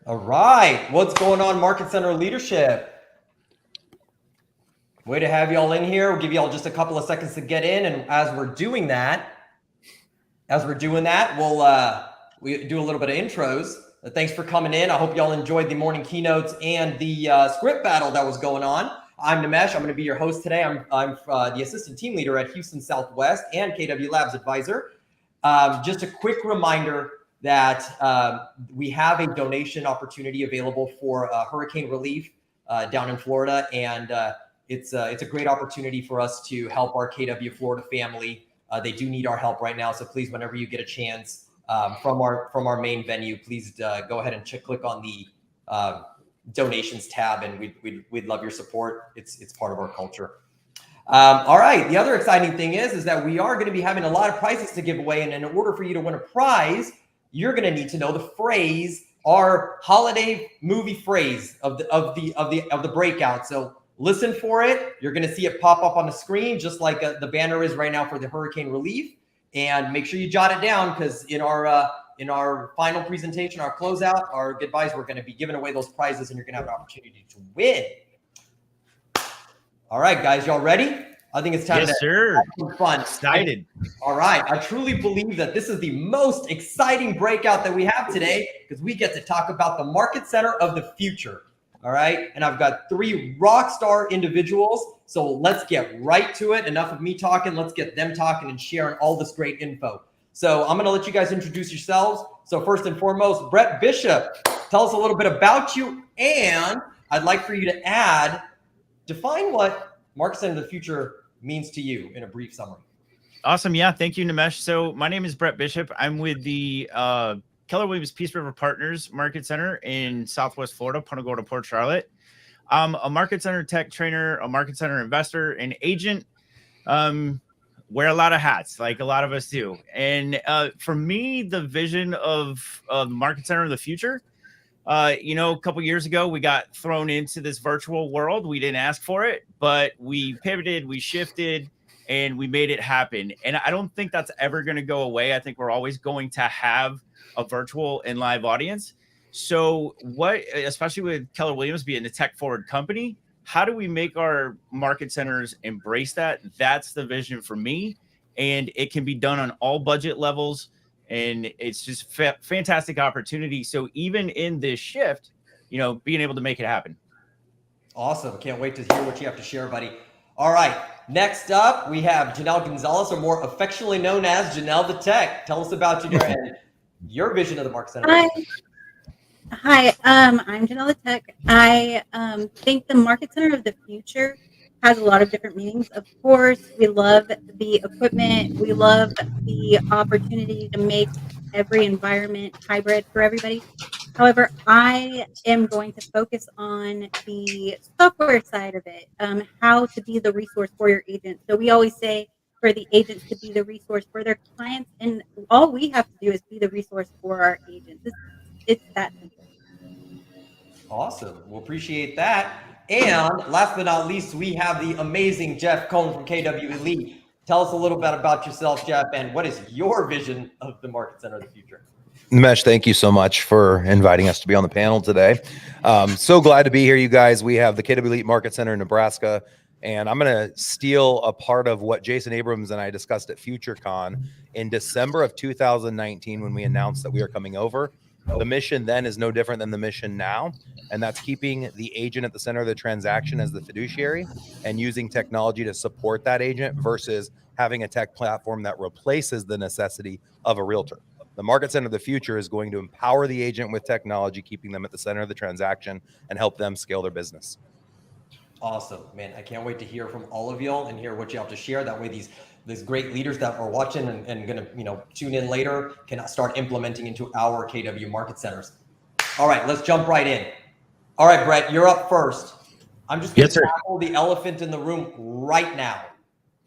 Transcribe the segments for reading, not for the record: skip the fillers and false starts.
All right. What's going on, Market Center leadership? Way to have y'all in here. We'll give y'all just a couple of seconds to get in. And as we're doing that, we do a little bit of intros. Thanks for coming in. I hope y'all enjoyed the morning keynotes and the script battle that was going on. I'm Nimesh. I'm going to be your host today. I'm the assistant team leader at Houston Southwest and KW Labs advisor. Just a quick reminder that we have a donation opportunity available for hurricane relief down in Florida, and it's a great opportunity for us to help our KW Florida family. They do need our help right now, so please, whenever you get a chance from our main venue, please go ahead and click on the donations tab, and we'd love your support. It's part of our culture. All right. The other exciting thing is that we are going to be having a lot of prizes to give away, and in order for you to win a prize, you're going to need to know the phrase, our holiday movie phrase of the breakout. So listen for it. You're going to see it pop up on the screen, just like the banner is right now for the hurricane relief. And make sure you jot it down, because in our final presentation, our closeout, our goodbyes, we're going to be giving away those prizes, and you're going to have an opportunity to win. All right, guys, y'all ready? I think it's time to have some fun. Excited. All right. I truly believe that this is the most exciting breakout that we have today, because we get to talk about the market center of the future. All right. And I've got 3 rock star individuals. So let's get right to it. Enough of me talking. Let's get them talking and sharing all this great info. So I'm going to let you guys introduce yourselves. So first and foremost, Brett Bishop, tell us a little bit about you. And I'd like for you to define what Market Center of the Future means to you in a brief summary. Awesome. Yeah. Thank you, Nimesh. So my name is Brett Bishop. I'm with the Keller Williams Peace River Partners Market Center in Southwest Florida, Punta Gorda, Port Charlotte. I'm a Market Center tech trainer, a Market Center investor, an agent. Wear a lot of hats, like a lot of us do. And for me, the vision of the Market Center of the future, a couple years ago, we got thrown into this virtual world. We didn't ask for it, but we pivoted, we shifted, and we made it happen. And I don't think that's ever going to go away. I think we're always going to have a virtual and live audience. So especially with Keller Williams being a tech forward company, how do we make our market centers embrace that? That's the vision for me. And it can be done on all budget levels. And it's just fantastic opportunity. So even in this shift, being able to make it happen. Awesome. Can't wait to hear what you have to share, buddy. All right. Next up, we have Janelle Gonzalez, or more affectionately known as JannelTheTech. Tell us about you and your vision of the Market Center. Hi. I'm JannelTheTech. I think the Market Center of the future has a lot of different meanings. Of course, we love the equipment. We love the opportunity to make every environment hybrid for everybody. However, I am going to focus on the software side of it, how to be the resource for your agents. So we always say for the agents to be the resource for their clients, and all we have to do is be the resource for our agents. It's that simple. Awesome. We'll appreciate that. And last but not least, we have the amazing Jeff Cohn from KW Elite. Tell us a little bit about yourself, Jeff, and what is your vision of the Market Center of the future? Nimesh, thank you so much for inviting us to be on the panel today. So glad to be here, you guys. We have the KW Elite Market Center in Nebraska, and I'm going to steal a part of what Jason Abrams and I discussed at FutureCon in December of 2019 when we announced that we are coming over. The mission then is no different than the mission now, and that's keeping the agent at the center of the transaction as the fiduciary and using technology to support that agent versus having a tech platform that replaces the necessity of a realtor. The Market Center of the future is going to empower the agent with technology, keeping them at the center of the transaction and help them scale their business. Awesome, man. I can't wait to hear from all of y'all and hear what you have to share. That way these great leaders that are watching and going to tune in later can start implementing into our KW market centers. All right, let's jump right in. All right, Brett, you're up first. I'm just going to tackle the elephant in the room right now.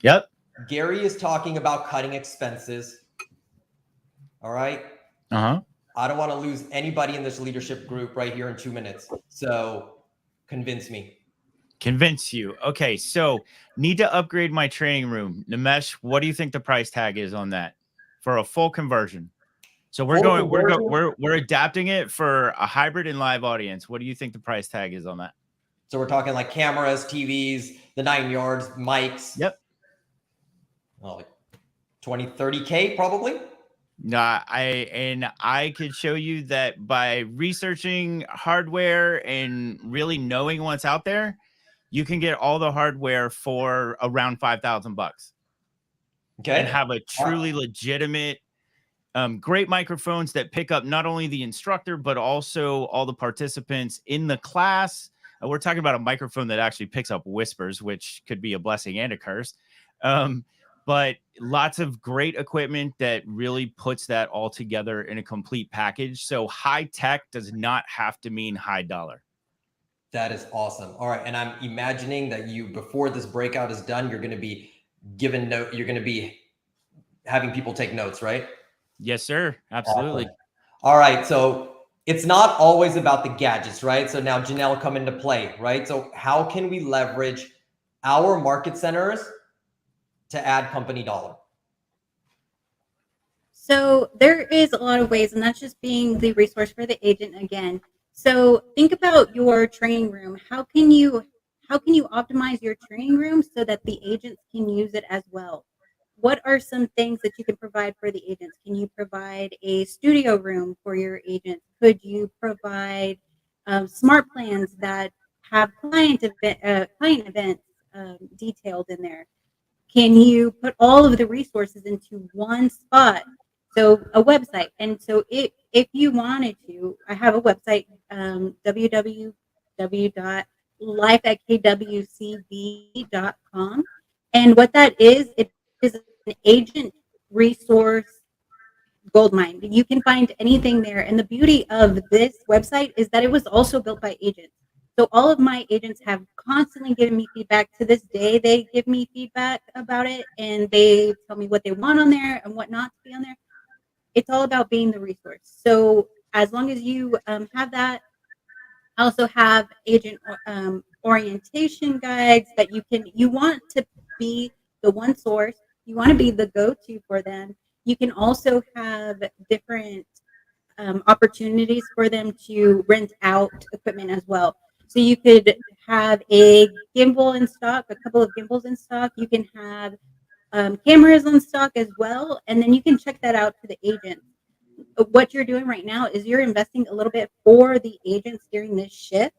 Yep. Gary is talking about cutting expenses. All right. Uh-huh. I don't want to lose anybody in this leadership group right here in 2 minutes. So convince me. Convince you. Okay, so need to upgrade my training room. Nimesh, what do you think the price tag is on that for a full conversion? So we're adapting it for a hybrid and live audience. What do you think the price tag is on that? So we're talking like cameras, TVs, the 9 yards, mics. Yep. Well, like 20, 30K probably. I could show you that by researching hardware and really knowing what's out there, you can get all the hardware for around $5,000. Okay. And have a truly legitimate, great microphones that pick up not only the instructor, but also all the participants in the class. We're talking about a microphone that actually picks up whispers, which could be a blessing and a curse. But lots of great equipment that really puts that all together in a complete package. So high tech does not have to mean high dollar. That is awesome. All right. And I'm imagining that before this breakout is done, you're going to be given note. You're going to be having people take notes, right? Yes, sir. Absolutely. Awesome. All right. So it's not always about the gadgets, right? So now Jannel come into play, right? So how can we leverage our market centers to add company dollar? So there is a lot of ways, and that's just being the resource for the agent again. So think about your training room. How can you optimize your training room so that the agents can use it as well? What are some things that you can provide for the agents? Can you provide a studio room for your agents? Could you provide smart plans that have client events detailed in there? Can you put all of the resources into one spot? So a website. And so if you wanted to, I have a website, www.lifeatkwcb.com. And what that is, it is an agent resource goldmine. You can find anything there. And the beauty of this website is that it was also built by agents. So all of my agents have constantly given me feedback. To this day, they give me feedback about it, and they tell me what they want on there and what not to be on there. It's all about being the resource. So as long as you have that, I also have agent orientation guides that you want to be the one source. You want to be the go-to for them. You can also have different opportunities for them to rent out equipment as well. So you could have a gimbal in stock, a couple of gimbals in stock. You can have cameras on stock as well. And then you can check that out to the agents. What you're doing right now is you're investing a little bit for the agents during this shift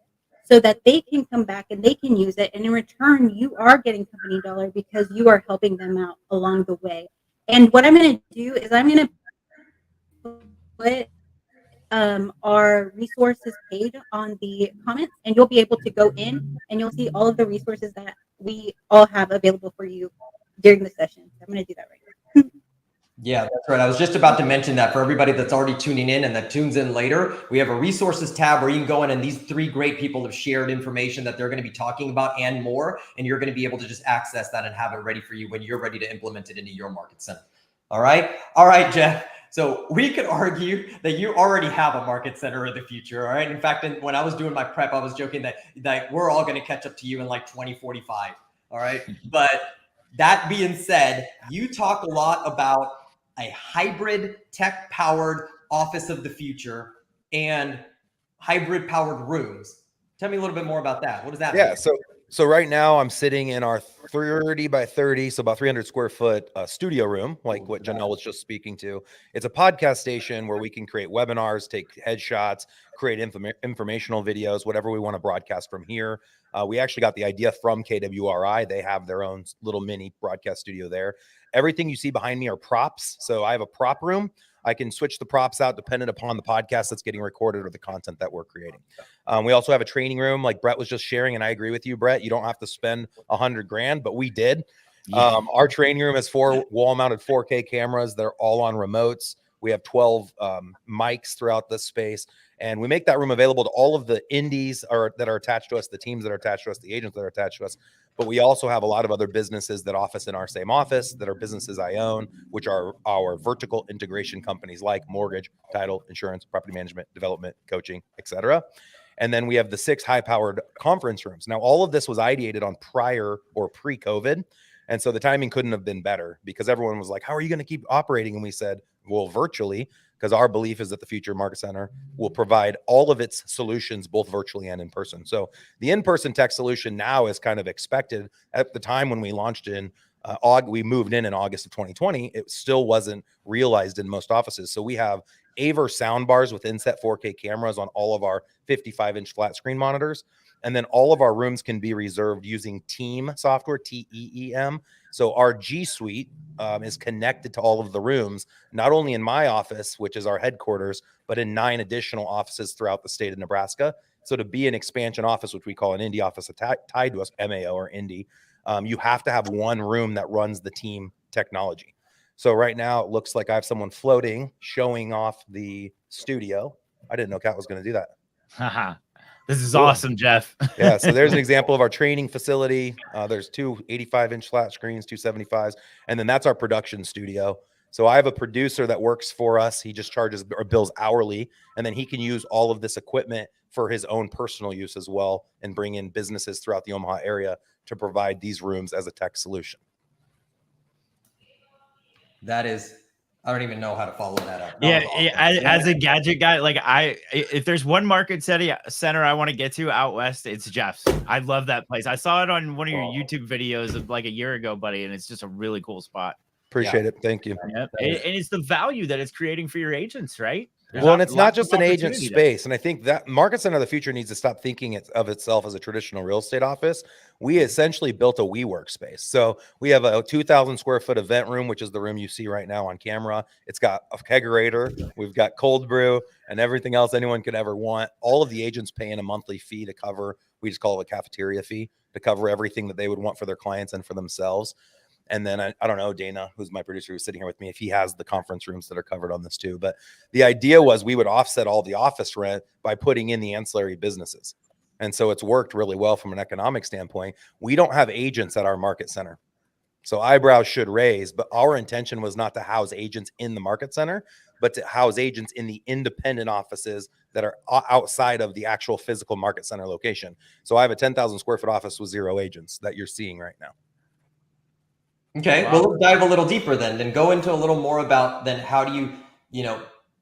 so that they can come back and they can use it. And in return, you are getting company dollar because you are helping them out along the way. And what I'm going to do is I'm going to put our resources page on the comments, and you'll be able to go in and you'll see all of the resources that we all have available for you during the session. So I'm going to do that right now. Yeah, that's right. I was just about to mention that for everybody that's already tuning in and that tunes in later, we have a resources tab where you can go in, and these 3 great people have shared information that they're going to be talking about and more, and you're going to be able to just access that and have it ready for you when you're ready to implement it into your market center. All right, Jeff. So we could argue that you already have a market center of the future. All right. In fact, when I was doing my prep, I was joking that we're all going to catch up to you in like 2045. All right. But that being said, you talk a lot about a hybrid tech powered office of the future and hybrid powered rooms. Tell me a little bit more about that. What does that mean? So right now I'm sitting in our 30 by 30, so about 300 square foot studio room, like what Jannel was just speaking to. It's a podcast station where we can create webinars, take headshots, create informational videos, whatever we want to broadcast from here. We actually got the idea from KWRI. They have their own little mini broadcast studio there. Everything you see behind me are props. So I have a prop room. I can switch the props out dependent upon the podcast that's getting recorded or the content that we're creating. We also have a training room like Brett was just sharing. And I agree with you, Brett. You don't have to spend $100,000, but we did. Yeah. Our training room has 4 wall mounted 4K cameras. They're all on remotes. We have 12 mics throughout this space. And we make that room available to all of the indies that are attached to us, the teams that are attached to us, the agents that are attached to us. But we also have a lot of other businesses that office in our same office that are businesses I own, which are our vertical integration companies like mortgage, title, insurance, property management, development, coaching, etc. And then we have the 6 high-powered conference rooms. Now, all of this was ideated on prior or pre-COVID. And so the timing couldn't have been better because everyone was like, how are you going to keep operating? And we said, well, virtually, because our belief is that the future market center will provide all of its solutions, both virtually and in person. So the in-person tech solution now is kind of expected. At the time when we launched in we moved in August of 2020, it still wasn't realized in most offices. So we have Aver sound bars with inset 4K cameras on all of our 55-inch flat screen monitors. And then all of our rooms can be reserved using Team software, Teem. So our G Suite is connected to all of the rooms, not only in my office, which is our headquarters, but in 9 additional offices throughout the state of Nebraska. So to be an expansion office, which we call an indie office tied to us, MAO or indie, you have to have one room that runs the Team technology. So right now it looks like I have someone floating, showing off the studio. I didn't know Kat was going to do that. Haha. This is Cool. awesome, Jeff. Yeah, so there's an example of our training facility. There's 2 85-inch flat screens, 2 75s, and then that's our production studio. So I have a producer that works for us. He just charges or bills hourly, and then he can use all of this equipment for his own personal use as well, and bring in businesses throughout the Omaha area to provide these rooms as a tech solution. That is, I don't even know how to follow that up. That Yeah, was awesome. as a gadget guy, like if there's one market center I want to get to out west, it's Jeff's. I love that place. I saw it on one of your YouTube videos of like a year ago, buddy, and it's just a really cool spot. Appreciate it. Thank you. Yep. And it's the value that it's creating for your agents, right? There's Well, and it's not lots just of an agent opportunity space. And I think that market center of the future needs to stop thinking of itself as a traditional real estate office. We essentially built a WeWork space. So we have a 2,000 square foot event room, which is the room you see right now on camera. It's got a kegerator. We've got cold brew and everything else anyone could ever want. All of the agents pay in a monthly fee to cover, we just call it a cafeteria fee, to cover everything that they would want for their clients and for themselves. And then I don't know, Dana, who's my producer, who's sitting here with me, if he has the conference rooms that are covered on this too. But the idea was we would offset all the office rent by putting in the ancillary businesses. And so it's worked really well from an economic standpoint. We don't have agents at our market center, so eyebrows should raise. But our intention was not to house agents in the market center, but to house agents in the independent offices that are outside of the actual physical market center location. So I have a 10,000 square foot office with 0 agents that you're seeing right now. Okay, Wow. well, let's dive a little deeper then go into a little more about then how do you,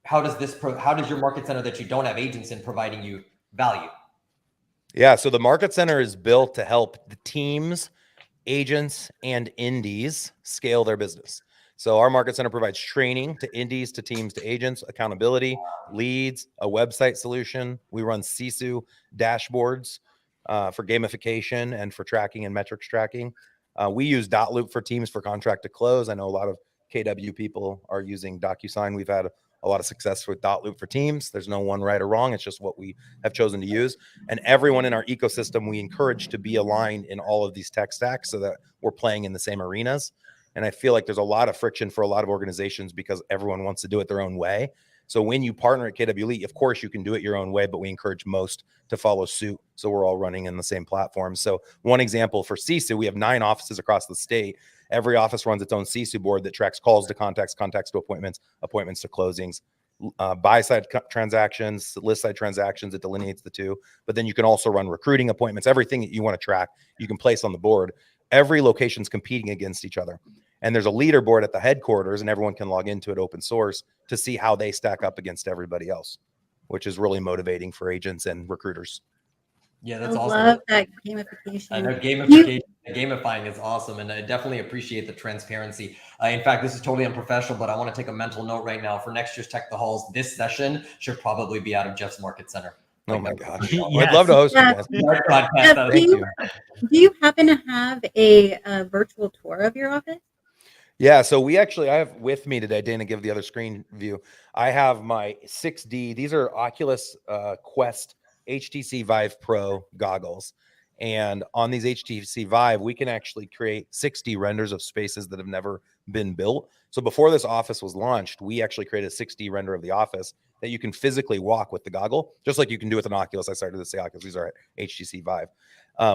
how does your market center that you don't have agents in providing you value? Yeah, so the market center is built to help the teams, agents, and indies scale their business. So our market center provides training to indies, to teams, to agents, accountability, leads, a website solution. We run Sisu dashboards for gamification and for tracking and metrics tracking. We use Dotloop for teams for contract to close. I know a lot of KW people are using DocuSign. We've had a lot of success with Dotloop for teams. There's no one right or wrong. It's just what we have chosen to use. And everyone in our ecosystem, we encourage to be aligned in all of these tech stacks so that we're playing in the same arenas. And I feel like there's a lot of friction for a lot of organizations because everyone wants to do it their own way. So when you partner at KW Elite, of course, you can do it your own way, but we encourage most to follow suit. So we're all running in the same platform. So one example for Sisu, we have 9 offices across the state. Every office runs its own Sisu board that tracks calls to contacts, contacts to appointments, appointments to closings, buy-side transactions, list-side transactions. It delineates the two. But then you can also run recruiting appointments, everything that you want to track, you can place on the board. Every location's competing against each other. And there's a leaderboard at the headquarters, and everyone can log into it open source to see how they stack up against everybody else, which is really motivating for agents and recruiters. Yeah, that's I awesome. love that gamification. I know gamifying is awesome, and I definitely appreciate the transparency. In fact, this is totally unprofessional, but I want to take a mental note right now for next year's Tech the Halls. This session should probably be out of Jeff's Market Center. Oh my gosh. Yes. I'd love to host you guys. Jeff, Thank you. do you happen to have a virtual tour of your office? Yeah, so I have with me today, Dana, give the other screen view. I have my 6D. These are Oculus Quest HTC Vive Pro goggles. And on these HTC Vive, we can actually create 6D renders of spaces that have never been built. So before this office was launched, we actually created a 6D render of the office that you can physically walk with the goggle, just like you can do with an Oculus. I started to say Oculus. These are HTC Vive.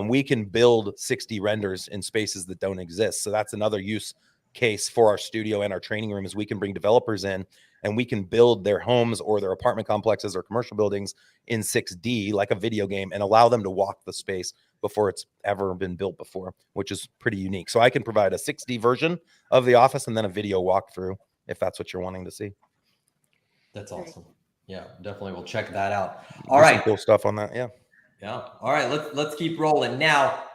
We can build 6D renders in spaces that don't exist. So that's another use case for our studio and our training room, is we can bring developers in and we can build their homes or their apartment complexes or commercial buildings in 6D like a video game and allow them to walk the space before it's ever been built before, which is pretty unique. So I can provide a 6D version of the office and then a video walkthrough if that's what you're wanting to see. That's Very awesome. Yeah, definitely. We'll check that out. There's All right. some cool stuff on that. Yeah. Yeah. All right. Let's keep rolling. Now,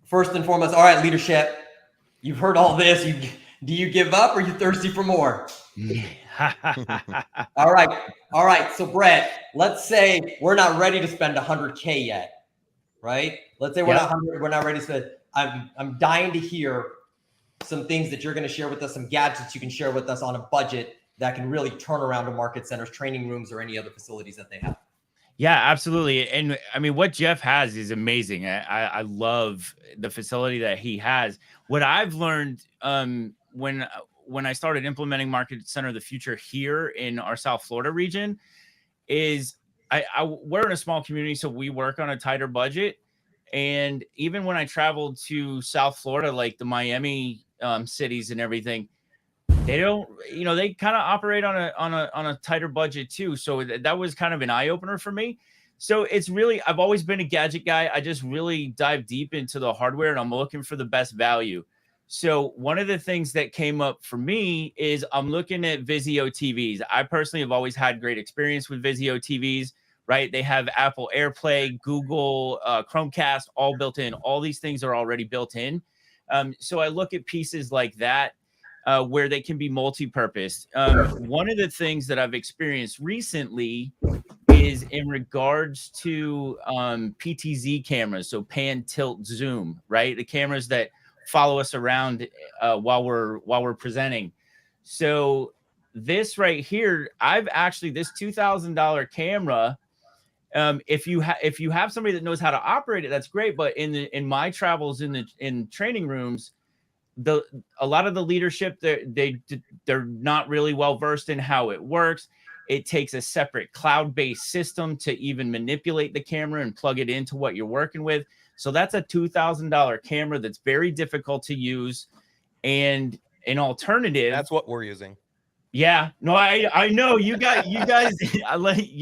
first and foremost, all right, leadership. You've heard all this. Do you give up or are you thirsty for more? All right. All right. So Brett, let's say we're not ready to spend 100K yet. Right? Let's say we're not ready to spend. I'm dying to hear some things that you're going to share with us, some gadgets you can share with us on a budget that can really turn around to market centers, training rooms, or any other facilities that they have. Yeah, absolutely. And I mean, what Jeff has is amazing. I love the facility that he has. What I've learned when I started implementing Market Center of the Future here in our South Florida region is we're in a small community, so we work on a tighter budget. And even when I traveled to South Florida, like the Miami cities and everything, they don't, they kind of operate on a tighter budget too. So that was kind of an eye opener for me. So it's really, I've always been a gadget guy. I just really dive deep into the hardware and I'm looking for the best value. So one of the things that came up for me is I'm looking at Vizio TVs. I personally have always had great experience with Vizio TVs, right? They have Apple AirPlay, Google, Chromecast, all built in. All these things are already built in. So I look at pieces like that where they can be multi-purpose. One of the things that I've experienced recently is in regards to PTZ cameras, so pan, tilt, zoom, right? The cameras that follow us around while we're presenting. So this right here, this $2,000 camera. If you have somebody that knows how to operate it, that's great. But in my travels in training rooms, a lot of the leadership they're not really well versed in how it works. It takes a separate cloud-based system to even manipulate the camera and plug it into what you're working with. So that's a $2,000 camera that's very difficult to use. And an alternative. That's what we're using. Yeah, no, I know you guys you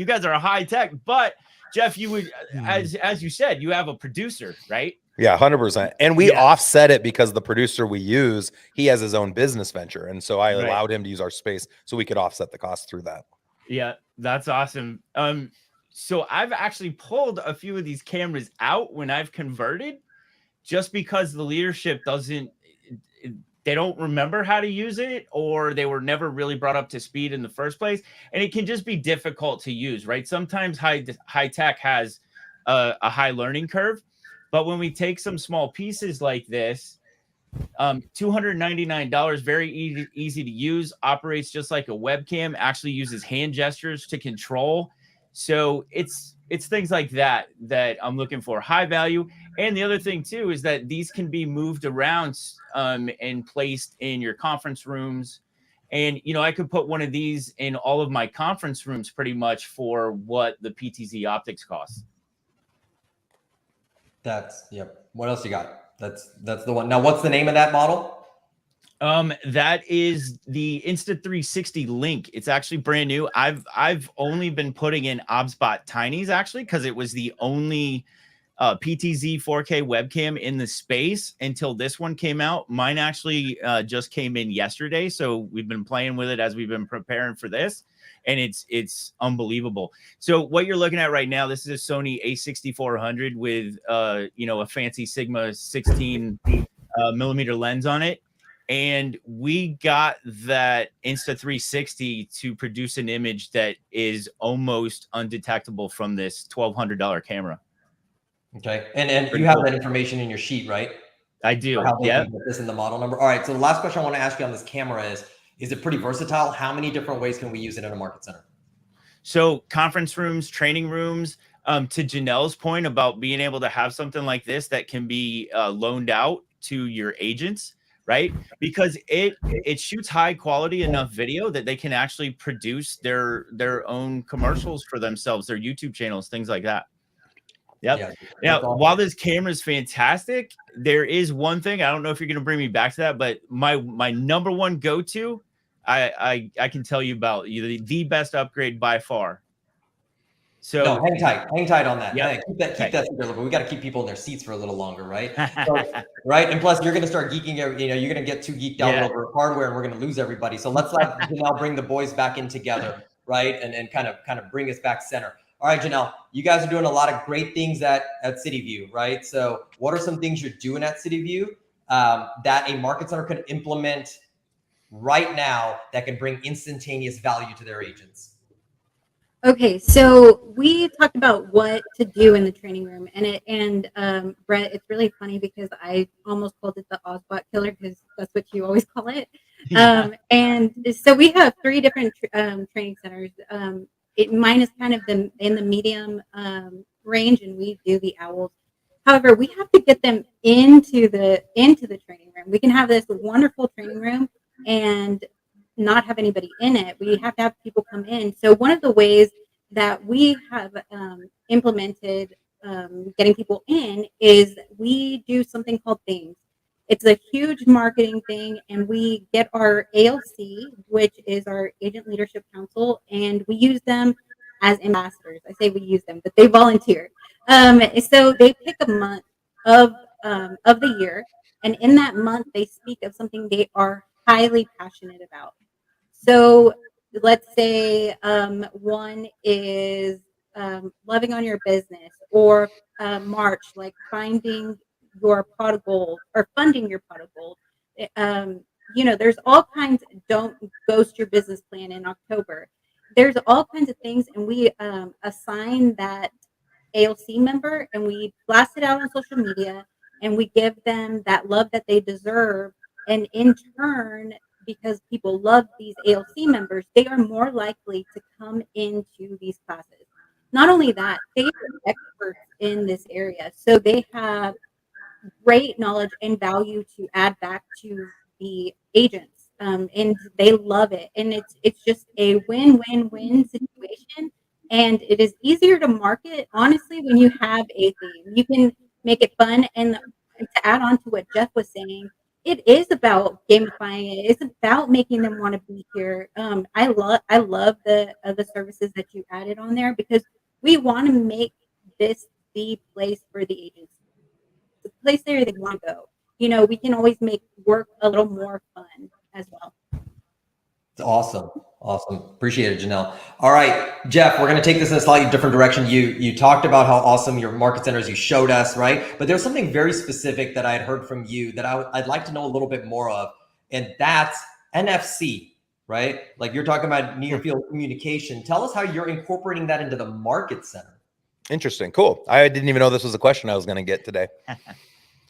guys are high tech, but Jeff, you would, as you said, you have a producer, right? Yeah, 100%. And we offset it because the producer we use, he has his own business venture. And so I allowed him to use our space so we could offset the cost through that. Yeah, that's awesome. So I've actually pulled a few of these cameras out when I've converted just because the leadership they don't remember how to use it, or they were never really brought up to speed in the first place. And it can just be difficult to use, right? Sometimes high tech has a high learning curve. But when we take some small pieces like this, $299, very easy to use, operates just like a webcam, actually uses hand gestures to control. So it's things like that I'm looking for, high value. And the other thing too is that these can be moved around and placed in your conference rooms. And I could put one of these in all of my conference rooms pretty much for what the PTZ optics costs. What else you got? That's the one. Now, what's the name of that model? That is the Insta360 Link. It's actually brand new. I've only been putting in OBSBot Tinies actually because it was the only PTZ 4K webcam in the space until this one came out. Mine actually just came in yesterday, so we've been playing with it as we've been preparing for this. And it's unbelievable. So what you're looking at right now, this is a Sony a6400 with a fancy Sigma 16 millimeter lens on it. And we got that Insta360 to produce an image that is almost undetectable from this $1,200 camera. Okay. And you have that information in your sheet, right? I do. Yeah. This in the model number. All right. So the last question I want to ask you on this camera is it pretty versatile? How many different ways can we use it in a market center? So conference rooms, training rooms, to Janelle's point about being able to have something like this that can be loaned out to your agents, right? Because it shoots high quality enough video that they can actually produce their own commercials for themselves, their YouTube channels, things like that. Yep. Yeah. Now, awesome. While this camera is fantastic, there is one thing, I don't know if you're going to bring me back to that, but my number one go-to, I can tell you about the best upgrade by far. So no, hang tight on that. Yeah, keep that super. We got to keep people in their seats for a little longer, right? So, right, and plus you're going to start geeking. You're going to get too geeked out over hardware, and we're going to lose everybody. So let's let Janelle bring the boys back in together. right? And kind of bring us back center. All right, Janelle, you guys are doing a lot of great things at CityView, right? So what are some things you're doing at CityView that a market center can implement right now that can bring instantaneous value to their agents? Okay, so we talked about what to do in the training room, and Brett, it's really funny because I almost called it the Ozbot killer because that's what you always call it. And so we have 3 different training centers. Mine is kind of in the medium range, and we do the owls. However, we have to get them into the training room. We can have this wonderful training room and not have anybody in it. We have to have people come in. So one of the ways that we have implemented getting people in is we do something called themes. It's a huge marketing thing, and we get our ALC, which is our Agent Leadership Council, and we use them as ambassadors. I say we use them, but they volunteer. So they pick a month of the year, and in that month they speak of something they are highly passionate about. So let's say one is loving on your business, or March, like finding your pot of gold or funding your pot of gold. There's all kinds. Don't ghost your business plan in October. There's all kinds of things, and we assign that ALC member, and we blast it out on social media, and we give them that love that they deserve. And in turn, because people love these ALC members, they are more likely to come into these classes. Not only that, they are experts in this area. So they have great knowledge and value to add back to the agents. And they love it. And it's just a win-win-win situation. And it is easier to market, honestly, when you have a theme. You can make it fun. And to add on to what Jeff was saying, it is about gamifying it. It's about making them want to be here. I love the services that you added on there, because we want to make this the place for the agents, the place there they want to go. We can always make work a little more fun as well. It's awesome. Appreciate it, Janelle. All right, Jeff, we're going to take this in a slightly different direction. You talked about how awesome your market centers, you showed us, right? But there's something very specific that I had heard from you that I'd like to know a little bit more of, and that's NFC, right? Like you're talking about near field communication. Tell us how you're incorporating that into the market center. Interesting. Cool. I didn't even know this was a question I was going to get today.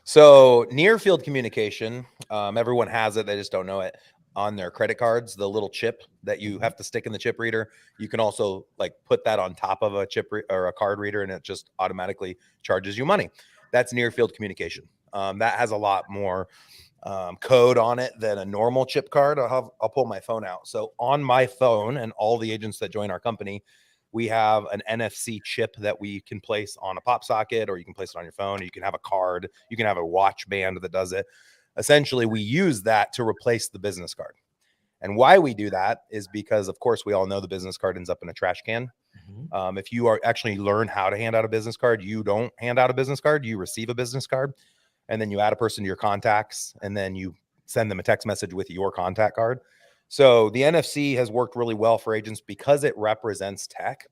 So near field communication, everyone has it. They just don't know it. On their credit cards, the little chip that you have to stick in the chip reader, you can also like put that on top of a chip or a card reader, and it just automatically charges you money. That's near field communication. That has a lot more code on it than a normal chip card. I'll pull my phone out. So on my phone, and all the agents that join our company, we have an NFC chip that we can place on a pop socket, or you can place it on your phone, or you can have a card, you can have a watch band that does it. Essentially, we use that to replace the business card. And why we do that is because, of course, we all know the business card ends up in a trash can. Mm-hmm. If you actually learn how to hand out a business card, you don't hand out a business card, you receive a business card, and then you add a person to your contacts, and then you send them a text message with your contact card. So the NFC has worked really well for agents because it represents tech.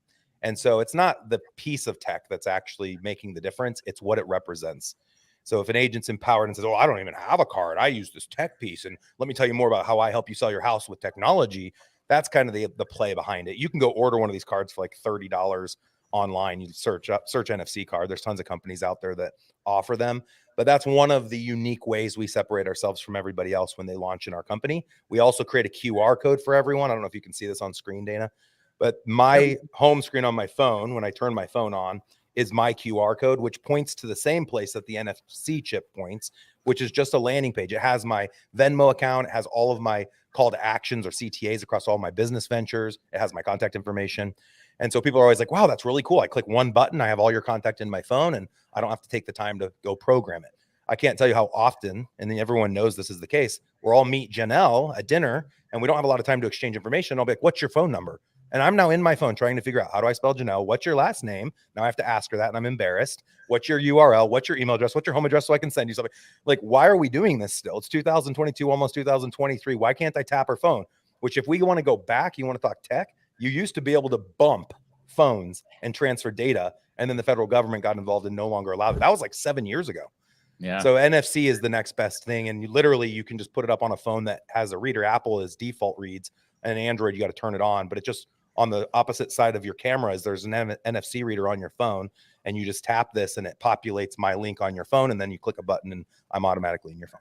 And so it's not the piece of tech that's actually making the difference, it's what it represents. So if an agent's empowered and says, oh, I don't even have a card, I use this tech piece, and let me tell you more about how I help you sell your house with technology, that's kind of the play behind it. You can go order one of these cards for like $30 online. You search NFC card. There's tons of companies out there that offer them, but that's one of the unique ways we separate ourselves from everybody else when they launch in our company. We also create a QR code for everyone. I don't know if you can see this on screen, Dana, but my home screen on my phone, when I turn my phone on, is my QR code, which points to the same place that the NFC chip points, which is just a landing page. It has my Venmo account. It has all of my call to actions or CTAs across all my business ventures. It has my contact information. And so people are always like, wow, that's really cool. I click one button, I have all your contact in my phone, and I don't have to take the time to go program it. I can't tell you how often, and then everyone knows this is the case, we'll all meet Janelle at dinner, and we don't have a lot of time to exchange information. I'll be like, what's your phone number? And I'm now in my phone trying to figure out, how do I spell Janelle? What's your last name? Now I have to ask her that, and I'm embarrassed. What's your URL? What's your email address? What's your home address so I can send you something? Like, why are we doing this still? It's 2022, almost 2023. Why can't I tap her phone? Which, if we want to go back, you want to talk tech, You used to be able to bump phones and transfer data, and then the federal government got involved and no longer allowed it. That was like 7 years ago. Yeah. So NFC is the next best thing, and you can just put it up on a phone that has a reader. Apple is default reads, and Android you got to turn it on. But it just on the opposite side of your cameras, there's an NFC reader on your phone, and you just tap this, and it populates my link on your phone, and then you click a button, and I'm automatically in your phone.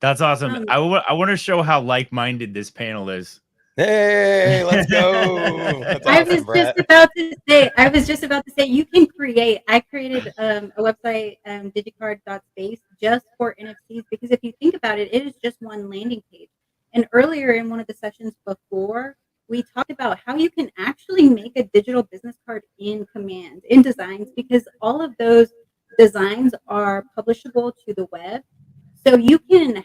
That's awesome. I want to show how like-minded this panel is. Hey, let's go. That's I awesome, was Brett. just about to say, you can create. I created a website, digicard.space, just for NFCs, because if you think about it, it is just one landing page. And earlier in one of the sessions before, we talked about how you can actually make a digital business card in Command, in Designs, because all of those designs are publishable to the web. So you can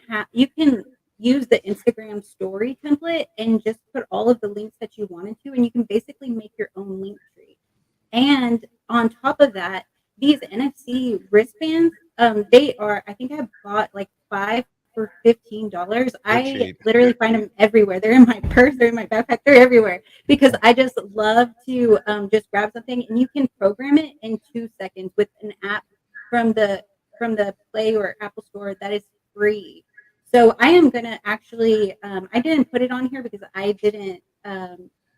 use the Instagram story template and just put all of the links that you wanted to, and you can basically make your own link tree. And on top of that, these NFC wristbands, I think I bought like 5 for $15. I cheap. literally find them everywhere. They're in my purse, they're in my backpack, they're everywhere, because I just love to just grab something, and you can program it in 2 seconds with an app from the Play or Apple Store that is free. So I am going to actually, I didn't put it on here because I didn't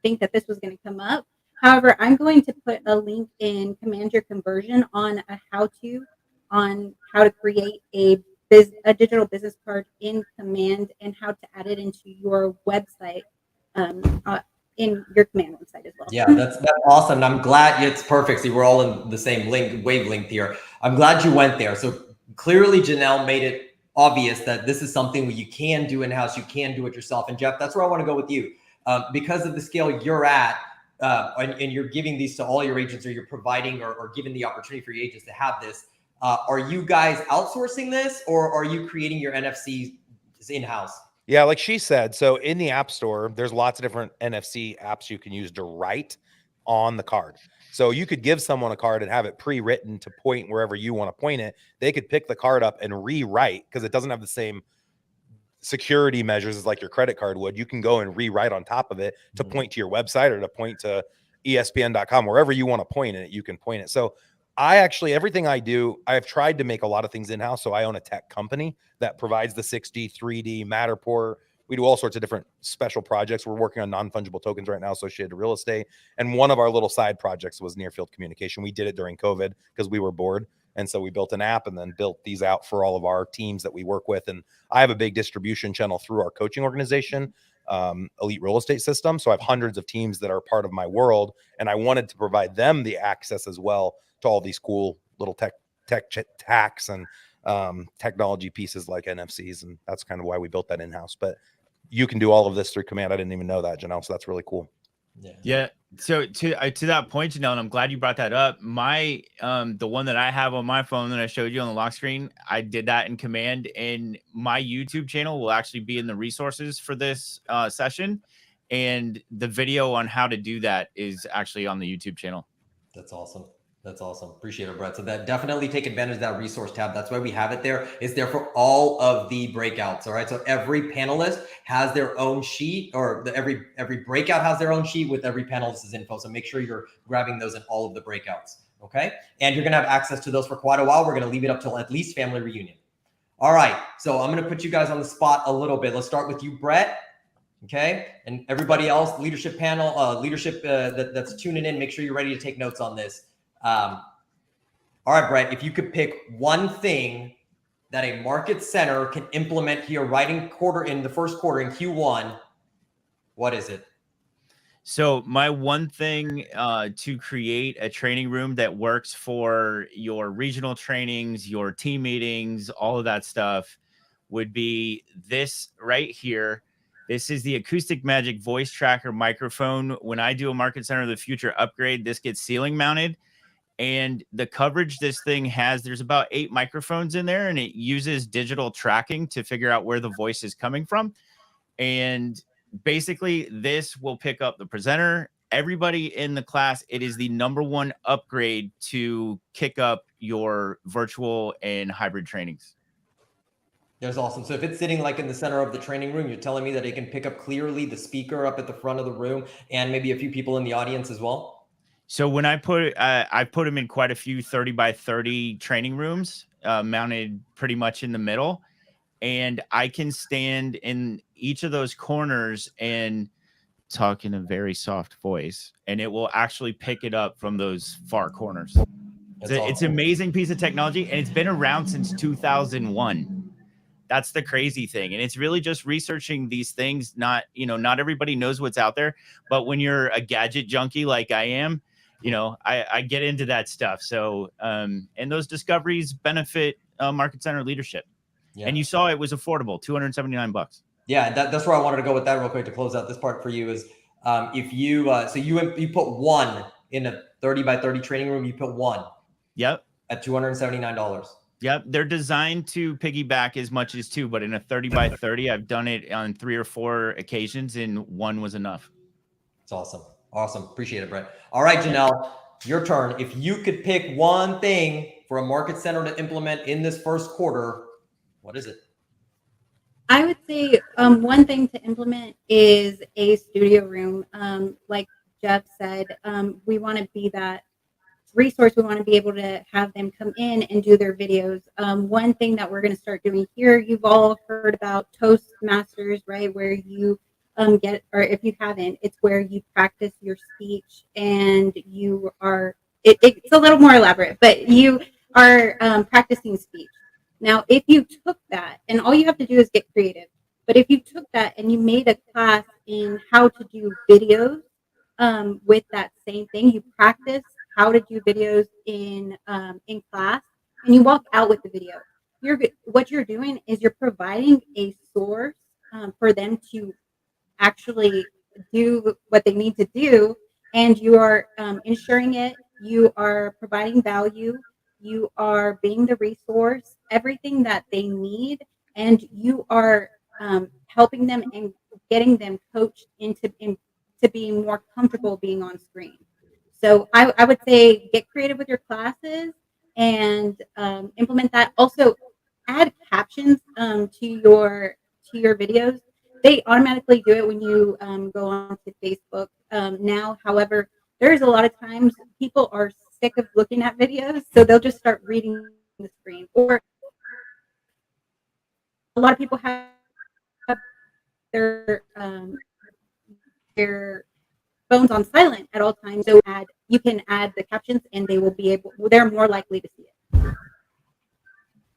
think that this was going to come up. However, I'm going to put a link in Command Your Conversion on a how-to on how to create a digital business card in Command, and how to add it into your website, in your Command website as well. Yeah, that's awesome. And I'm glad it's perfect. See, we're all in the same wavelength here. I'm glad you went there. So clearly Janelle made it obvious that this is something you can do in-house, you can do it yourself. And Jeff, that's where I want to go with you. Because of the scale you're at, and you're giving these to all your agents, or you're providing or giving the opportunity for your agents to have this, are you guys outsourcing this, or are you creating your NFC in-house? Yeah, like she said, so in the App Store, there's lots of different NFC apps you can use to write on the card. So you could give someone a card and have it pre-written to point wherever you want to point it. They could pick the card up and rewrite, because it doesn't have the same security measures as like your credit card would. You can go and rewrite on top of it to point to your website, or to point to ESPN.com, wherever you want to point it, you can point it. So everything I do, I've tried to make a lot of things in-house. So I own a tech company that provides the 6D, 3D, Matterport. We do all sorts of different special projects. We're working on non-fungible tokens right now associated to real estate. And one of our little side projects was near field communication. We did it during COVID because we were bored. And so we built an app and then built these out for all of our teams that we work with. And I have a big distribution channel through our coaching organization, Elite Real Estate System. So I have hundreds of teams that are part of my world. And I wanted to provide them the access as well to all these cool little tech hacks and technology pieces like NFCs. And that's kind of why we built that in-house. But you can do all of this through Command. I didn't even know that, Janelle. So that's really cool. Yeah. So to that point, Janelle, and I'm glad you brought that up. My the one that I have on my phone that I showed you on the lock screen, I did that in Command, and my YouTube channel will actually be in the resources for this session, and the video on how to do that is actually on the YouTube channel. That's awesome. That's awesome. Appreciate it, Brett. So that definitely take advantage of that resource tab. That's why we have it there. It's there for all of the breakouts. All right. So every panelist has their own sheet, or every breakout has their own sheet with every panelist's info. So make sure you're grabbing those in all of the breakouts. Okay. And you're going to have access to those for quite a while. We're going to leave it up till at least family reunion. All right. So I'm going to put you guys on the spot a little bit. Let's start with you, Brett. Okay. And everybody else, leadership panel, that's tuning in. Make sure you're ready to take notes on this. All right, Brett, if you could pick one thing that a market center can implement here right in the first quarter in Q1, what is it? So my one thing to create a training room that works for your regional trainings, your team meetings, all of that stuff would be this right here. This is the Acoustic Magic Voice Tracker microphone. When I do a Market Center of the Future upgrade, this gets ceiling mounted. And the coverage this thing has, there's about 8 microphones in there, and it uses digital tracking to figure out where the voice is coming from. And basically, this will pick up the presenter, everybody in the class. It is the #1 upgrade to kick up your virtual and hybrid trainings. That's awesome. So if it's sitting like in the center of the training room, you're telling me that it can pick up clearly the speaker up at the front of the room and maybe a few people in the audience as well? So when I put them in quite a few 30 by 30 training rooms, mounted pretty much in the middle, and I can stand in each of those corners and talk in a very soft voice, and it will actually pick it up from those far corners. It's an amazing piece of technology, and it's been around since 2001. That's the crazy thing. And it's really just researching these things. Not everybody knows what's out there, but when you're a gadget junkie like I am, I get into that stuff. So, and those discoveries benefit Market Center leadership. Yeah. And you saw it was affordable, $279. Yeah, that's where I wanted to go with that real quick to close out this part for you is if you you put one in a 30 by 30 training room, you put one. Yep. At $279. Yep. They're designed to piggyback as much as two, but in a 30 by 30, I've done it on 3 or 4 occasions and one was enough. It's awesome. Awesome. Appreciate it, Brett. All right, Janelle, your turn. If you could pick one thing for a market center to implement in this first quarter, what is it? I would say one thing to implement is a studio room. Like Jeff said, we want to be that resource. We want to be able to have them come in and do their videos. One thing that we're going to start doing here, you've all heard about Toastmasters, right? Where you or if you haven't, it's where you practice your speech and you are, it's a little more elaborate, but you are practicing speech. Now, if you took that, and all you have to do is get creative, but if you took that and you made a class in how to do videos with that same thing, you practice how to do videos in class, and you walk out with the video. What you're doing is you're providing a source for them to actually do what they need to do, and you are ensuring it. You are providing value. You are being the resource, everything that they need, and you are helping them and getting them coached into being more comfortable being on screen. So I would say get creative with your classes and implement that. Also, add captions to your videos. They automatically do it when you go on to Facebook now. However, there's a lot of times people are sick of looking at videos, so they'll just start reading the screen. Or a lot of people have their phones on silent at all times. So you can add the captions, and they're more likely to see it.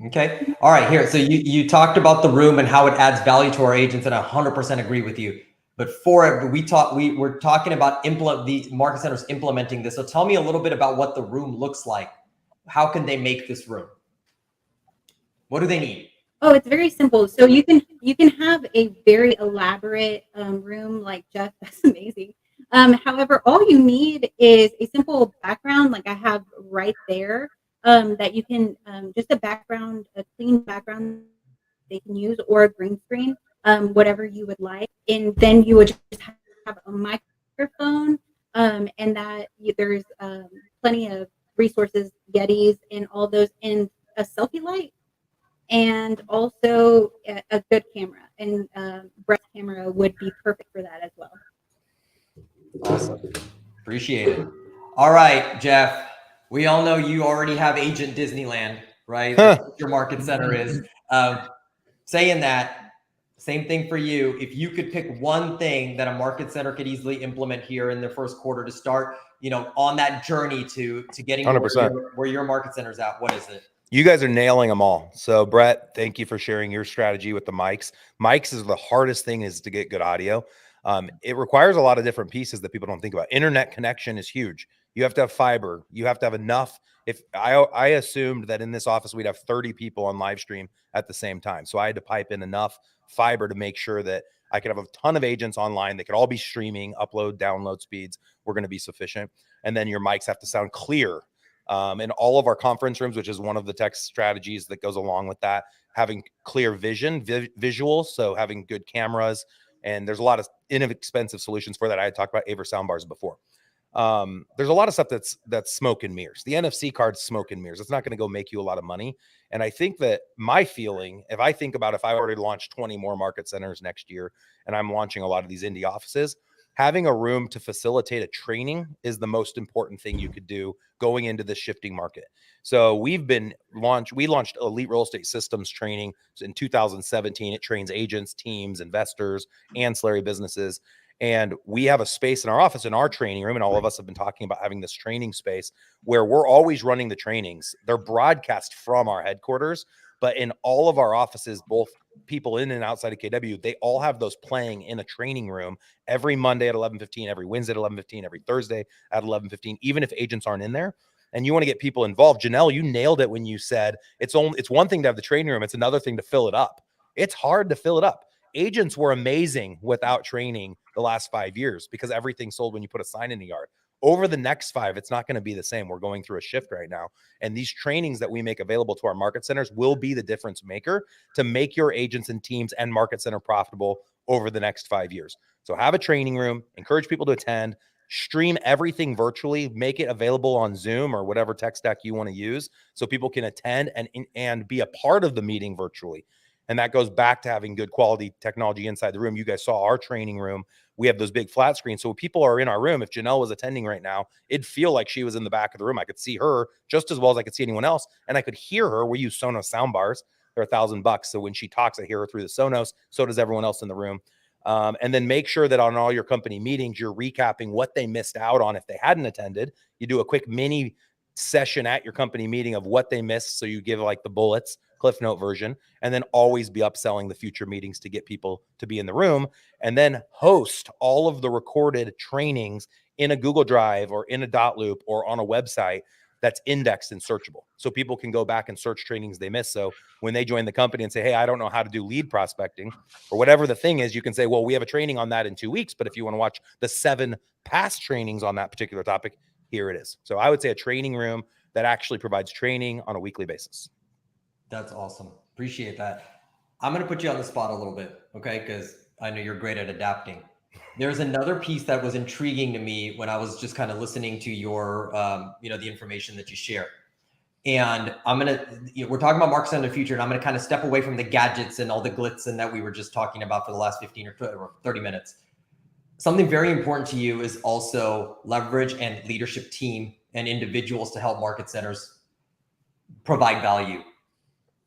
Okay. All right. Here. So you talked about the room and how it adds value to our agents, and I 100% agree with you. But we're talking about the market centers implementing this. So tell me a little bit about what the room looks like. How can they make this room? What do they need? Oh, it's very simple. So you can have a very elaborate room like Jeff. That's amazing. However, all you need is a simple background, like I have right there, that you can just a clean background they can use, or a green screen, whatever you would like. And then you would just have a microphone, and that there's plenty of resources, Yetis, and all those, and a selfie light, and also a good camera. And Brett's camera would be perfect for that as well. Awesome. Appreciate it. All right, Jeff. We all know you already have Agent Disneyland, right? That's what your market center is. Saying that, same thing for you. If you could pick one thing that a market center could easily implement here in their first quarter to start, on that journey to getting 100%. where your market center's at, what is it? You guys are nailing them all. So Brett, thank you for sharing your strategy with the mics. Mics is the hardest thing is to get good audio. It requires a lot of different pieces that people don't think about. Internet connection is huge. You have to have fiber. You have to have enough. If I assumed that in this office, we'd have 30 people on live stream at the same time. So I had to pipe in enough fiber to make sure that I could have a ton of agents online. They could all be streaming, upload, download speeds were going to be sufficient. And then your mics have to sound clear. In all of our conference rooms, which is one of the tech strategies that goes along with that, having clear vision, visuals. So having good cameras, and there's a lot of inexpensive solutions for that. I had talked about Aver soundbars before. There's a lot of stuff that's smoke and mirrors. The NFC card's smoke and mirrors. It's not going to go make you a lot of money. And I think that my feeling, if I think about if I were to launch 20 more market centers next year, and I'm launching a lot of these indie offices, having a room to facilitate a training is the most important thing you could do going into this shifting market. So we launched Elite Real Estate Systems training in 2017. It trains agents, teams, investors, ancillary businesses. And we have a space in our office, in our training room, and all of us have been talking about having this training space where we're always running the trainings. They're broadcast from our headquarters, but in all of our offices, both people in and outside of KW, they all have those playing in a training room every Monday at 11:15, every Wednesday at 11:15, every Thursday at 11:15, even if agents aren't in there. And you want to get people involved. Jannelle, you nailed it when you said it's one thing to have the training room. It's another thing to fill it up. It's hard to fill it up. Agents were amazing without training the last 5 years because everything sold when you put a sign in the yard. Over the next 5, it's not going to be the same. We're going through a shift right now. And these trainings that we make available to our market centers will be the difference maker to make your agents and teams and market center profitable over the next 5 years. So have a training room, encourage people to attend, stream everything virtually, make it available on Zoom or whatever tech stack you want to use so people can attend and be a part of the meeting virtually. And that goes back to having good quality technology inside the room. You guys saw our training room. We have those big flat screens. So when people are in our room, if Jannelle was attending right now, it'd feel like she was in the back of the room. I could see her just as well as I could see anyone else. And I could hear her. We use Sonos sound bars. They're $1,000. So when she talks, I hear her through the Sonos. So does everyone else in the room. And then make sure that on all your company meetings, you're recapping what they missed out on if they hadn't attended. You do a quick mini session at your company meeting of what they missed. So you give like the bullets, Cliff Note version, and then always be upselling the future meetings to get people to be in the room, and then host all of the recorded trainings in a Google Drive or in a dot loop or on a website that's indexed and searchable. So people can go back and search trainings they missed. So when they join the company and say, hey, I don't know how to do lead prospecting or whatever the thing is, you can say, well, we have a training on that in 2 weeks. But if you want to watch the 7 past trainings on that particular topic, here it is. So I would say a training room that actually provides training on a weekly basis. That's awesome. Appreciate that. I'm going to put you on the spot a little bit, okay? Because I know you're great at adapting. There's another piece that was intriguing to me when I was just kind of listening to your, the information that you share. And we're talking about market center of the future, and I'm going to kind of step away from the gadgets and all the glitz and that we were just talking about for the last 15 or 30 minutes. Something very important to you is also leverage and leadership team and individuals to help market centers provide value.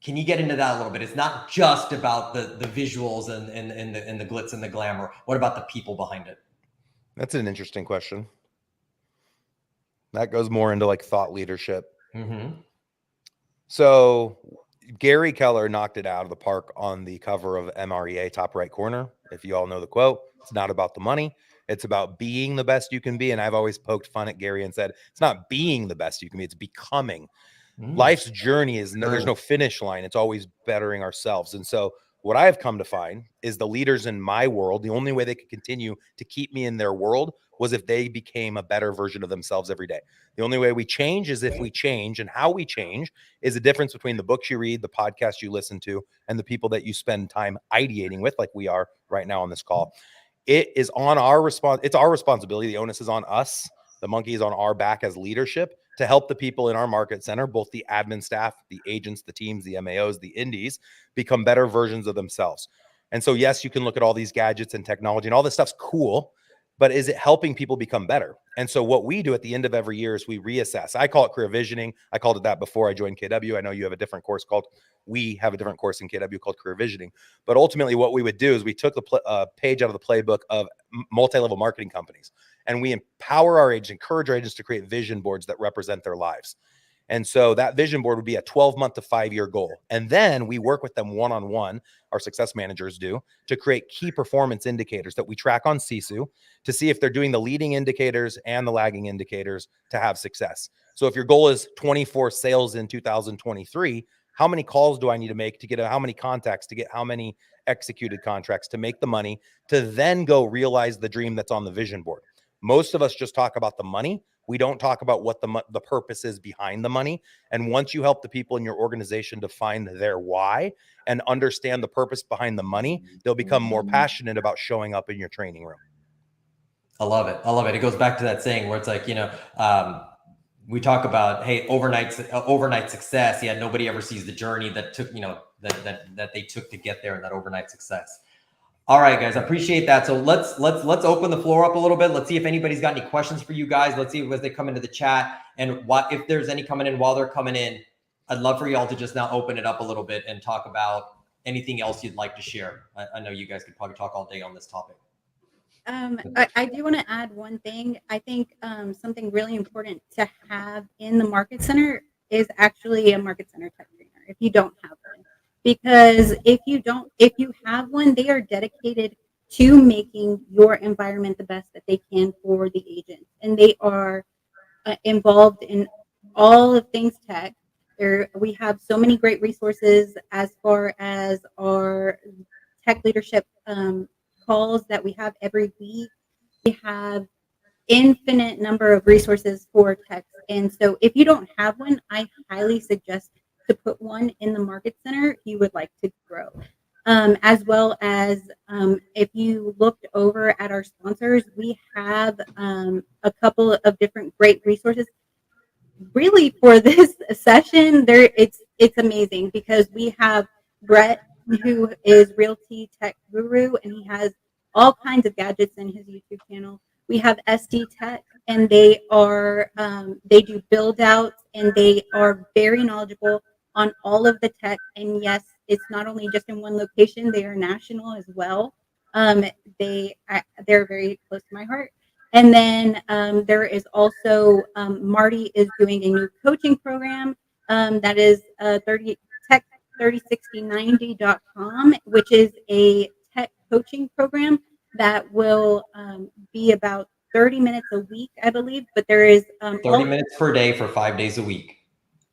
Can you get into that a little bit? It's not just about the visuals and the glitz and the glamour. What about the people behind it? That's an interesting question. That goes more into like thought leadership. Mm-hmm. So Gary Keller knocked it out of the park on the cover of MREA, top right corner. If you all know the quote, it's not about the money. It's about being the best you can be. And I've always poked fun at Gary and said, it's not being the best you can be, it's becoming. Life's journey is there's no finish line. It's always bettering ourselves. And so what I have come to find is the leaders in my world, the only way they could continue to keep me in their world was if they became a better version of themselves every day. The only way we change is if we change, and how we change is the difference between the books you read, the podcasts you listen to, and the people that you spend time ideating with, like we are right now on this call. It is on our it's our responsibility. The onus is on us. The monkey is on our back as leadership to help the people in our market center, both the admin staff, the agents, the teams, the MAOs, the indies, become better versions of themselves. And so, yes, you can look at all these gadgets and technology and all this stuff's cool, but is it helping people become better? And so what we do at the end of every year is we reassess. I call it career visioning. I called it that before I joined KW. I know you have a different course we have a different course in KW called career visioning. But ultimately what we would do is we took the page out of the playbook of multi-level marketing companies, and we empower our agents, encourage our agents to create vision boards that represent their lives. And so that vision board would be a 12-month to 5-year goal. And then we work with them one-on-one, our success managers do, to create key performance indicators that we track on CISU to see if they're doing the leading indicators and the lagging indicators to have success. So if your goal is 24 sales in 2023, how many calls do I need to make to get how many contacts, to get how many executed contracts, to make the money, to then go realize the dream that's on the vision board? Most of us just talk about the money. We don't talk about what the purpose is behind the money. And once you help the people in your organization to find their why and understand the purpose behind the money, they'll become more passionate about showing up in your training room. I love it. I love it. It goes back to that saying where it's like, we talk about, hey, overnight success. Yeah, nobody ever sees the journey that took, that they took to get there in that overnight success. All right, guys, I appreciate that. So let's open the floor up a little bit. Let's see if anybody's got any questions for you guys. Let's see as they come into the chat, and if there's any coming in while they're coming in. I'd love for y'all to just now open it up a little bit and talk about anything else you'd like to share. I know you guys could probably talk all day on this topic. I do want to add one thing. I think something really important to have in the market center is actually a market center tech trainer if you don't have one. Because if you have one, they are dedicated to making your environment the best that they can for the agents. And they are involved in all of things tech. We have so many great resources as far as our tech leadership calls that we have every week. We have infinite number of resources for tech. And so if you don't have one, I highly suggest to put one in the market center you would like to grow. As well as if you looked over at our sponsors, we have a couple of different great resources. Really, for this session, it's amazing because we have Brett, who is Realty Tech Guru, and he has all kinds of gadgets in his YouTube channel. We have SD Tech, and they do build outs, and they are very knowledgeable on all of the tech. And yes, it's not only just in one location; they are national as well. They're very close to my heart. And then there is also Marty is doing a new coaching program that is tech306090.com, which is a tech coaching program that will be about 30 minutes a week, I believe. But there is 30 minutes per day for 5 days a week.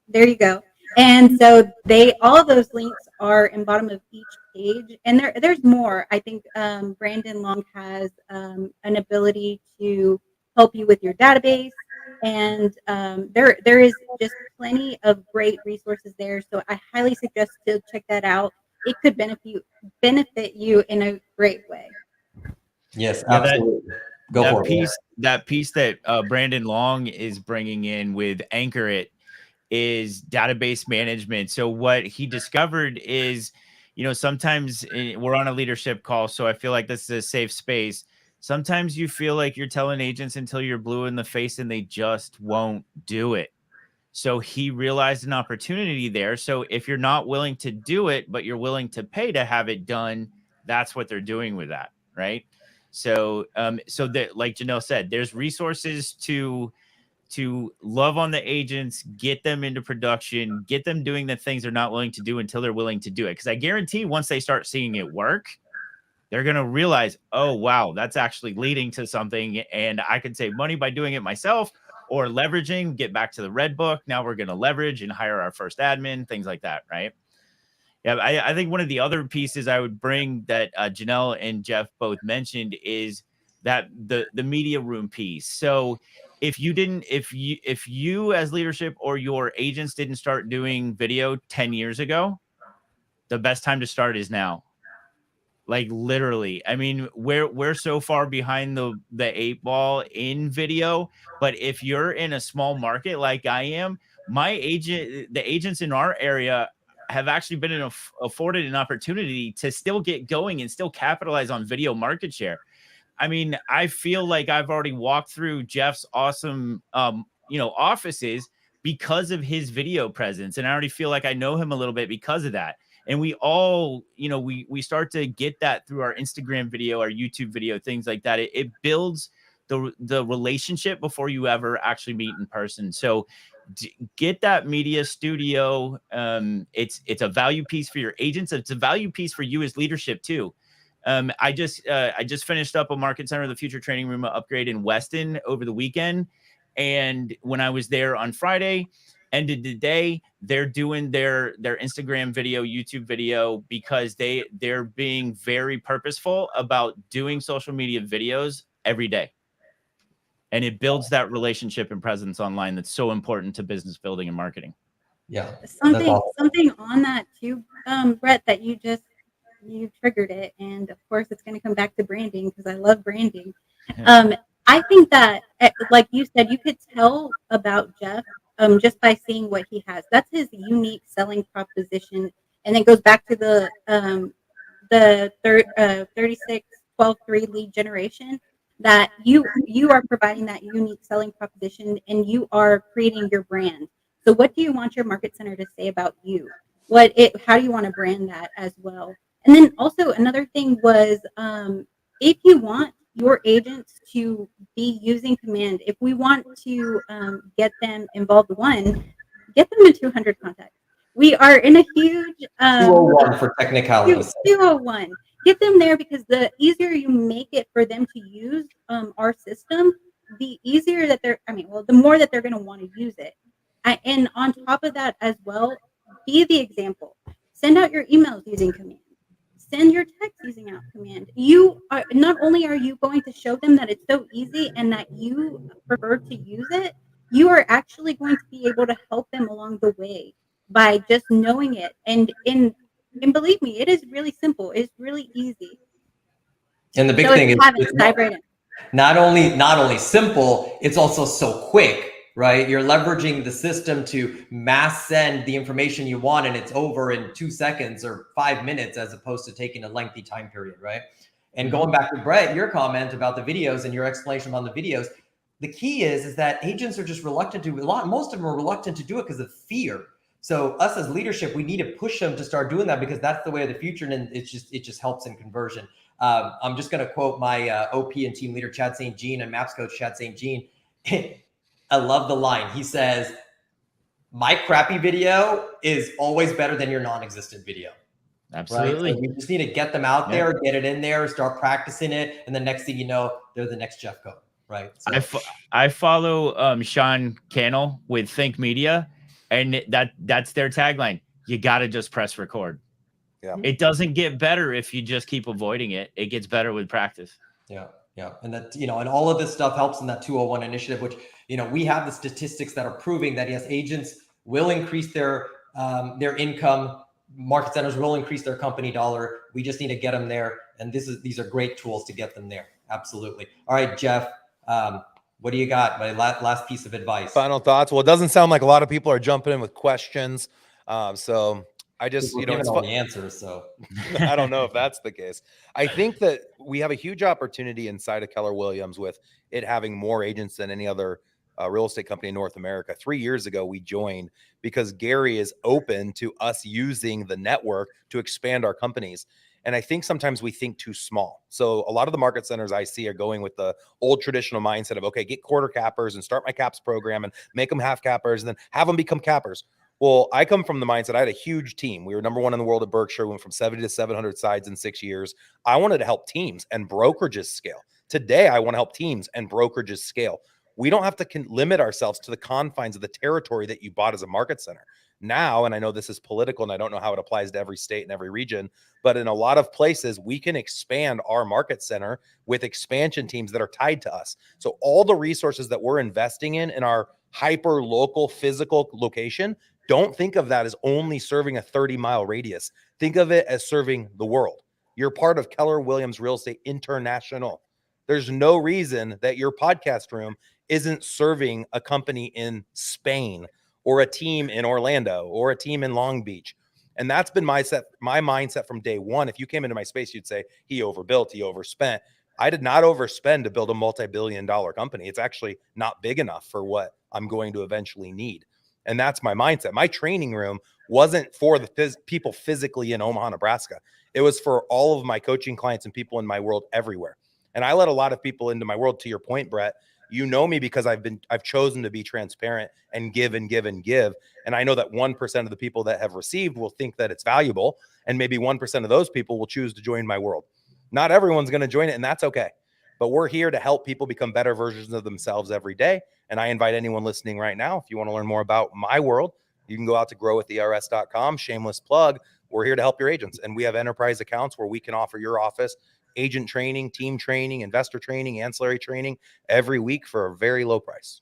There you go. And so all of those links are in bottom of each page, and there's more. I think Brandon Long has an ability to help you with your database, and there is just plenty of great resources there. So I highly suggest to check that out. It could benefit you in a great way. Yes, absolutely. That piece that Brandon Long is bringing in with Anchor It is database management. So what he discovered is, sometimes we're on a leadership call, so I feel like this is a safe space. Sometimes you feel like you're telling agents until you're blue in the face and they just won't do it. So he realized an opportunity there. So if you're not willing to do it, but you're willing to pay to have it done, that's what they're doing with that, right? So that, like Janelle said, there's resources to love on the agents, get them into production, get them doing the things they're not willing to do until they're willing to do it. Because I guarantee once they start seeing it work, they're going to realize, oh, wow, that's actually leading to something. And I can save money by doing it myself or leveraging, get back to the red book. Now we're going to leverage and hire our first admin, things like that, right? Yeah, I think one of the other pieces I would bring that Janelle and Jeff both mentioned is that the media room piece. So if you as leadership or your agents didn't start doing video 10 years ago, the best time to start is now. Like literally, I mean, we're so far behind the 8 ball in video, but if you're in a small market like I am, the agents in our area have actually been afforded an opportunity to still get going and still capitalize on video market share. I mean, I feel like I've already walked through Jeff's awesome, offices because of his video presence. And I already feel like I know him a little bit because of that. And we all, we start to get that through our Instagram video, our YouTube video, things like that. It builds the relationship before you ever actually meet in person. So get that media studio. It's a value piece for your agents. It's a value piece for you as leadership too. I just finished up a Market Center of the Future training room upgrade in Weston over the weekend. And when I was there on Friday, end of the day, they're doing their Instagram video, YouTube video, because they're being very purposeful about doing social media videos every day. And it builds that relationship and presence online that's so important to business building and marketing. Yeah. Something on that too, Brett, that you triggered it. And of course it's going to come back to branding because I love branding. I think that, like you said, you could tell about Jeff just by seeing what he has. That's his unique selling proposition, and it goes back to the 36 12 3 lead generation. That you are providing that unique selling proposition, and you are creating your brand. So, what do you want your market center to say about you? How do you want to brand that as well? And then also another thing was, if you want your agents to be using command, if we want to get them involved, get them in 200 contacts. We are in a huge 201 for technicalities. 201. Get them there, because the easier you make it for them to use our system, the easier that the more that they're going to want to use it. And on top of that as well, be the example. Send out your emails using command. Send your text using out command. You are not only are you going to show them that it's so easy and that you prefer to use it, you are actually going to be able to help them along the way by just knowing it. And believe me, it is really simple. It's really easy. And the big So thing is, dive right in. not only simple, it's also so quick, right? You're leveraging the system to mass send the information you want, and it's over in 2 seconds or 5 minutes, as opposed to taking a lengthy time period, right? And going back to Brett, your comment about the videos and your explanation on the videos, the key is that agents are just reluctant to, most of them are reluctant to do it because of fear. So us as leadership, we need to push them to start doing that, because that's the way of the future, and it just helps in conversion. I'm just going to quote my OP and team leader, Chad St. Jean, and Maps coach, Chad St. Jean. I love the line. He says, my crappy video is always better than your non-existent video. Absolutely. Right? So we just need to get them out there, get it in there, start practicing it. And the next thing you know, they're the next Jeff Cote, right? So I follow Sean Cannell with Think Media, and that's their tagline. You got to just press record. Yeah. It doesn't get better if you just keep avoiding it. It gets better with practice. Yeah. Yeah. And that, and all of this stuff helps in that 201 initiative, which, we have the statistics that are proving that, yes, agents will increase their income. Market centers will increase their company dollar. We just need to get them there. And these are great tools to get them there. Absolutely. All right, Jeff, what do you got? My last piece of advice. Final thoughts. Well, it doesn't sound like a lot of people are jumping in with questions. So I just, it's all the answers. So I don't know if that's the case. I think that we have a huge opportunity inside of Keller Williams with it having more agents than any other real estate company in North America. 3 years ago, we joined because Gary is open to us using the network to expand our companies. And I think sometimes we think too small. So a lot of the market centers I see are going with the old traditional mindset of, okay, get quarter cappers and start my caps program and make them half cappers and then have them become cappers. Well, I come from the mindset. I had a huge team. We were number one in the world at Berkshire. We went from 70 to 700 sides in 6 years. I wanted to help teams and brokerages scale. Today, I want to help teams and brokerages scale. We don't have to limit ourselves to the confines of the territory that you bought as a market center. Now, and I know this is political and I don't know how it applies to every state and every region, but in a lot of places, we can expand our market center with expansion teams that are tied to us. So all the resources that we're investing in our hyper local physical location, don't think of that as only serving a 30-mile radius. Think of it as serving the world. You're part of Keller Williams Real Estate International. There's no reason that your podcast room isn't serving a company in Spain or a team in Orlando or a team in Long Beach. And that's been my mindset from day one. If you came into my space, you'd say he overbuilt, he overspent. I did not overspend to build a multi-billion-dollar company. It's actually not big enough for what I'm going to eventually need. And that's my mindset. My training room wasn't for the people physically in Omaha, Nebraska. It was for all of my coaching clients and people in my world everywhere. And I let a lot of people into my world. To your point, Brett, you know me because I've chosen to be transparent and give and give and give. And I know that 1% of the people that have received will think that it's valuable. And maybe 1% of those people will choose to join my world. Not everyone's going to join it, and that's okay. But we're here to help people become better versions of themselves every day. And I invite anyone listening right now, if you want to learn more about my world, you can go out to growwithers.com. Shameless plug. We're here to help your agents. And we have enterprise accounts where we can offer your office agent training, team training, investor training, ancillary training every week for a very low price.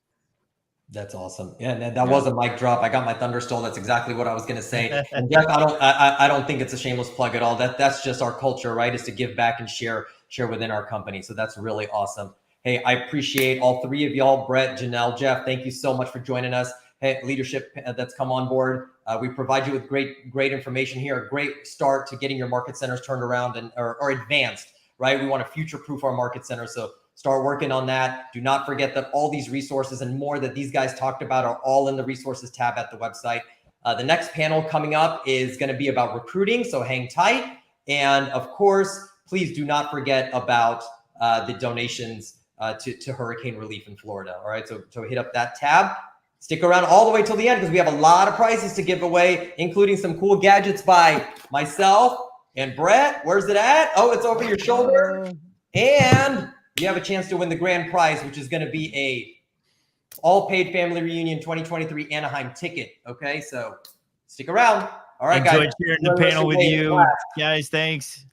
That's awesome. Yeah, and that was a mic drop. I got my thunderstone. That's exactly what I was going to say. And Jeff, I don't think it's a shameless plug at all. That's just our culture, right? Is to give back and share within our company. So that's really awesome. Hey, I appreciate all three of y'all, Brett, Janelle, Jeff. Thank you so much for joining us. Hey, leadership that's come on board. We provide you with great information here, a great start to getting your market centers turned around and or advanced, right? We want to future-proof our market centers. So start working on that. Do not forget that all these resources and more that these guys talked about are all in the resources tab at the website. The next panel coming up is going to be about recruiting, so hang tight. And of course, please do not forget about the donations to hurricane relief in Florida. All right, so hit up that tab. Stick around all the way till the end because we have a lot of prizes to give away, including some cool gadgets by myself and Brett. Where's it at? Oh, it's over your shoulder. And you have a chance to win the grand prize, which is going to be a all-paid family reunion 2023 Anaheim ticket. Okay, so stick around. All right, guys. Enjoyed sharing the panel with you. Guys, thanks.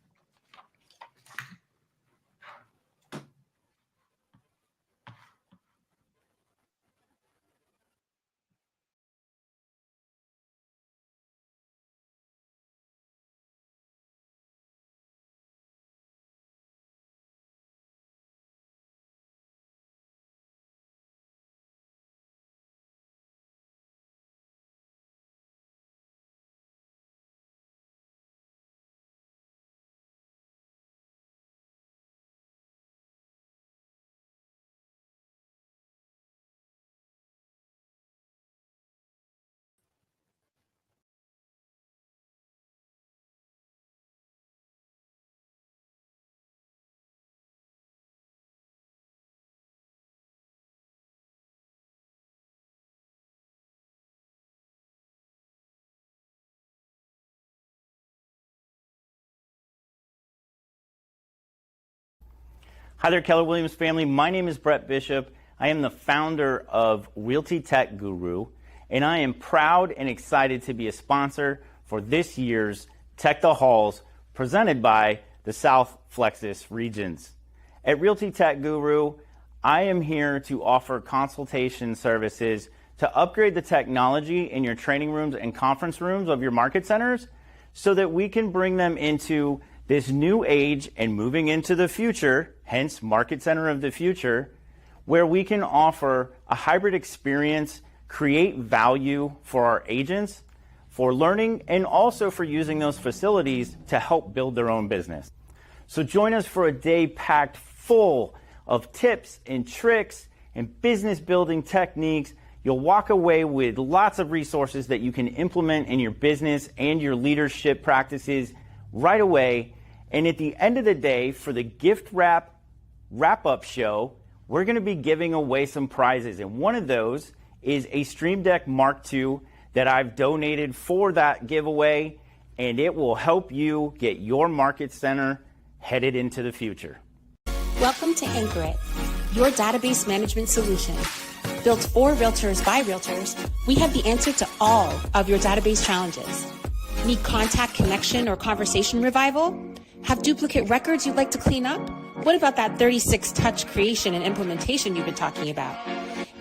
Hi there, Keller Williams family. My name is Brett Bishop. I am the founder of Realty Tech Guru, and I am proud and excited to be a sponsor for this year's Tech the Halls presented by the South Flexus Regions. At Realty Tech Guru, I am here to offer consultation services to upgrade the technology in your training rooms and conference rooms of your market centers so that we can bring them into this new age and moving into the future, hence Market Center of the Future, where we can offer a hybrid experience, create value for our agents, for learning, and also for using those facilities to help build their own business. So join us for a day packed full of tips and tricks and business building techniques. You'll walk away with lots of resources that you can implement in your business and your leadership practices right away. And at the end of the day, for the gift wrap-up show, we're going to be giving away some prizes. And one of those is a Stream Deck Mark II that I've donated for that giveaway, and it will help you get your market center headed into the future. Welcome to Anchor It, your database management solution. Built for realtors by realtors, we have the answer to all of your database challenges. Need contact, connection, or conversation revival? Have duplicate records you'd like to clean up? What about that 36-touch creation and implementation you've been talking about?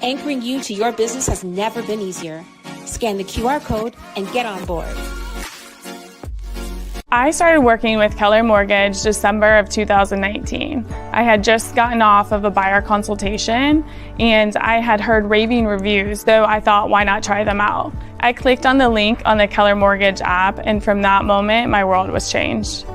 Anchoring you to your business has never been easier. Scan the QR code and get on board. I started working with Keller Mortgage December of 2019. I had just gotten off of a buyer consultation and I had heard raving reviews, so I thought, why not try them out? I clicked on the link on the Keller Mortgage app, and from that moment, my world was changed.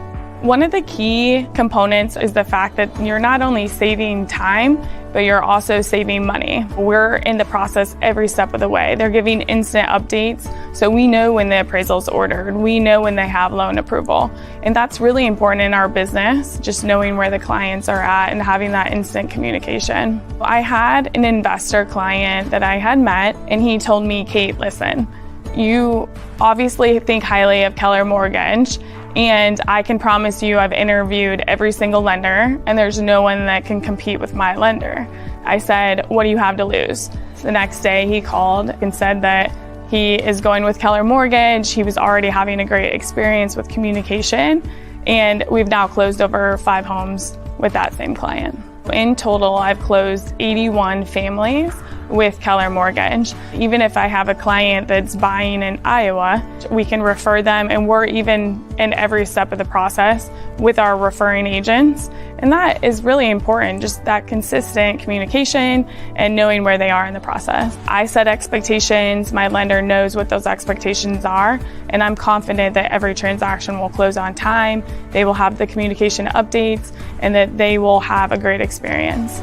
One of the key components is the fact that you're not only saving time, but you're also saving money. We're in the process every step of the way. They're giving instant updates, so we know when the appraisal's ordered. We know when they have loan approval. And that's really important in our business, just knowing where the clients are at and having that instant communication. I had an investor client that I had met, and he told me, Kate, listen, you obviously think highly of Keller Mortgage, and I can promise you I've interviewed every single lender and there's no one that can compete with my lender. I said, what do you have to lose? The next day he called and said that he is going with Keller Mortgage. He was already having a great experience with communication, and we've now closed over 5 homes with that same client. In total, I've closed 81 families with Keller Mortgage. Even if I have a client that's buying in Iowa, we can refer them, and we're even in every step of the process with our referring agents. And that is really important, just that consistent communication and knowing where they are in the process. I set expectations, my lender knows what those expectations are, and I'm confident that every transaction will close on time, they will have the communication updates, and that they will have a great experience.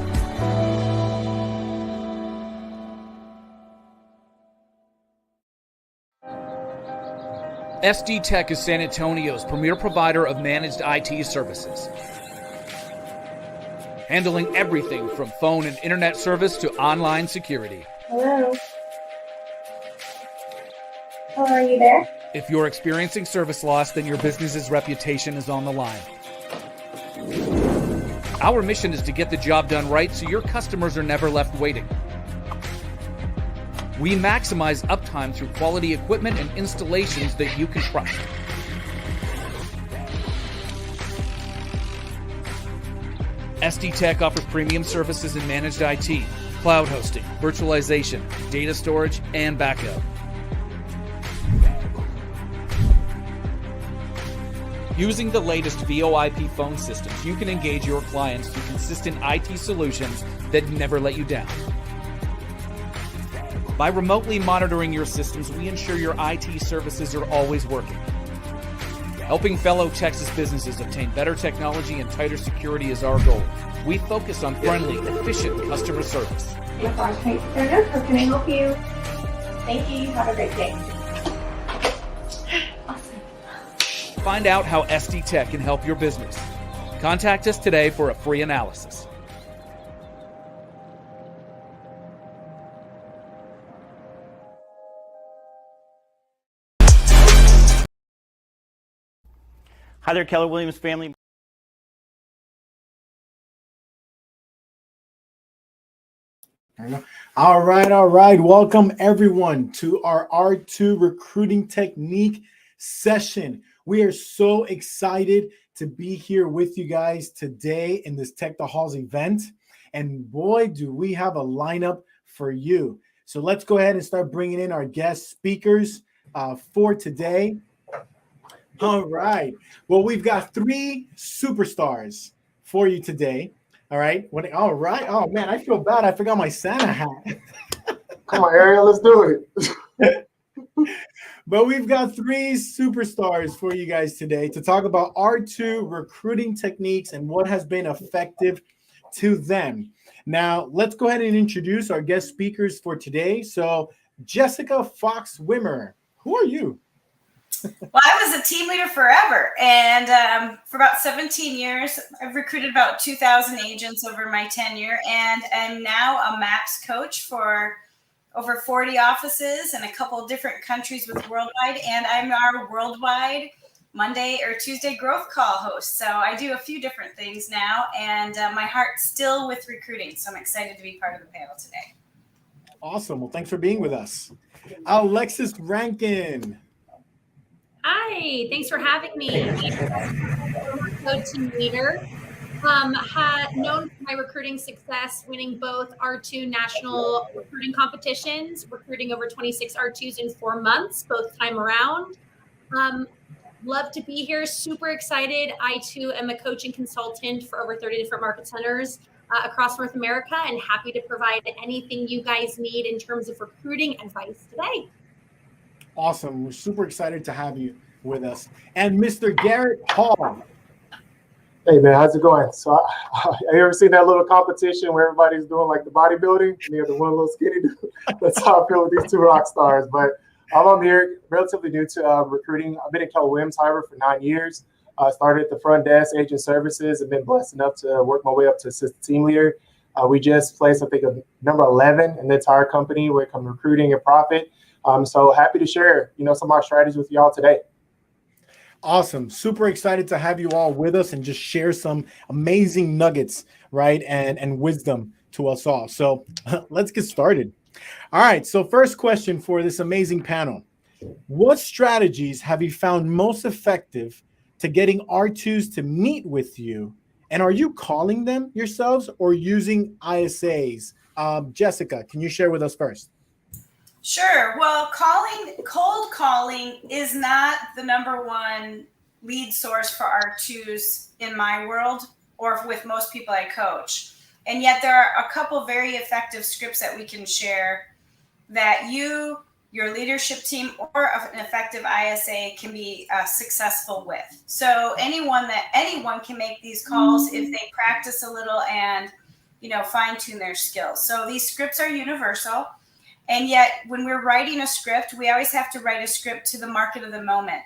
JannelTheTech is San Antonio's premier provider of managed IT services, handling everything from phone and internet service to online security. Hello? Oh, are you there? If you're experiencing service loss, then your business's reputation is on the line. Our mission is to get the job done right so your customers are never left waiting. We maximize uptime through quality equipment and installations that you can trust. JannelTheTech offers premium services in managed IT, cloud hosting, virtualization, data storage, and backup. Using the latest VoIP phone systems, you can engage your clients through consistent IT solutions that never let you down. By remotely monitoring your systems, we ensure your IT services are always working. Helping fellow Texas businesses obtain better technology and tighter security is our goal. We focus on friendly, efficient customer service. How can I help you? Thank you. Have a great day. Find out how JannelTheTech can help your business. Contact us today for a free analysis. Hi there, Keller Williams family. All right. Welcome everyone to our R2 recruiting technique session. We are so excited to be here with you guys today in this Tech the Halls event. And boy, do we have a lineup for you. So let's go ahead and start bringing in our guest speakers for today. All right. Well, we've got 3 superstars for you today. All right. All right. Oh, man, I feel bad. I forgot my Santa hat. Come on, Ariel, let's do it. But we've got 3 superstars for you guys today to talk about R2 recruiting techniques and what has been effective to them. Now, let's go ahead and introduce our guest speakers for today. So, Jessica Fox Wimmer, who are you? Well, I was a team leader forever, and for about 17 years, I've recruited about 2,000 agents over my tenure, and I'm now a MAPS coach for over 40 offices in a couple of different countries with Worldwide, and I'm our Worldwide Monday or Tuesday growth call host. So I do a few different things now, and my heart's still with recruiting, so I'm excited to be part of the panel today. Awesome. Well, thanks for being with us. Alexis Rankin. Hi, thanks for having me. I'm a team leader. Known for my recruiting success, winning both R2 national recruiting competitions, recruiting over 26 R2s in 4 months, both time around. Love to be here. Super excited. I too am a coach and consultant for over 30 different market centers across North America, and happy to provide anything you guys need in terms of recruiting advice today. Awesome. We're super excited to have you with us. And Mr. Garrett Hall. Hey, man, how's it going? So have you ever seen that little competition where everybody's doing like the bodybuilding and you have the one little skinny dude? That's how I feel with these 2 rock stars. But I'm here, relatively new to recruiting. I've been at Keller Williams, however, for 9 years. Started at the front desk, agent services, and been blessed enough to work my way up to assistant team leader. We just placed, I think, number 11 in the entire company when it comes to recruiting and profit. So happy to share, some of our strategies with y'all today. Awesome. Super excited to have you all with us and just share some amazing nuggets, right? And wisdom to us all. So let's get started. All right. So first question for this amazing panel. What strategies have you found most effective to getting R2s to meet with you? And are you calling them yourselves or using ISAs Jessica, can you share with us first? Sure. Well, cold calling is not the number one lead source for R2s in my world or with most people I coach. And yet there are a couple very effective scripts that we can share that you, your leadership team, or an effective ISA can be successful with. So anyone can make these calls if they practice a little and, fine tune their skills. So these scripts are universal. And yet when we're writing a script, we always have to write a script to the market of the moment.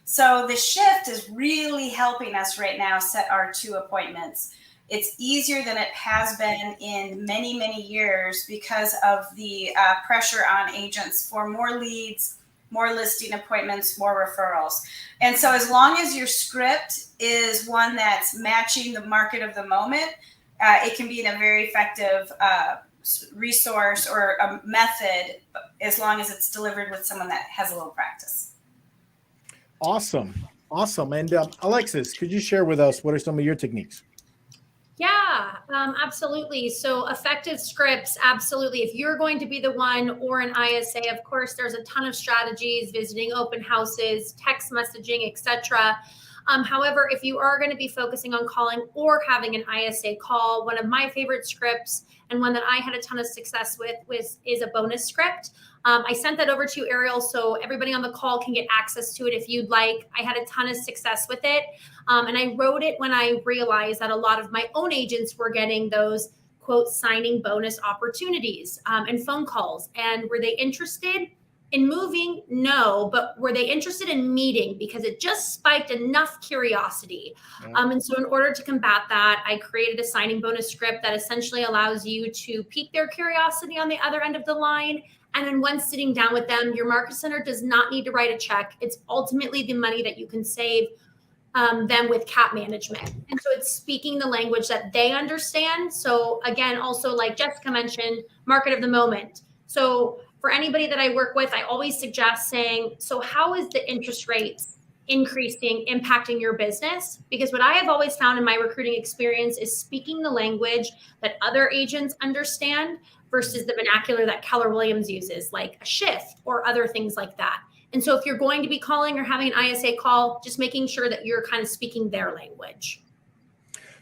So the shift is really helping us right now set R2 appointments. It's easier than it has been in many, many years because of the pressure on agents for more leads, more listing appointments, more referrals. And so as long as your script is one that's matching the market of the moment, it can be a very effective resource or a method as long as it's delivered with someone that has a little practice. Awesome. And Alexis, could you share with us what are some of your techniques? Yeah, absolutely. So effective scripts, absolutely. If you're going to be the one or an ISA, of course, there's a ton of strategies, visiting open houses, text messaging, etc. However, if you are going to be focusing on calling or having an ISA call, one of my favorite scripts and one that I had a ton of success with is a bonus script. I sent that over to Ariel so everybody on the call can get access to it if you'd like. I had a ton of success with it. And I wrote it when I realized that a lot of my own agents were getting those, quote, signing bonus opportunities and phone calls. And were they interested in moving? No, but were they interested in meeting? Because it just spiked enough curiosity. And so in order to combat that, I created a signing bonus script that essentially allows you to pique their curiosity on the other end of the line. And then once sitting down with them, your market center does not need to write a check. It's ultimately the money that you can save them with cap management. And so it's speaking the language that they understand. So again, also like Jessica mentioned, market of the moment. So for anybody that I work with, I always suggest saying, so how is the interest rates increasing, impacting your business? Because what I have always found in my recruiting experience is speaking the language that other agents understand versus the vernacular that Keller Williams uses, like a shift or other things like that. And so if you're going to be calling or having an ISA call, just making sure that you're kind of speaking their language.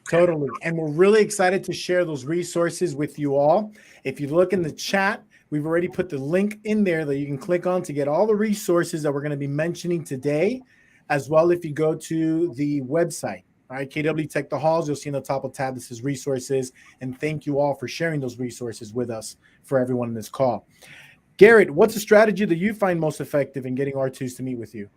Totally. And we're really excited to share those resources with you all. If you look in the chat, we've already put the link in there that you can click on to get all the resources that we're going to be mentioning today, as well if you go to the website. All right, KW Tech The Halls, you'll see in the top of the tab, this is resources. And thank you all for sharing those resources with us for everyone in this call. Garrett, what's a strategy that you find most effective in getting R2s to meet with you?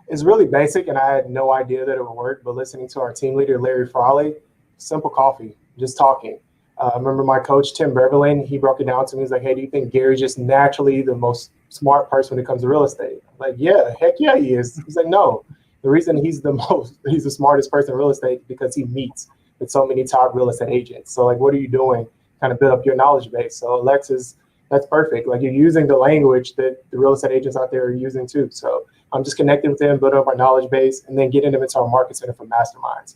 It's really basic, and I had no idea that it would work, but listening to our team leader, Larry Frawley, simple coffee, just talking. I remember my coach, Tim Beverlin, he broke it down to me. He's like, hey, do you think Gary's just naturally the most smart person when it comes to real estate? I'm like, yeah, heck yeah, he is. He's like, no. The reason he's the smartest person in real estate because he meets with so many top real estate agents. So like, what are you doing? Kind of build up your knowledge base. So Alexis, that's perfect. Like you're using the language that the real estate agents out there are using too. So I'm just connecting with them, building up our knowledge base, and then getting them into our market center for masterminds.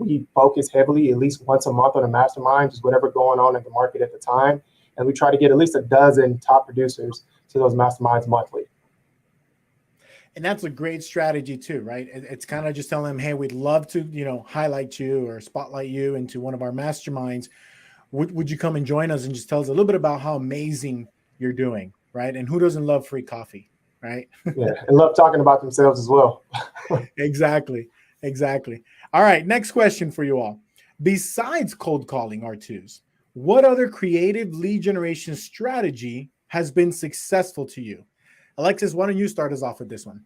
We focus heavily at least once a month on a mastermind, just whatever going on in the market at the time. And we try to get at least a dozen top producers to those masterminds monthly. And that's a great strategy too, right? It's kind of just telling them, hey, we'd love to, highlight you or spotlight you into one of our masterminds. Would you come and join us and just tell us a little bit about how amazing you're doing, right? And who doesn't love free coffee, right? Yeah, and love talking about themselves as well. Exactly. All right, next question for you all. Besides cold calling R2s, what other creative lead generation strategy has been successful to you? Alexis, why don't you start us off with this one?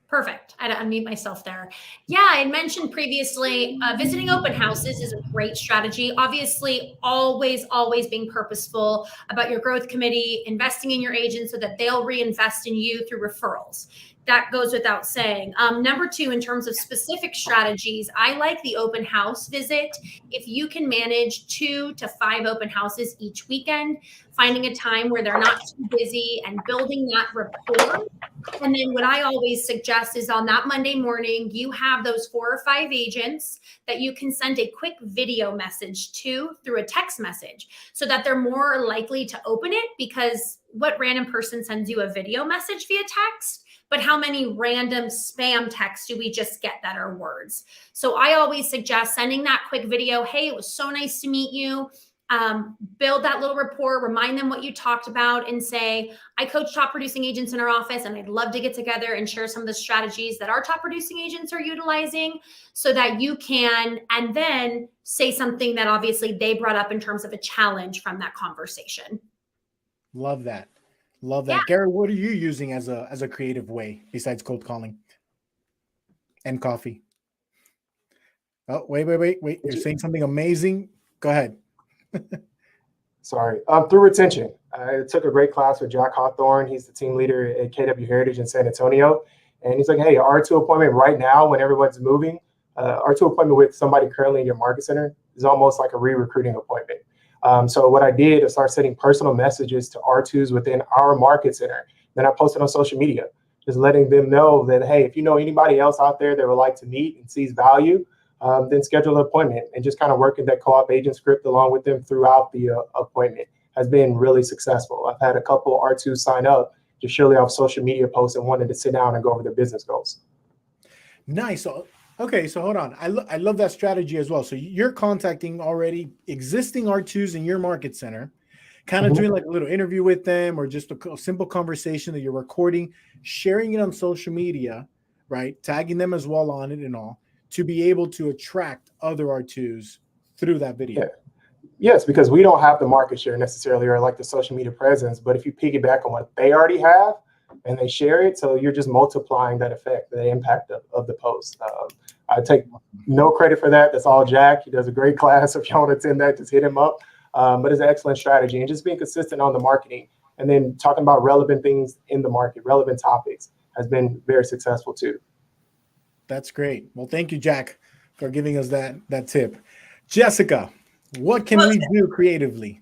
Perfect. I had to unmute myself there. Yeah, I mentioned previously, visiting open houses is a great strategy. Obviously, always being purposeful about your growth committee, investing in your agents so that they'll reinvest in you through referrals. that goes without saying. Number two, in terms of specific strategies, I like the open house visit. If you can manage 2 to 5 open houses each weekend, finding a time where they're not too busy and building that rapport. And then what I always suggest is on that Monday morning, you have those 4 or 5 agents that you can send a quick video message to through a text message so that they're more likely to open it, because what random person sends you a video message via text? But how many random spam texts do we just get that are words? So I always suggest sending that quick video. Hey, it was so nice to meet you. Build that little rapport, remind them what you talked about, and say, I coach top producing agents in our office, and I'd love to get together and share some of the strategies that our top producing agents are utilizing so that you can, and then say something that obviously they brought up in terms of a challenge from that conversation. Love that. Love that. Yeah. Garrett, what are you using as a creative way besides cold calling and coffee? Oh, wait. You're saying something amazing. Go ahead. Sorry. Through retention. I took a great class with Jack Hawthorne. He's the team leader at KW Heritage in San Antonio. And he's like, hey, R2 appointment right now when everyone's moving, R2 appointment with somebody currently in your market center is almost like a re-recruiting appointment. So what I did is start sending personal messages to R2s within our market center. Then I posted on social media, just letting them know that, hey, if you know anybody else out there that would like to meet and sees value, then schedule an appointment, and just kind of working that co-op agent script along with them throughout the appointment has been really successful. I've had a couple R2s sign up just surely off social media posts and wanted to sit down and go over their business goals. Nice. Okay, so hold on. I love that strategy as well. So you're contacting already existing R2s in your market center, kind of doing like a little interview with them, or just a simple conversation that you're recording, sharing it on social media, right? Tagging them as well on it and all, to be able to attract other R2s through that video. Yeah. Yes, because we don't have the market share necessarily or like the social media presence, but if you piggyback on what they already have and they share it, so you're just multiplying that effect, the impact of the post. I take no credit for that. That's all Jack. He does a great class. If y'all want to attend that, just hit him up. But it's an excellent strategy, and just being consistent on the marketing and then talking about relevant things in the market, relevant topics, has been very successful too. That's great. Well, thank you, Jack, for giving us that tip. Jessica, what can we do creatively?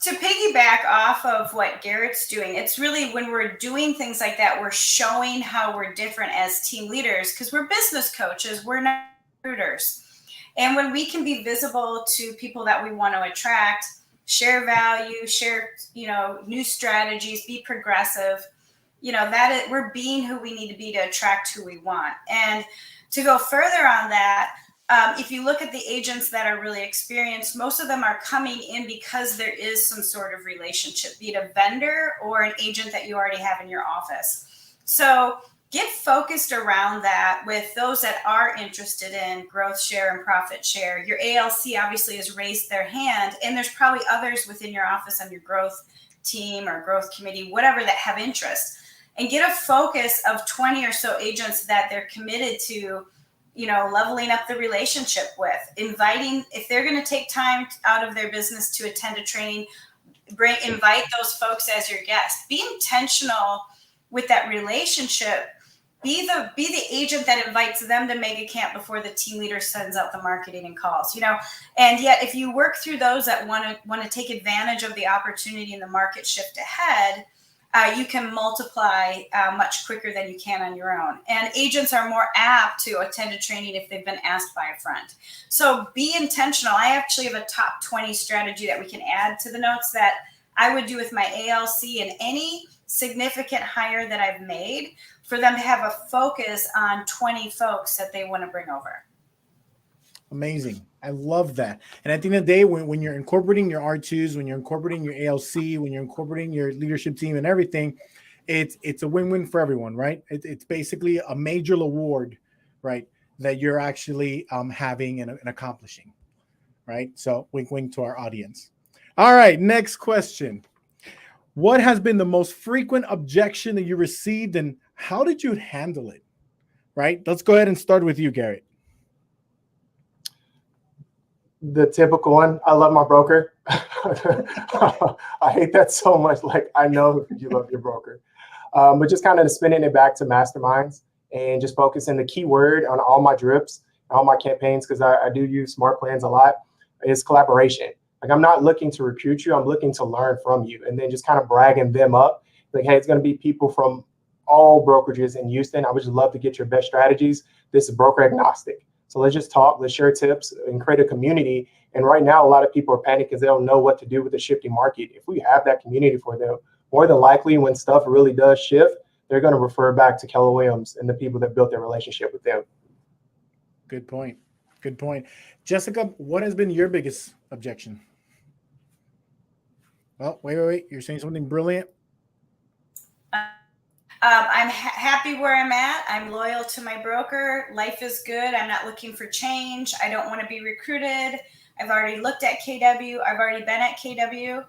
To piggyback off of what Garrett's doing, it's really when we're doing things like that, we're showing how we're different as team leaders, because we're business coaches, we're not recruiters. And when we can be visible to people that we want to attract, share value, share, new strategies, be progressive, we're being who we need to be to attract who we want. And to go further on that, if you look at the agents that are really experienced, most of them are coming in because there is some sort of relationship, be it a vendor or an agent that you already have in your office. So get focused around that with those that are interested in growth share and profit share. Your ALC obviously has raised their hand, and there's probably others within your office on your growth team or growth committee, whatever, that have interest. And get a focus of 20 or so agents that they're committed to, leveling up the relationship with, inviting, if they're going to take time out of their business to attend a training, invite those folks as your guests. Be intentional with that relationship. Be the agent that invites them to mega camp before the team leader sends out the marketing and calls, and yet if you work through those that want to take advantage of the opportunity in the market shift ahead, you can multiply much quicker than you can on your own. And agents are more apt to attend a training if they've been asked by a friend. So be intentional. I actually have a top 20 strategy that we can add to the notes that I would do with my ALC and any significant hire that I've made, for them to have a focus on 20 folks that they want to bring over. Amazing. I love that. And at the end of the day, when you're incorporating your R2s, when you're incorporating your ALC, when you're incorporating your leadership team and everything, it's a win-win for everyone, right? It's basically a major award, right, that you're actually having and accomplishing, right? So wink, wink to our audience. All right, next question. What has been the most frequent objection that you received, and how did you handle it, right? Let's go ahead and start with you, Garrett. The typical one. I love my broker. I hate that so much. Like, I know you love your broker. But just kind of spinning it back to masterminds and just focusing the key word on all my drips, all my campaigns, because I do use smart plans a lot, is collaboration. Like, I'm not looking to recruit you. I'm looking to learn from you, and then just kind of bragging them up. Like, hey, it's going to be people from all brokerages in Houston. I would just love to get your best strategies. This is broker agnostic. So let's just talk, let's share tips and create a community. And right now, a lot of people are panicking because they don't know what to do with the shifting market. If we have that community for them, more than likely when stuff really does shift, they're going to refer back to Keller Williams and the people that built their relationship with them. Good point. Good point. Jessica, what has been your biggest objection? Well, wait. You're saying something brilliant. I'm happy where I'm at. I'm loyal to my broker. Life is good. I'm not looking for change. I don't want to be recruited. I've already looked at KW. I've already been at KW.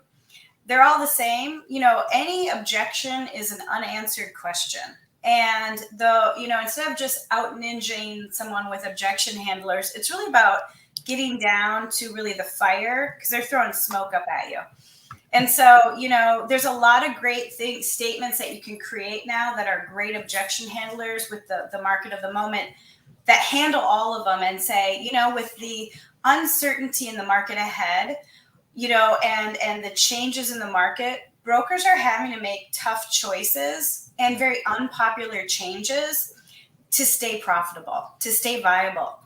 They're all the same. You know, any objection is an unanswered question. And instead of just out ninjaing someone with objection handlers, it's really about getting down to really the fire, because they're throwing smoke up at you. And so, there's a lot of great statements that you can create now that are great objection handlers with the market of the moment that handle all of them and say, with the uncertainty in the market ahead, and the changes in the market, brokers are having to make tough choices and very unpopular changes to stay profitable, to stay viable.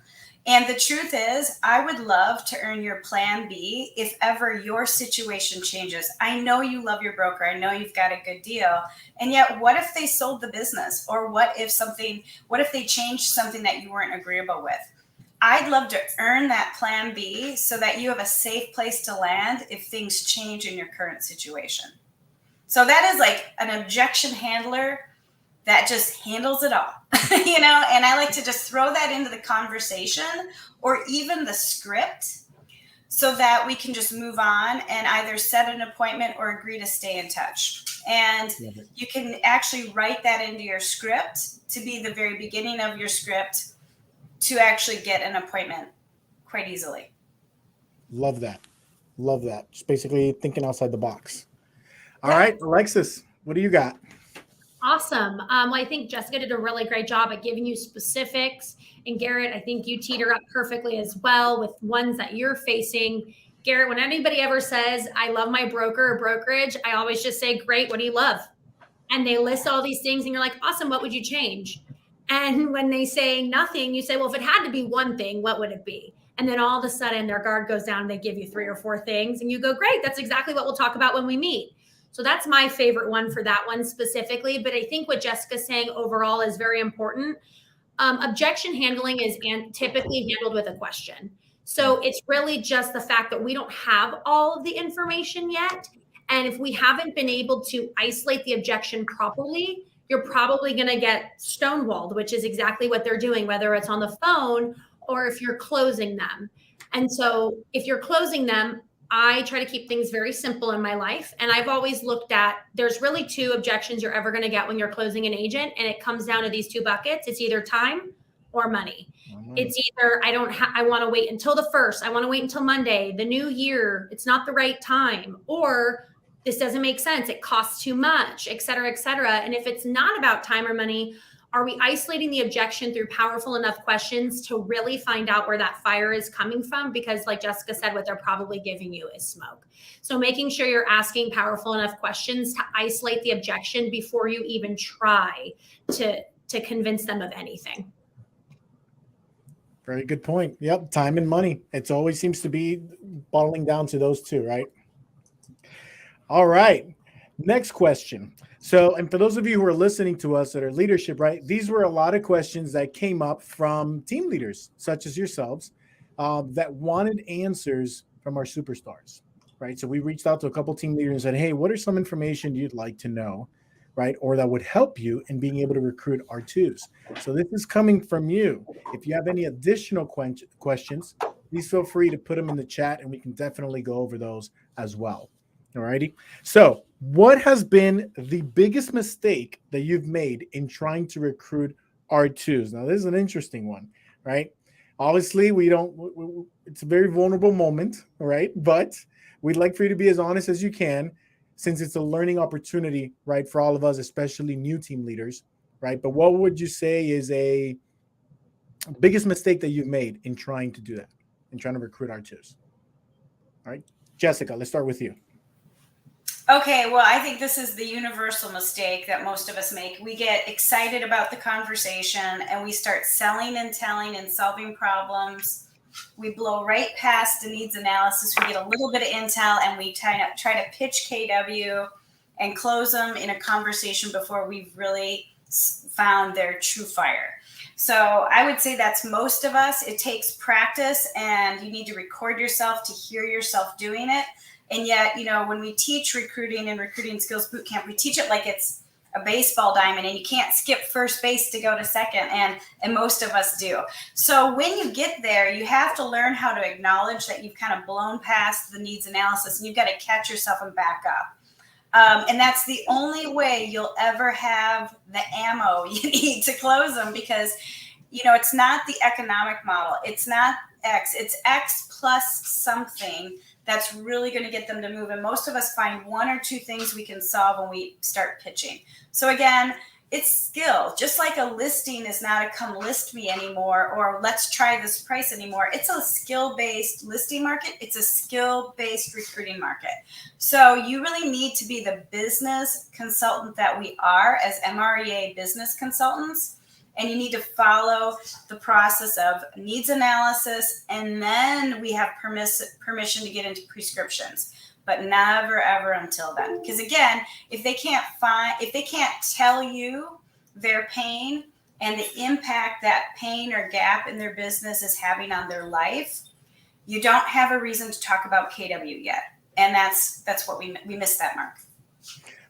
And the truth is, I would love to earn your plan B if ever your situation changes. I know you love your broker. I know you've got a good deal. And yet, what if they sold the business? Or what if they changed something that you weren't agreeable with? I'd love to earn that plan B so that you have a safe place to land if things change in your current situation. So that is like an objection handler that just handles it all, and I like to just throw that into the conversation or even the script so that we can just move on and either set an appointment or agree to stay in touch. And you can actually write that into your script to be the very beginning of your script to actually get an appointment quite easily. Love that. Just basically thinking outside the box. All right, Alexis, what do you got? Awesome. Well, I think Jessica did a really great job at giving you specifics. And Garrett, I think you teed her up perfectly as well with ones that you're facing. Garrett, when anybody ever says, I love my broker or brokerage, I always just say, great, what do you love? And they list all these things and you're like, awesome, what would you change? And when they say nothing, you say, well, if it had to be one thing, what would it be? And then all of a sudden their guard goes down and they give you 3 or 4 things and you go, great, that's exactly what we'll talk about when we meet. So that's my favorite one for that one specifically. But I think what Jessica's saying overall is very important. Objection handling is typically handled with a question. So it's really just the fact that we don't have all of the information yet. And if we haven't been able to isolate the objection properly, you're probably going to get stonewalled, which is exactly what they're doing, whether it's on the phone or if you're closing them. And so if you're closing them, I try to keep things very simple in my life. And I've always looked at, there's really 2 objections you're ever going to get when you're closing an agent. And it comes down to these 2 buckets. It's either time or money. It's either, I want to wait until the 1st. I want to wait until Monday, the new year. It's not the right time. Or this doesn't make sense. It costs too much, et cetera, et cetera. And if it's not about time or money, are we isolating the objection through powerful enough questions to really find out where that fire is coming from? Because like Jessica said, what they're probably giving you is smoke. So making sure you're asking powerful enough questions to isolate the objection before you even try to convince them of anything. Very good point. Yep. Time and money. It always seems to be bottling down to those 2, right? All right. Next question. So, and for those of you who are listening to us that are leadership, right, these were a lot of questions that came up from team leaders, such as yourselves, that wanted answers from our superstars, right? So we reached out to a couple team leaders and said, hey, what are some information you'd like to know, right? Or that would help you in being able to recruit R2s. So this is coming from you. If you have any additional questions, please feel free to put them in the chat and we can definitely go over those as well. All righty. So what has been the biggest mistake that you've made in trying to recruit R2s? Now, this is an interesting one, right? Obviously, it's a very vulnerable moment, all right? But we'd like for you to be as honest as you can, since it's a learning opportunity, right, for all of us, especially new team leaders, right? But what would you say is a biggest mistake that you've made in trying to do that, in trying to recruit R2s? All right, Jessica, let's start with you. Okay, well, I think this is the universal mistake that most of us make. We get excited about the conversation and we start selling and telling and solving problems. We blow right past the needs analysis. We get a little bit of intel and we try to pitch KW and close them in a conversation before we've really found their true fire. So I would say that's most of us. It takes practice and you need to record yourself to hear yourself doing it. And yet, when we teach recruiting and recruiting skills bootcamp, we teach it like it's a baseball diamond and you can't skip first base to go to second. And most of us do. So when you get there, you have to learn how to acknowledge that you've kind of blown past the needs analysis and you've got to catch yourself and back up. And that's the only way you'll ever have the ammo you need to close them, because, it's not the economic model. It's not X. It's X plus something that's really going to get them to move. And most of us find one or two things we can solve when we start pitching. So again, it's skill. Just like a listing is not a come list me anymore or let's try this price anymore. It's a skill-based listing market. It's a skill-based recruiting market. So you really need to be the business consultant that we are as MREA business consultants. And you need to follow the process of needs analysis. And then we have permission to get into prescriptions, but never, ever until then. Because again, if they can't tell you their pain and the impact that pain or gap in their business is having on their life, you don't have a reason to talk about KW yet. And that's what we missed that mark.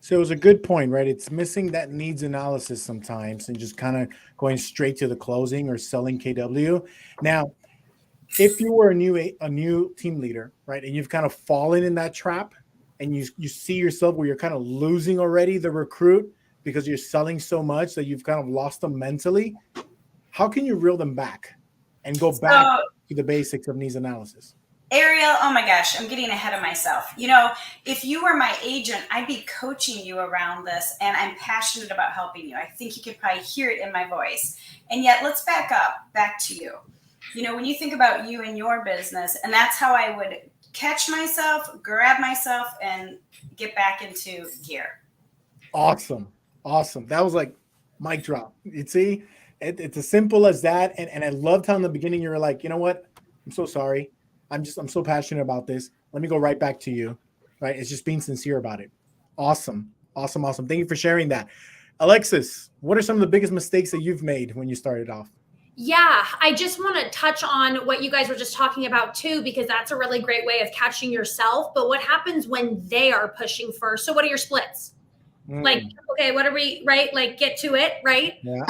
So it was a good point, right? It's missing that needs analysis sometimes and just kind of going straight to the closing or selling KW. Now, if you were a new team leader, right, and you've kind of fallen in that trap and you see yourself where you're kind of losing already the recruit because you're selling so much that you've kind of lost them mentally, how can you reel them back and go back to the basics of needs analysis? Ariel, oh my gosh, I'm getting ahead of myself. If you were my agent, I'd be coaching you around this, and I'm passionate about helping you. I think you could probably hear it in my voice. And yet, let's back to you. When you think about you and your business, and that's how I would catch myself, grab myself, and get back into gear. Awesome. That was like mic drop. You see, it's as simple as that. And I loved how in the beginning you were like, you know what? I'm so sorry. I'm so passionate about this. Let me go right back to you, right? It's just being sincere about it. Awesome. Thank you for sharing that. Alexis, what are some of the biggest mistakes that you've made when you started off? Yeah, I just want to touch on what you guys were just talking about too, because that's a really great way of catching yourself. But what happens when they are pushing first? So what are your splits? Like, okay, what are we, right? Like, get to it, right? Yeah.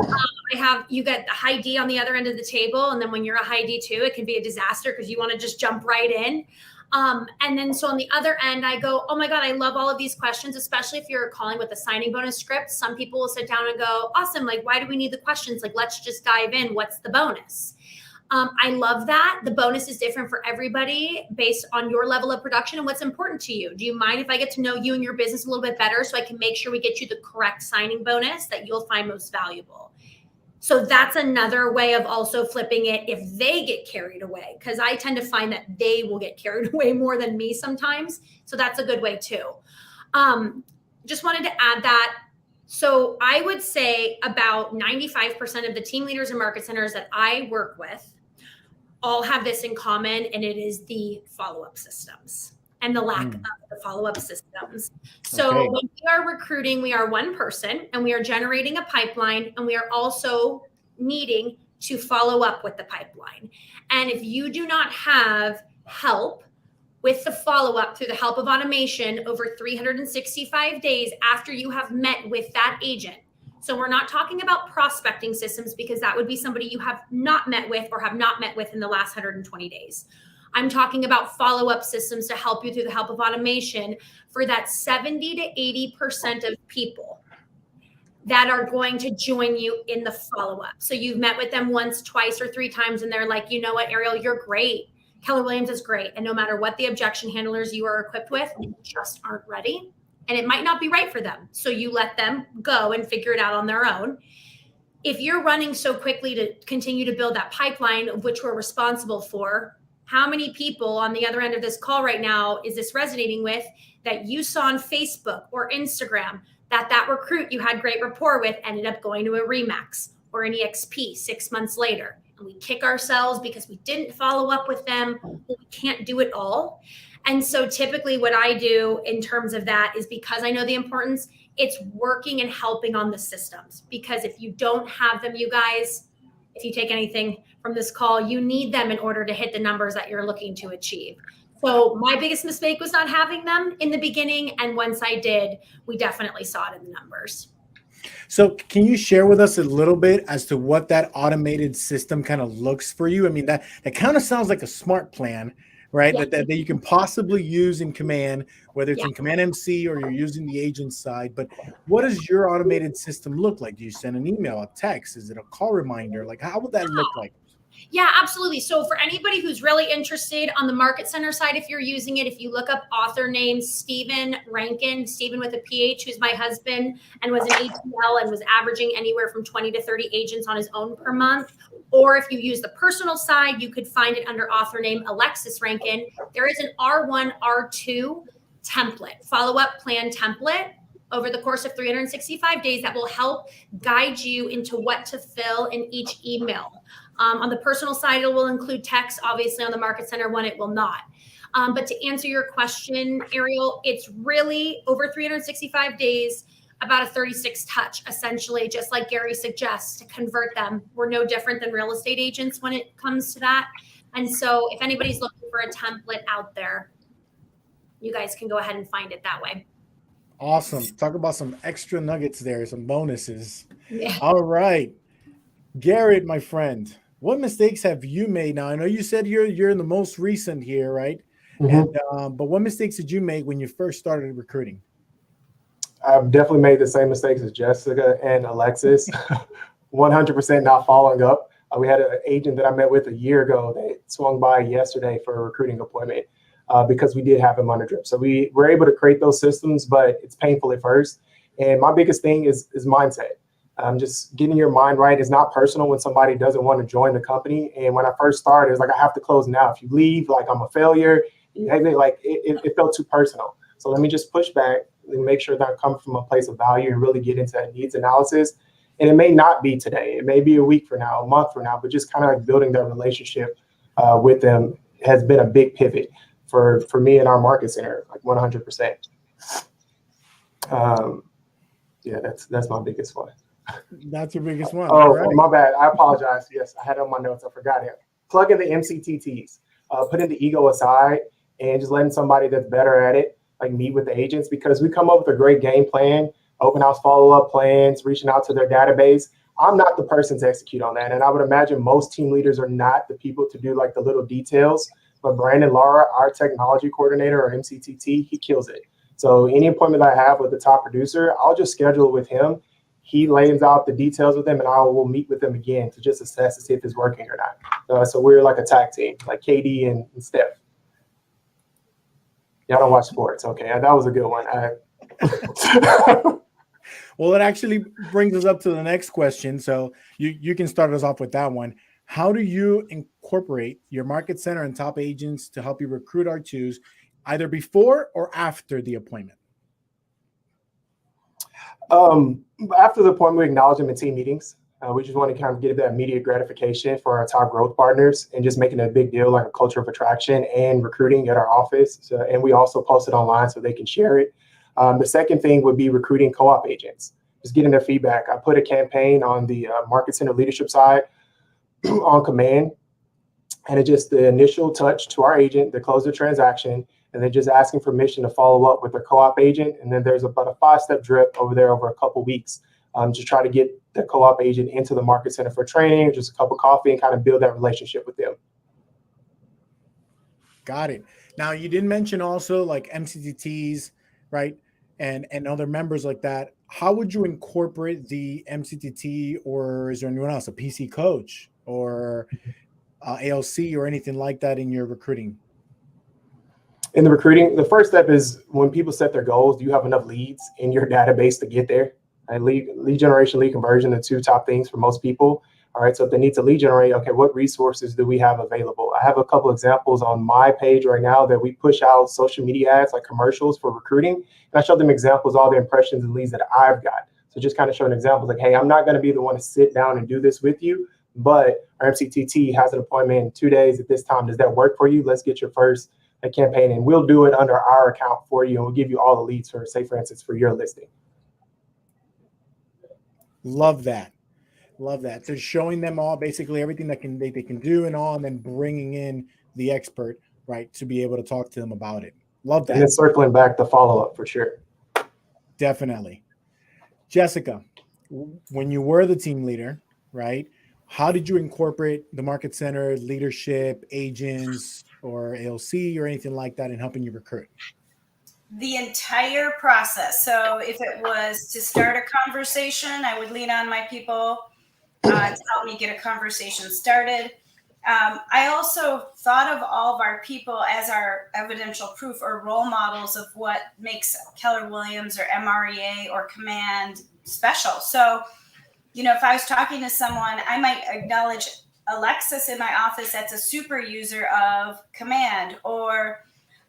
You got the high D on the other end of the table. And then when you're a high D too, it can be a disaster because you want to just jump right in. And then so on the other end, I go, oh my God, I love all of these questions, especially if you're calling with a signing bonus script. Some people will sit down and go, awesome. Like, why do we need the questions? Like, let's just dive in. What's the bonus? I love that. The bonus is different for everybody based on your level of production and what's important to you. Do you mind if I get to know you and your business a little bit better so I can make sure we get you the correct signing bonus that you'll find most valuable? So that's another way of also flipping it if they get carried away, because I tend to find that they will get carried away more than me sometimes. So that's a good way too. Just wanted to add that. So I would say about 95% of the team leaders and market centers that I work with all have this in common, and it is the follow-up systems and the lack of the follow-up systems. So when we are recruiting, we are one person and we are generating a pipeline, and we are also needing to follow up with the pipeline. And if you do not have help with the follow-up through the help of automation over 365 days after you have met with that agent. So we're not talking about prospecting systems, because that would be somebody you have not met with or have not met with in the last 120 days. I'm talking about follow-up systems to help you through the help of automation for that 70 to 80% of people that are going to join you in the follow-up. So you've met with them once, twice, or 3 times, and they're like, you know what, Ariel, you're great. Keller Williams is great. And no matter what the objection handlers you are equipped with, they just aren't ready. And it might not be right for them. So you let them go and figure it out on their own. If you're running so quickly to continue to build that pipeline, of which we're responsible for, how many people on the other end of this call right now is this resonating with that you saw on Facebook or Instagram that recruit you had great rapport with ended up going to a Remax or an EXP 6 months later? And we kick ourselves because we didn't follow up with them. Well, we can't do it all. And so typically what I do in terms of that is, because I know the importance, it's working and helping on the systems. Because if you don't have them, you guys, if you take anything from this call, you need them in order to hit the numbers that you're looking to achieve. So my biggest mistake was not having them in the beginning. And once I did, we definitely saw it in the numbers. So can you share with us a little bit as to what that automated system kind of looks for you? I mean, that kind of sounds like a smart plan, right? Yeah. That you can possibly use in Command, whether it's Yeah. in Command MC or you're using the agent side. But what does your automated system look like? Do you send an email, a text? Is it a call reminder? Like, how would that look like? Yeah, absolutely. So for anybody who's really interested on the Market Center side, if you're using it, if you look up author names, Stephen Rankin, Stephen with a PH, who's my husband and was an ATL and was averaging anywhere from 20 to 30 agents on his own per month. Or if you use the personal side, you could find it under author name Alexis Rankin. There is an R1, R2 template, follow-up plan template over the course of 365 days that will help guide you into what to fill in each email. On the personal side, it will include text. Obviously, on the Market Center one, it will not. But to answer your question, Ariel, it's really over 365 days, about a 36 touch, essentially, just like Gary suggests, to convert them. We're no different than real estate agents when it comes to that. And so if anybody's looking for a template out there, you guys can go ahead and find it that way. Awesome. Talk about some extra nuggets there, some bonuses. Yeah. All right. Garrett, my friend, what mistakes have you made? Now, I know you said you're in the most recent here, right? Mhm. And but what mistakes did you make when you first started recruiting? I've definitely made the same mistakes as Jessica and Alexis. 100% not following up. We had an agent that I met with a year ago that swung by yesterday for a recruiting appointment because we did have him under drip. So we were able to create those systems, but it's painful at first. And my biggest thing is mindset. Just getting your mind right. Is not personal when somebody doesn't want to join the company. And when I first started, it was like, I have to close now. If you leave, like I'm a failure. It felt too personal. So let me just push back and make sure that I come from a place of value and really get into that needs analysis. And it may not be today. It may be a week from now, a month from now, but just kind of like building that relationship with them has been a big pivot for me in our Market Center, like 100%. Yeah, that's my biggest one. That's your biggest one. Oh, right. My bad. I apologize. Yes, I had it on my notes. I forgot it. Plug in the MCTTs. Putting the ego aside and just letting somebody that's better at it, like meet with the agents, because we come up with a great game plan, open house follow-up plans, reaching out to their database. I'm not the person to execute on that. And I would imagine most team leaders are not the people to do like the little details. But Brandon Lara, our technology coordinator or MCTT, he kills it. So any appointment I have with the top producer, I'll just schedule it with him. He lays out the details with them, and I will meet with them again to just assess to see if it's working or not. So we're like a tag team, like KD and Steph. Y'all don't watch sports. Okay, that was a good one. Well, it actually brings us up to the next question. So you can start us off with that one. How do you incorporate your Market Center and top agents to help you recruit R2s either before or after the appointment? After the appointment, we acknowledge them in team meetings. We just want to kind of give that immediate gratification for our top growth partners and just making it a big deal, like a culture of attraction and recruiting at our office. So, and we also post it online so they can share it. The second thing would be recruiting co-op agents, just getting their feedback. I put a campaign on the Market Center leadership side on Command, and it's just the initial touch to our agent to close the transaction, and then just asking permission to follow up with their co-op agent. And then there's about a 5-step drip over there over a couple weeks to try to get the co-op agent into the Market Center for training, just a cup of coffee, and kind of build that relationship with them. Got it. Now, you did mention also like MCTTs, right? and other members like that, how would you incorporate the MCTT, or is there anyone else, a PC coach or ALC or anything like that in your recruiting? In the recruiting, the first step is when people set their goals, do you have enough leads in your database to get there? And lead generation, lead conversion, the two top things for most people. All right, so if they need to lead generate, okay, what resources do we have available? I have a couple examples on my page right now that we push out social media ads, like commercials for recruiting. And I show them examples, all the impressions and leads that I've got. So just kind of showing examples like, hey, I'm not going to be the one to sit down and do this with you, but our MCTT has an appointment in 2 days at this time. Does that work for you? Let's get your first campaign, and we'll do it under our account for you, and we'll give you all the leads for, say, for instance, for your listing. Love that. Love that. So showing them all basically everything that they can do and all, and then bringing in the expert, right, to be able to talk to them about it. Love that. And then circling back the follow-up for sure. Definitely. Jessica, when you were the team leader, right, how did you incorporate the market center leadership, agents, or ALC or anything like that in helping you recruit? The entire process. So if it was to start a conversation, I would lean on my people to help me get a conversation started. I also thought of all of our people as our evidential proof or role models of what makes Keller Williams or MREA or Command special. So, you know, if I was talking to someone, I might acknowledge Alexis in my office that's a super user of Command, or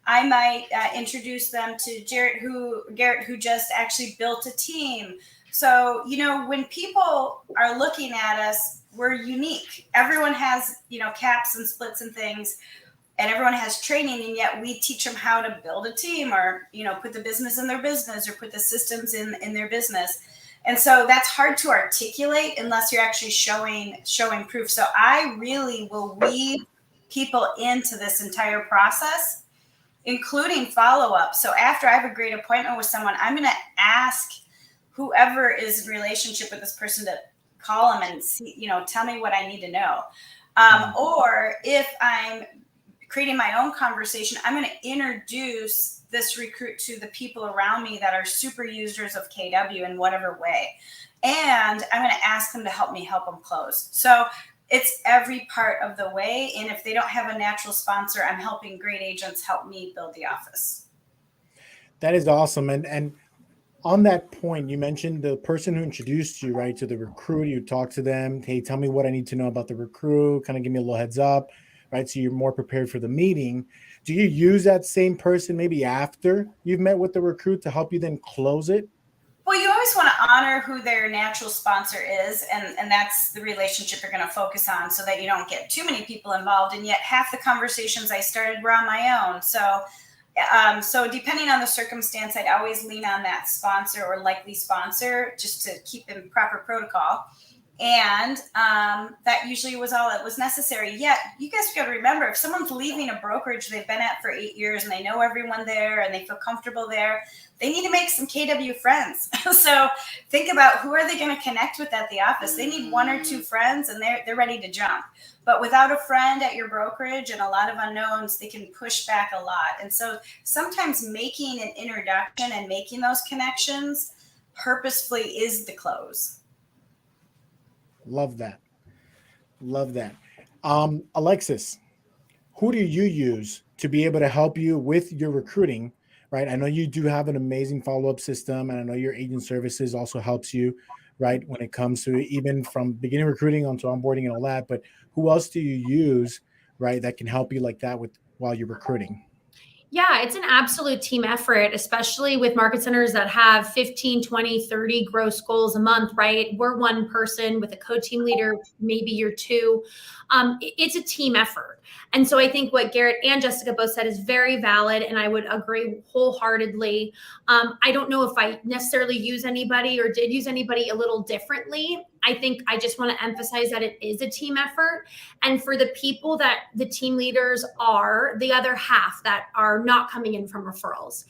I might introduce them to Garrett, who just actually built a team. So, you know, when people are looking at us, we're unique. Everyone has, you know, caps and splits and things, and everyone has training, and yet we teach them how to build a team, or, you know, put the business in their business, or put the systems in their business. And so that's hard to articulate unless you're actually showing proof. So I really will weave people into this entire process, including follow-up. So after I have a great appointment with someone, I'm going to ask whoever is in relationship with this person to call them and see, you know, tell me what I need to know. Or if I'm creating my own conversation, I'm going to introduce this recruit to the people around me that are super users of KW in whatever way. And I'm going to ask them to help me help them close. So it's every part of the way. And if they don't have a natural sponsor, I'm helping great agents help me build the office. That is awesome. And on that point, you mentioned the person who introduced you, right, to the recruit. You talk to them. Hey, tell me what I need to know about the recruit. Kind of give me a little heads up, right? So you're more prepared for the meeting. Do you use that same person maybe after you've met with the recruit to help you then close it? Well, you always want to honor who their natural sponsor is, and that's the relationship you're going to focus on, so that you don't get too many people involved. And yet half the conversations I started were on my own. So depending on the circumstance, I'd always lean on that sponsor or likely sponsor just to keep in proper protocol. And that usually was all that was necessary. Yet, you guys got to remember, if someone's leaving a brokerage they've been at for 8 years and they know everyone there and they feel comfortable there, they need to make some KW friends. So think about, who are they going to connect with at the office? They need 1 or 2 friends, and they're ready to jump. But without a friend at your brokerage and a lot of unknowns, they can push back a lot. And so sometimes making an introduction and making those connections purposefully is the close. Love that. Love that. Alexis, who do you use to be able to help you with your recruiting, right? I know you do have an amazing follow-up system, and I know your agent services also helps you, right, when it comes to even from beginning recruiting onto onboarding and all that. But who else do you use, right, that can help you like that with while you're recruiting? Yeah, it's an absolute team effort, especially with market centers that have 15, 20, 30 gross goals a month, right? We're one person with a co-team leader, maybe you're 2. It's a team effort. And so I think what Garrett and Jessica both said is very valid, and I would agree wholeheartedly. I don't know if I necessarily use anybody or did use anybody a little differently. I think I just want to emphasize that it is a team effort. And for the people that the team leaders are, the other half that are not coming in from referrals,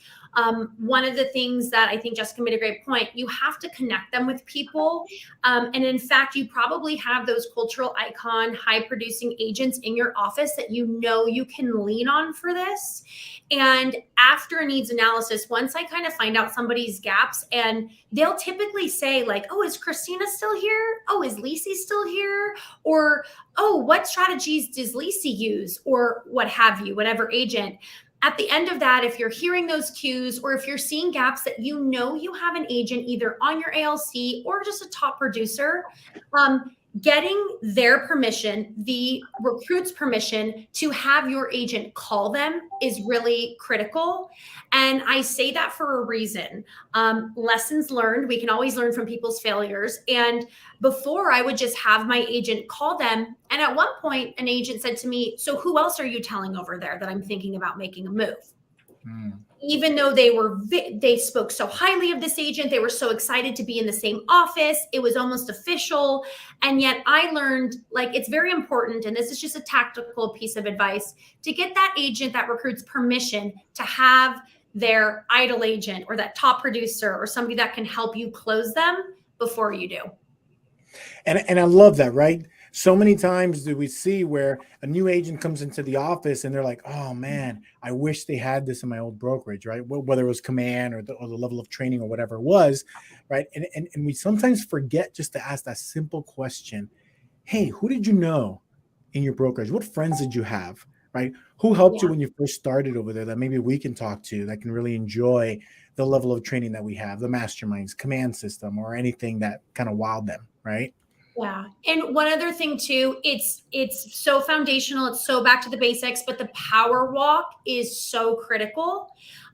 One of the things that I think Jessica made a great point, you have to connect them with people. And in fact, you probably have those cultural icon, high producing agents in your office that you know you can lean on for this. And after a needs analysis, once I kind of find out somebody's gaps, and they'll typically say like, oh, is Christina still here? Oh, is Lacey still here? Or, oh, what strategies does Lacey use? Or what have you, whatever agent. At the end of that, if you're hearing those cues, or if you're seeing gaps that you know you have an agent either on your ALC or just a top producer, getting their permission, the recruit's permission to have your agent call them is really critical. And I say that for a reason. Lessons learned, we can always learn from people's failures. And before, I would just have my agent call them. And at one point, an agent said to me, so who else are you telling over there that I'm thinking about making a move? Even though they spoke so highly of this agent, they were so excited to be in the same office, it was almost official. And yet I learned, like, it's very important, and this is just a tactical piece of advice, to get that agent, that recruit's permission to have their idol agent or that top producer or somebody that can help you close them before you do. And I love that, right? So many times do we see where a new agent comes into the office and they're like, oh man, I wish they had this in my old brokerage, right? Whether it was command or the level of training or whatever it was, right? And we sometimes forget just to ask that simple question. Hey, who did you know in your brokerage? What friends did you have, right? Who helped you when you first started over there that maybe we can talk to, that can really enjoy the level of training that we have, the masterminds, command system, or anything that kind of wowed them, right? Yeah. And one other thing too, it's so foundational. It's so back to the basics, but the power walk is so critical.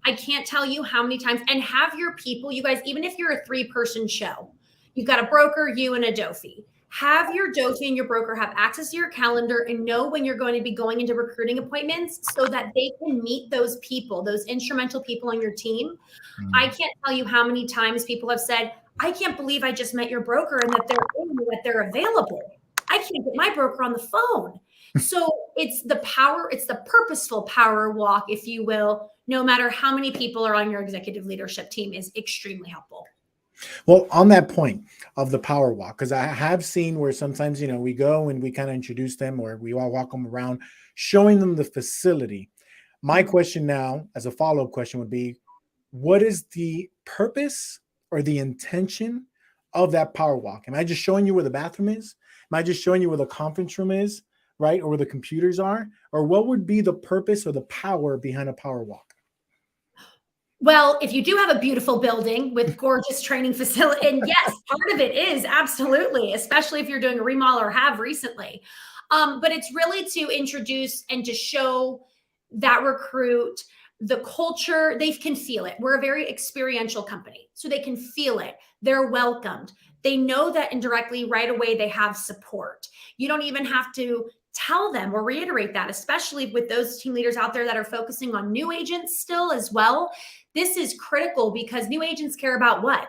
I can't tell you how many times, and have your people, you guys, even if you're a 3-person show, you've got a broker, you and a Dofi, have your Dofi and your broker have access to your calendar and know when you're going to be going into recruiting appointments so that they can meet those people, those instrumental people on your team. I can't tell you how many times people have said, I can't believe I just met your broker and that they're available. I can't get my broker on the phone. So it's the power, it's the purposeful power walk, if you will, no matter how many people are on your executive leadership team, is extremely helpful. Well, on that point of the power walk, because I have seen where sometimes, we go and we kind of introduce them, or we all walk them around, showing them the facility. My question now, as a follow-up question, would be, what is the purpose or the intention of that power walk? Am I just showing you where the bathroom is? Am I just showing you where the conference room is, right? Or where the computers are? Or what would be the purpose or the power behind a power walk? Well, if you do have a beautiful building with gorgeous training facility, and yes, part of it is absolutely, especially if you're doing a remodel or have recently. But it's really to introduce and to show that recruit the culture. They can feel it. We're a very experiential company, so they can feel it. They're welcomed. They know that indirectly right away they have support. You don't even have to tell them or reiterate that, especially with those team leaders out there that are focusing on new agents still as well. This is critical because new agents care about what?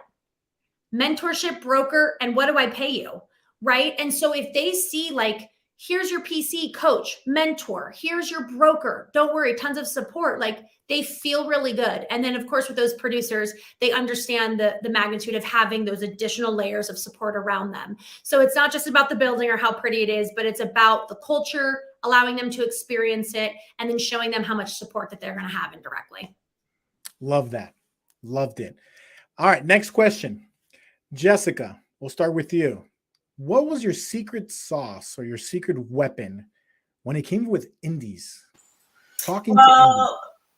Mentorship, broker, and what do I pay you, right? And so if they see like, here's your PC coach, mentor, here's your broker, don't worry, tons of support, like they feel really good. And then of course, with those producers, they understand the magnitude of having those additional layers of support around them. So it's not just about the building or how pretty it is, but it's about the culture, allowing them to experience it, and then showing them how much support that they're going to have indirectly. Love that. Loved it. All right. Next question. Jessica, we'll start with you. What was your secret sauce or your secret weapon when it came with indies? Talking to indies.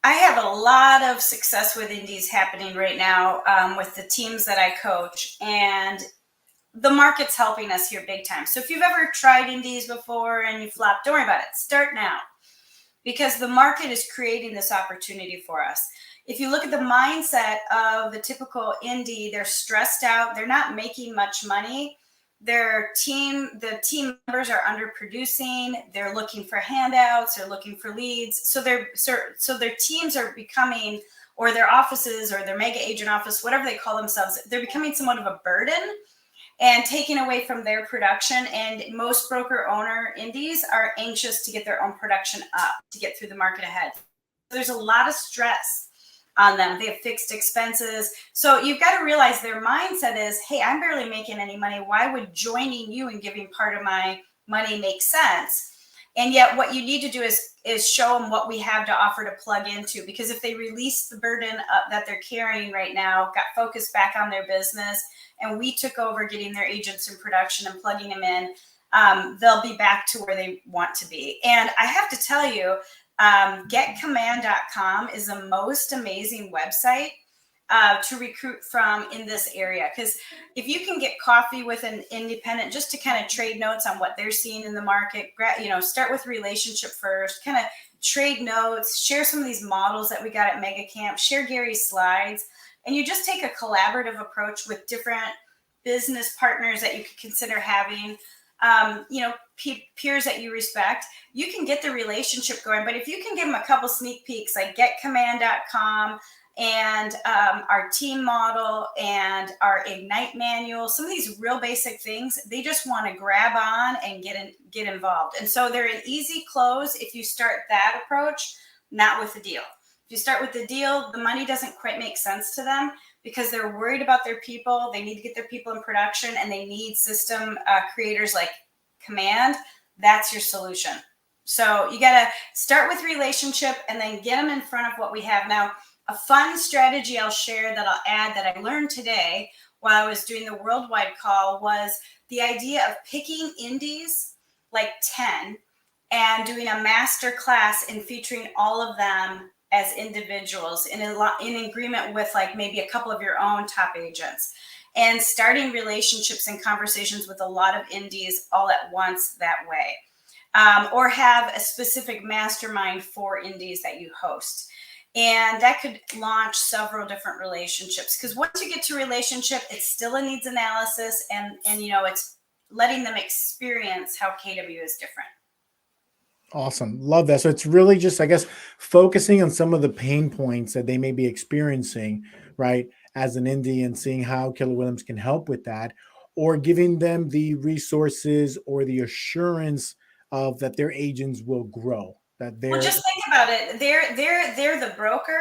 I have a lot of success with indies happening right now with the teams that I coach, and the market's helping us here big time. So if you've ever tried indies before and you flopped, don't worry about it. Start now, because the market is creating this opportunity for us. If you look at the mindset of the typical indie, they're stressed out. They're not making much money. The team members are underproducing. They're looking for handouts. They're looking for leads. So their teams are becoming, or their offices or their mega agent office, whatever they call themselves, they're becoming somewhat of a burden and taking away from their production. And most broker owner indies are anxious to get their own production up to get through the market ahead. There's a lot of stress on them. They have fixed expenses. So you've got to realize their mindset is, hey, I'm barely making any money. Why would joining you and giving part of my money make sense? And yet what you need to do is show them what we have to offer to plug into, because if they release the burden that they're carrying right now, got focused back on their business, and we took over getting their agents in production and plugging them in, they'll be back to where they want to be. And I have to tell you, getcommand.com is the most amazing website to recruit from in this area. Because if you can get coffee with an independent just to kind of trade notes on what they're seeing in the market, start with relationship first, kind of trade notes, share some of these models that we got at Mega Camp, share Gary's slides, and you just take a collaborative approach with different business partners that you could consider having, peers that you respect. You can get the relationship going. But if you can give them a couple sneak peeks, like getcommand.com and our team model and our Ignite manual, some of these real basic things, they just want to grab on and get involved. And so they're an easy close if you start that approach, not with the deal. If you start with the deal, the money doesn't quite make sense to them because they're worried about their people. They need to get their people in production, and they need system creators like Command. That's your solution. So you got to start with relationship and then get them in front of what we have now. A fun strategy I'll share that I'll add that I learned today while I was doing the worldwide call was the idea of picking indies, like 10, and doing a master class and featuring all of them as individuals in agreement with like maybe a couple of your own top agents, and starting relationships and conversations with a lot of indies all at once that way. Or have a specific mastermind for indies that you host. And that could launch several different relationships, because once you get to relationship, it's still a needs analysis, and it's letting them experience how KW is different. Awesome. Love that. So it's really just, I guess, focusing on some of the pain points that they may be experiencing, right, as an indie, and seeing how Keller Williams can help with that, or giving them the resources or the assurance of that their agents will grow. That they're, well, just think about it. They're the broker,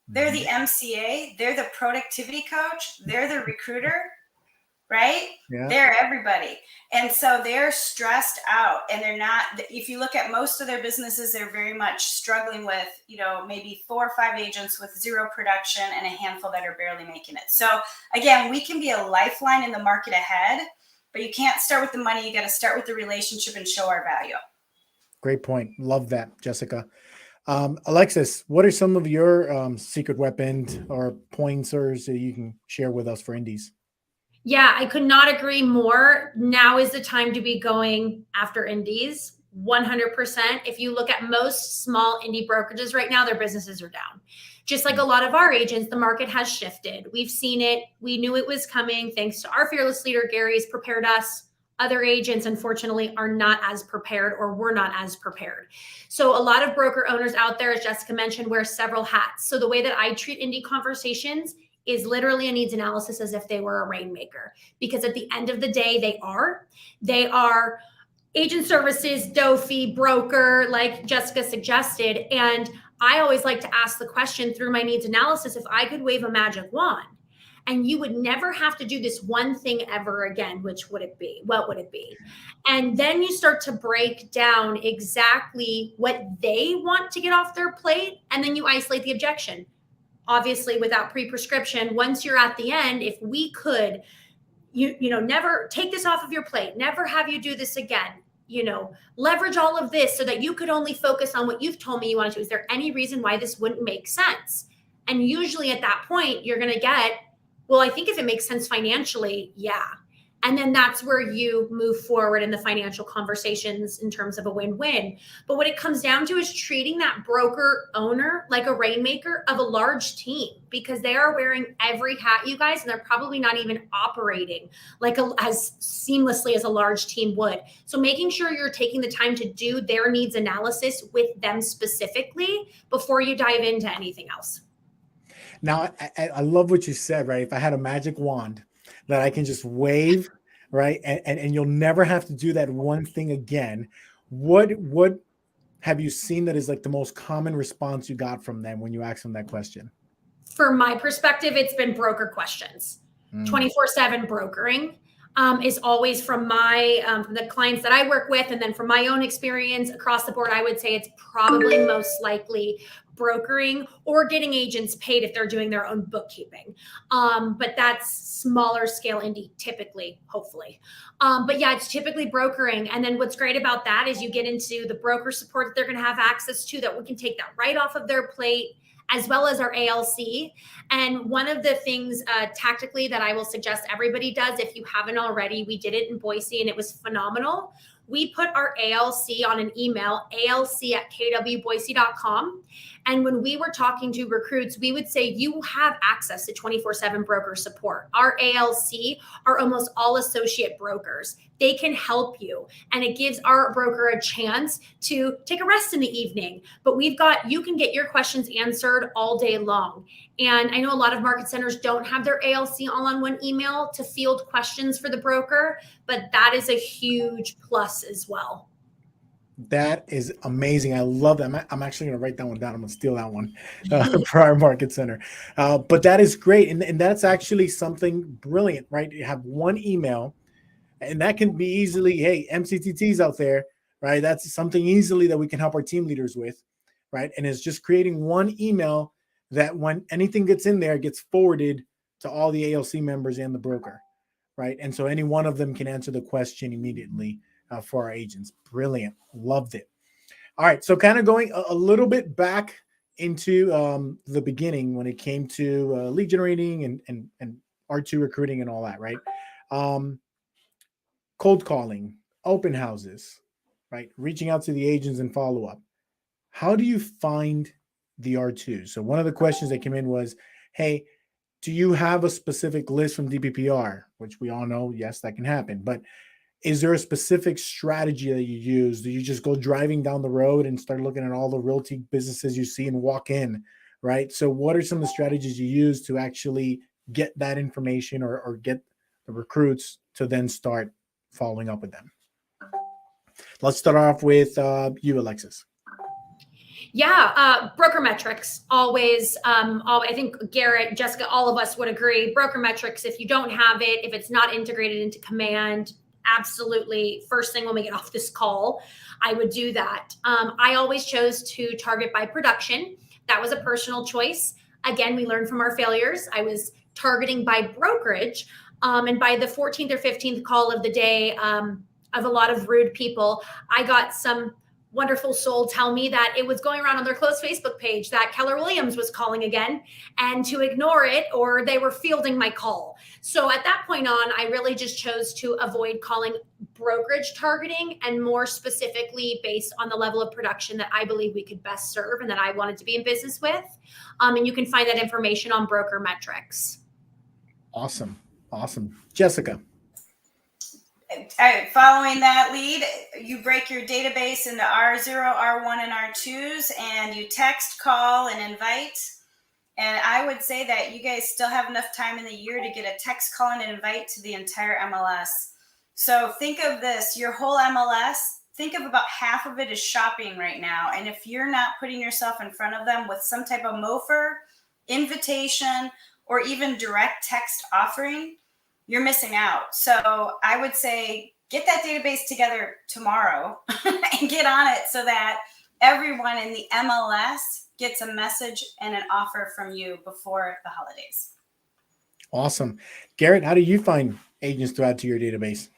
they're the MCA, they're the productivity coach, they're the recruiter, right? Yeah. They're everybody. And so they're stressed out, and they're not, if you look at most of their businesses, they're very much struggling with, maybe 4 or 5 agents with 0 production and a handful that are barely making it. So again, we can be a lifeline in the market ahead, but you can't start with the money. You got to start with the relationship and show our value. Great point. Love that, Jessica. Alexis, what are some of your secret weapons or pointers that you can share with us for indies? Yeah, I could not agree more. Now is the time to be going after indies. 100%. If you look at most small indie brokerages right now, their businesses are down. Just like a lot of our agents, the market has shifted. We've seen it. We knew it was coming. Thanks to our fearless leader, Gary's prepared us. Other agents, unfortunately, are not as prepared, or were not as prepared. So a lot of broker owners out there, as Jessica mentioned, wear several hats. So the way that I treat indie conversations is literally a needs analysis as if they were a rainmaker, because at the end of the day, they are agent services, DOFI, broker, like Jessica suggested. And I always like to ask the question through my needs analysis, if I could wave a magic wand and you would never have to do this one thing ever again, which would it be? What would it be? And then you start to break down exactly what they want to get off their plate, and then you isolate the objection. Obviously, without pre-prescription, once you're at the end, if we could, never take this off of your plate, never have you do this again, leverage all of this so that you could only focus on what you've told me you want to. Is there any reason why this wouldn't make sense? And usually at that point, you're going to get, well, I think if it makes sense financially, yeah. And then that's where you move forward in the financial conversations in terms of a win-win. But what it comes down to is treating that broker owner like a rainmaker of a large team, because they are wearing every hat, you guys, and they're probably not even operating like as seamlessly as a large team would. So making sure you're taking the time to do their needs analysis with them specifically before you dive into anything else. Now, I love what you said, right? If I had a magic wand that I can just wave, right? And you'll never have to do that one thing again. What have you seen that is like the most common response you got from them when you ask them that question? from my perspective, it's been broker questions. 24/7 brokering is always from from the clients that I work with, and then from my own experience across the board, I would say it's probably most likely brokering or getting agents paid if they're doing their own bookkeeping. But that's smaller scale indie typically, hopefully. But yeah, it's typically brokering. And then what's great about that is you get into the broker support that they're going to have access to, that we can take that right off of their plate, as well as our ALC. And one of the things tactically that I will suggest everybody does, if you haven't already, we did it in Boise and it was phenomenal. We put our ALC on an email, alc@kwboise.com. And when we were talking to recruits, we would say, you have access to 24/7 broker support. Our ALC are almost all associate brokers. They can help you. And it gives our broker a chance to take a rest in the evening. But you can get your questions answered all day long. And I know a lot of market centers don't have their ALC all on one email to field questions for the broker, but that is a huge plus as well. That is amazing. I love that. I'm actually going to write that one down. I'm going to steal that one for our market center. But that is great. And that's actually something brilliant, right? You have one email, and that can be easily, hey, MCTTs out there, right? That's something easily that we can help our team leaders with, right? And it's just creating one email that when anything gets in there, gets forwarded to all the ALC members and the broker, right? And so any one of them can answer the question immediately for our agents. Brilliant. Loved it. All right. So kind of going a little bit back into the beginning when it came to lead generating and R2 recruiting and all that, right? Cold calling, open houses, right? Reaching out to the agents and follow up. How do you find the R2? So one of the questions that came in was, hey, do you have a specific list from DPPR? Which we all know, yes, that can happen. But is there a specific strategy that you use? Do you just go driving down the road and start looking at all the realty businesses you see and walk in, right? So what are some of the strategies you use to actually get that information or get the recruits to then start following up with them? Let's start off with you, Alexis. Yeah, broker metrics always. I think Garrett, Jessica, all of us would agree. Broker metrics, if you don't have it, if it's not integrated into Command, absolutely first thing when we get off this call, I would do that. I always chose to target by production. That was a personal choice. Again, we learned from our failures. I was targeting by brokerage. And by the 14th or 15th call of the day, of a lot of rude people, I got some wonderful soul tell me that it was going around on their closed Facebook page that Keller Williams was calling again, and to ignore it, or they were fielding my call. So at that point on, I really just chose to avoid calling brokerage targeting, and more specifically based on the level of production that I believe we could best serve and that I wanted to be in business with. And you can find that information on broker metrics. Awesome. Jessica. Following that lead, you break your database into R0, R1, and R2s, and you text, call, and invite. And I would say that you guys still have enough time in the year to get a text, call, and invite to the entire MLS. So think of this, your whole MLS, think of about half of it is shopping right now. And if you're not putting yourself in front of them with some type of MOFR, invitation, or even direct text offering, you're missing out. So I would say get that database together tomorrow and get on it so that everyone in the MLS gets a message and an offer from you before the holidays. Awesome. Garrett, how do you find agents to add to your database?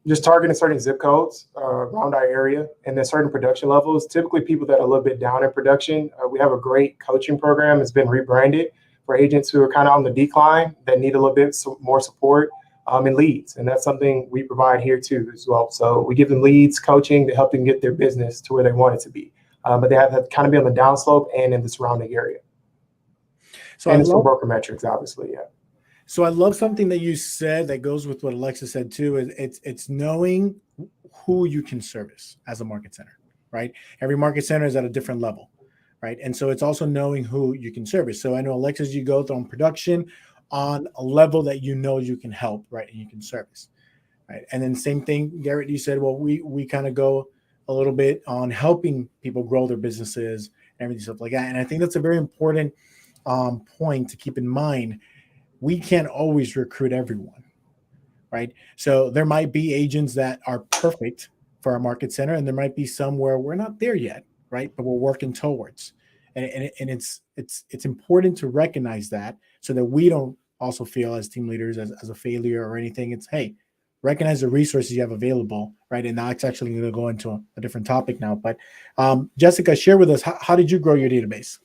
Just targeting certain zip codes around our area, and then certain production levels. Typically people that are a little bit down in production. We have a great coaching program. It's been rebranded for agents who are kind of on the decline that need a little bit more support and leads. And that's something we provide here too as well. So we give them leads, coaching to help them get their business to where they want it to be. But they have to kind of be on the downslope and in the surrounding area. So and it's for broker metrics, obviously, yeah. So I love something that you said that goes with what Alexis said too. Is it's knowing who you can service as a market center, right? Every market center is at a different level, right? And so it's also knowing who you can service. So I know, Alexis, you go on production on a level that you know you can help, right? And you can service, right? And then same thing, Garrett, you said, well, we kind of go a little bit on helping people grow their businesses and everything stuff like that. And I think that's a very important point to keep in mind. We can't always recruit everyone, right? So there might be agents that are perfect for our market center, and there might be some where we're not there yet, right? But we're working towards. And it's important to recognize that so that we don't also feel as team leaders as a failure or anything. It's, hey, recognize the resources you have available, right? And now it's actually going to go into a different topic now. But Jessica, share with us, how did you grow your database?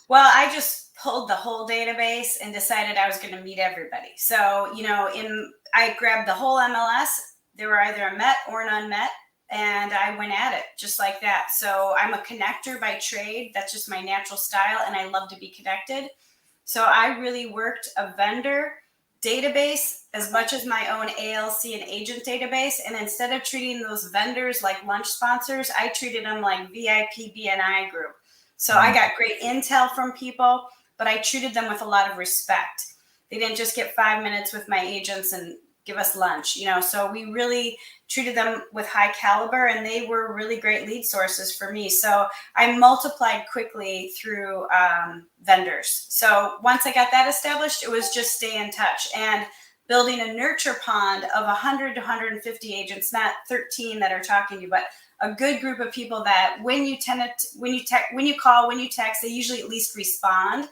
Well, I just pulled the whole database and decided I was going to meet everybody. So, I grabbed the whole MLS. They were either a met or an unmet, and I went at it just like that. So I'm a connector by trade. That's just my natural style, and I love to be connected. So I really worked a vendor database as much as my own ALC and agent database. And instead of treating those vendors like lunch sponsors, I treated them like VIP BNI group. So I got great intel from people, but I treated them with a lot of respect. They didn't just get 5 minutes with my agents and give us lunch, so we really treated them with high caliber, and they were really great lead sources for me. So I multiplied quickly through vendors. So once I got that established, it was just stay in touch and building a nurture pond of 100 to 150 agents, not 13 that are talking to you, but a good group of people that when you call, when you text, they usually at least respond.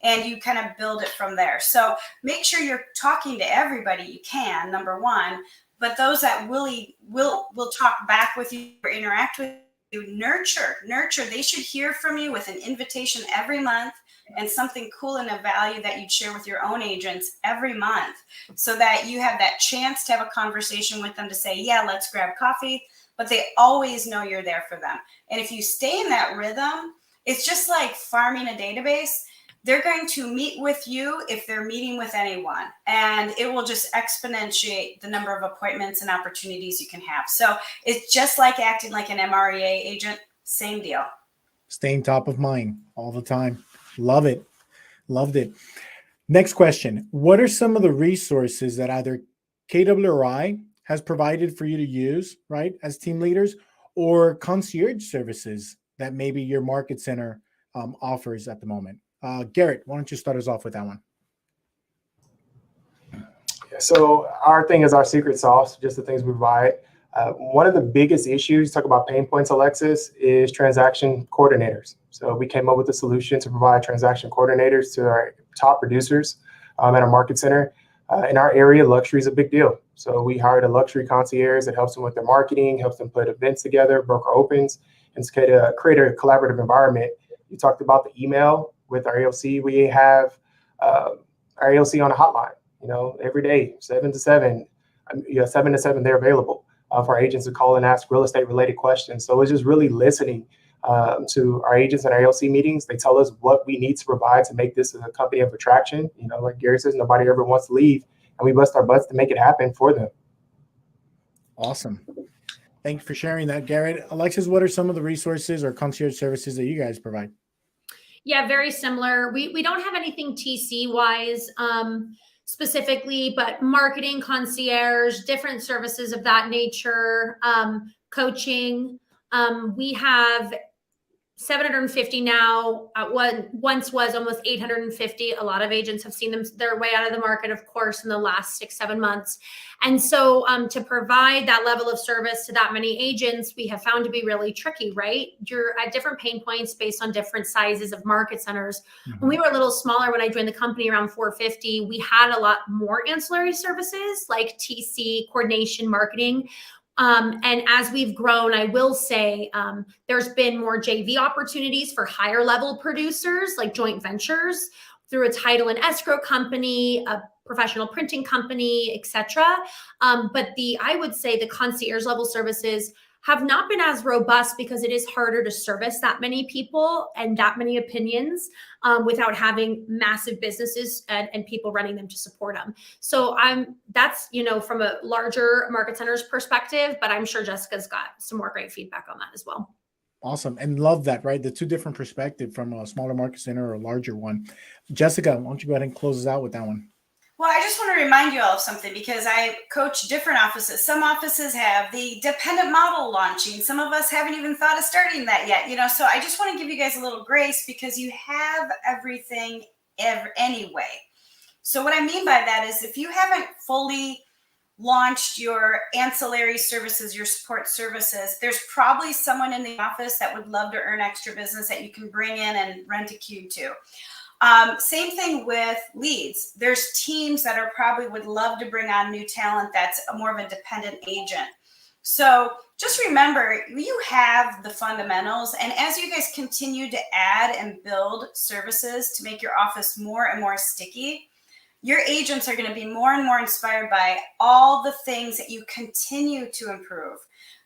And you kind of build it from there. So make sure you're talking to everybody you can, number one, but those that will talk back with you or interact with you, nurture. They should hear from you with an invitation every month and something cool and a value that you'd share with your own agents every month, so that you have that chance to have a conversation with them to say, yeah, let's grab coffee, but they always know you're there for them. And if you stay in that rhythm, it's just like farming a database. They're going to meet with you if they're meeting with anyone, and it will just exponentiate the number of appointments and opportunities you can have. So it's just like acting like an MREA agent, same deal. Staying top of mind all the time. Love it. Loved it. Next question. What are some of the resources that either KWRI has provided for you to use, right, as team leaders, or concierge services that maybe your market center offers at the moment? Garrett, why don't you start us off with that one? So our thing is our secret sauce, just the things we provide. One of the biggest issues, talk about pain points, Alexis, is transaction coordinators. So we came up with a solution to provide transaction coordinators to our top producers at our market center. In our area, luxury is a big deal. So we hired a luxury concierge that helps them with their marketing, helps them put events together, broker opens, and create a collaborative environment. You talked about the email. With our ALC, we have our ALC on a hotline, every day, 7 to 7. 7 to 7, they're available for our agents to call and ask real estate related questions. So it's just really listening to our agents and our ALC meetings. They tell us what we need to provide to make this a company of attraction. Like Gary says, nobody ever wants to leave, and we bust our butts to make it happen for them. Awesome. Thank you for sharing that, Garrett. Alexis, what are some of the resources or concierge services that you guys provide? Yeah, very similar. We don't have anything TC wise specifically, but marketing, concierge, different services of that nature, coaching. We have 750 now. Once was almost 850. A lot of agents have seen their way out of the market, of course, in the last 6-7 months. And so to provide that level of service to that many agents, we have found to be really tricky, right? You're at different pain points based on different sizes of market centers. Mm-hmm. When we were a little smaller, when I joined the company around 450, we had a lot more ancillary services like TC, coordination, marketing. And as we've grown, I will say there's been more JV opportunities for higher level producers, like joint ventures through a title and escrow company, a professional printing company, etc. But I would say the concierge level services have not been as robust because it is harder to service that many people and that many opinions without having massive businesses and people running them to support them. So that's, from a larger market center's perspective, but I'm sure Jessica's got some more great feedback on that as well. Awesome. And love that, right? The two different perspectives from a smaller market center or a larger one. Jessica, why don't you go ahead and close us out with that one? Well, I just want to remind you all of something because I coach different offices. Some offices have the dependent model launching. Some of us haven't even thought of starting that yet, so I just want to give you guys a little grace because you have everything anyway. So what I mean by that is if you haven't fully launched your ancillary services, your support services, there's probably someone in the office that would love to earn extra business that you can bring in and rent a queue to. Same thing with leads. There's teams that are probably would love to bring on new talent that's more of a dependent agent. So just remember, you have the fundamentals. And as you guys continue to add and build services to make your office more and more sticky, your agents are going to be more and more inspired by all the things that you continue to improve,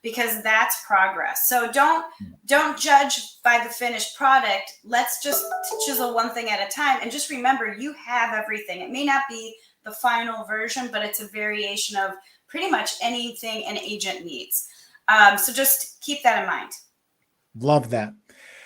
because that's progress. So don't judge by the finished product. Let's just chisel one thing at a time. And just remember, you have everything. It may not be the final version, but it's a variation of pretty much anything an agent needs. So just keep that in mind. Love that.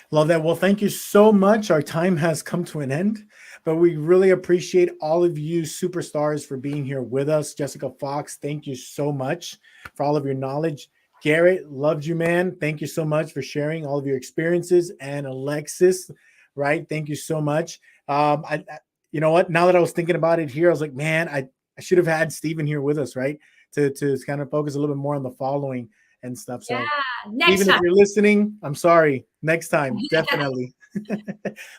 Love that. Well, thank you so much. Our time has come to an end, but we really appreciate all of you superstars for being here with us. Jessica Fox, thank you so much for all of your knowledge. Garrett, loved you, man. Thank you so much for sharing all of your experiences. And Alexis, right? Thank you so much. You know what? Now that I was thinking about it here, I was like, man, I should have had Steven here with us, right? To kind of focus a little bit more on the following and stuff. So yeah, next even time. if you're listening, I'm sorry. Next time, definitely.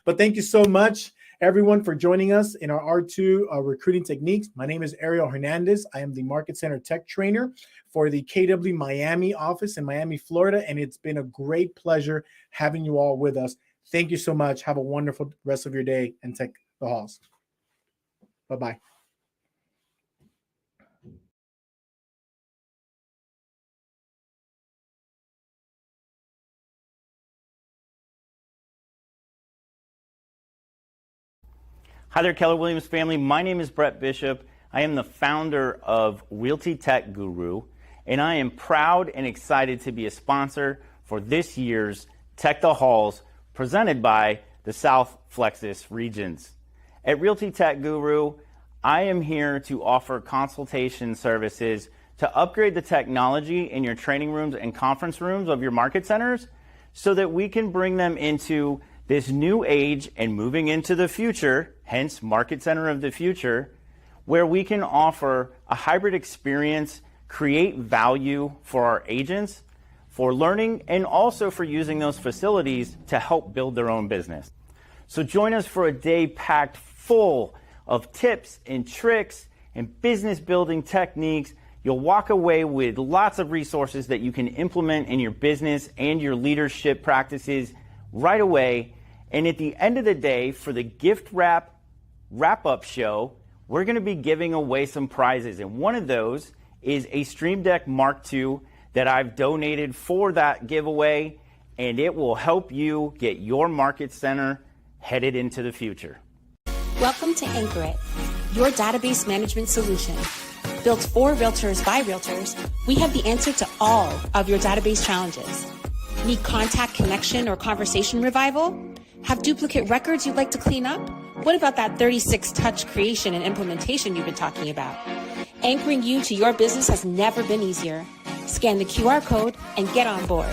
But thank you so much, everyone, for joining us in our R2 recruiting techniques. My name is Ariel Hernandez. I am the Market Center Tech Trainer for the KW Miami office in Miami, Florida. And it's been a great pleasure having you all with us. Thank you so much. Have a wonderful rest of your day and tech the halls. Bye-bye. Hi there, Keller Williams family. My name is Brett Bishop. I am the founder of Realty Tech Guru, and I am proud and excited to be a sponsor for this year's Tech the Halls presented by the South Flexus Regions. At Realty Tech Guru, I am here to offer consultation services to upgrade the technology in your training rooms and conference rooms of your market centers so that we can bring them into this new age and moving into the future, hence Market Center of the Future, where we can offer a hybrid experience, create value for our agents, for learning, and also for using those facilities to help build their own business. So join us for a day packed full of tips and tricks and business building techniques. You'll walk away with lots of resources that you can implement in your business and your leadership practices right away. And at the end of the day, for the gift wrap-up show, we're going to be giving away some prizes. And one of those is a Stream Deck Mark II that I've donated for that giveaway. And it will help you get your market center headed into the future. Welcome to Anchor It, your database management solution. Built for realtors by realtors, we have the answer to all of your database challenges. Need contact connection or conversation revival? Have duplicate records you'd like to clean up? What about that 36-touch creation and implementation you've been talking about? Anchoring you to your business has never been easier. Scan the QR code and get on board.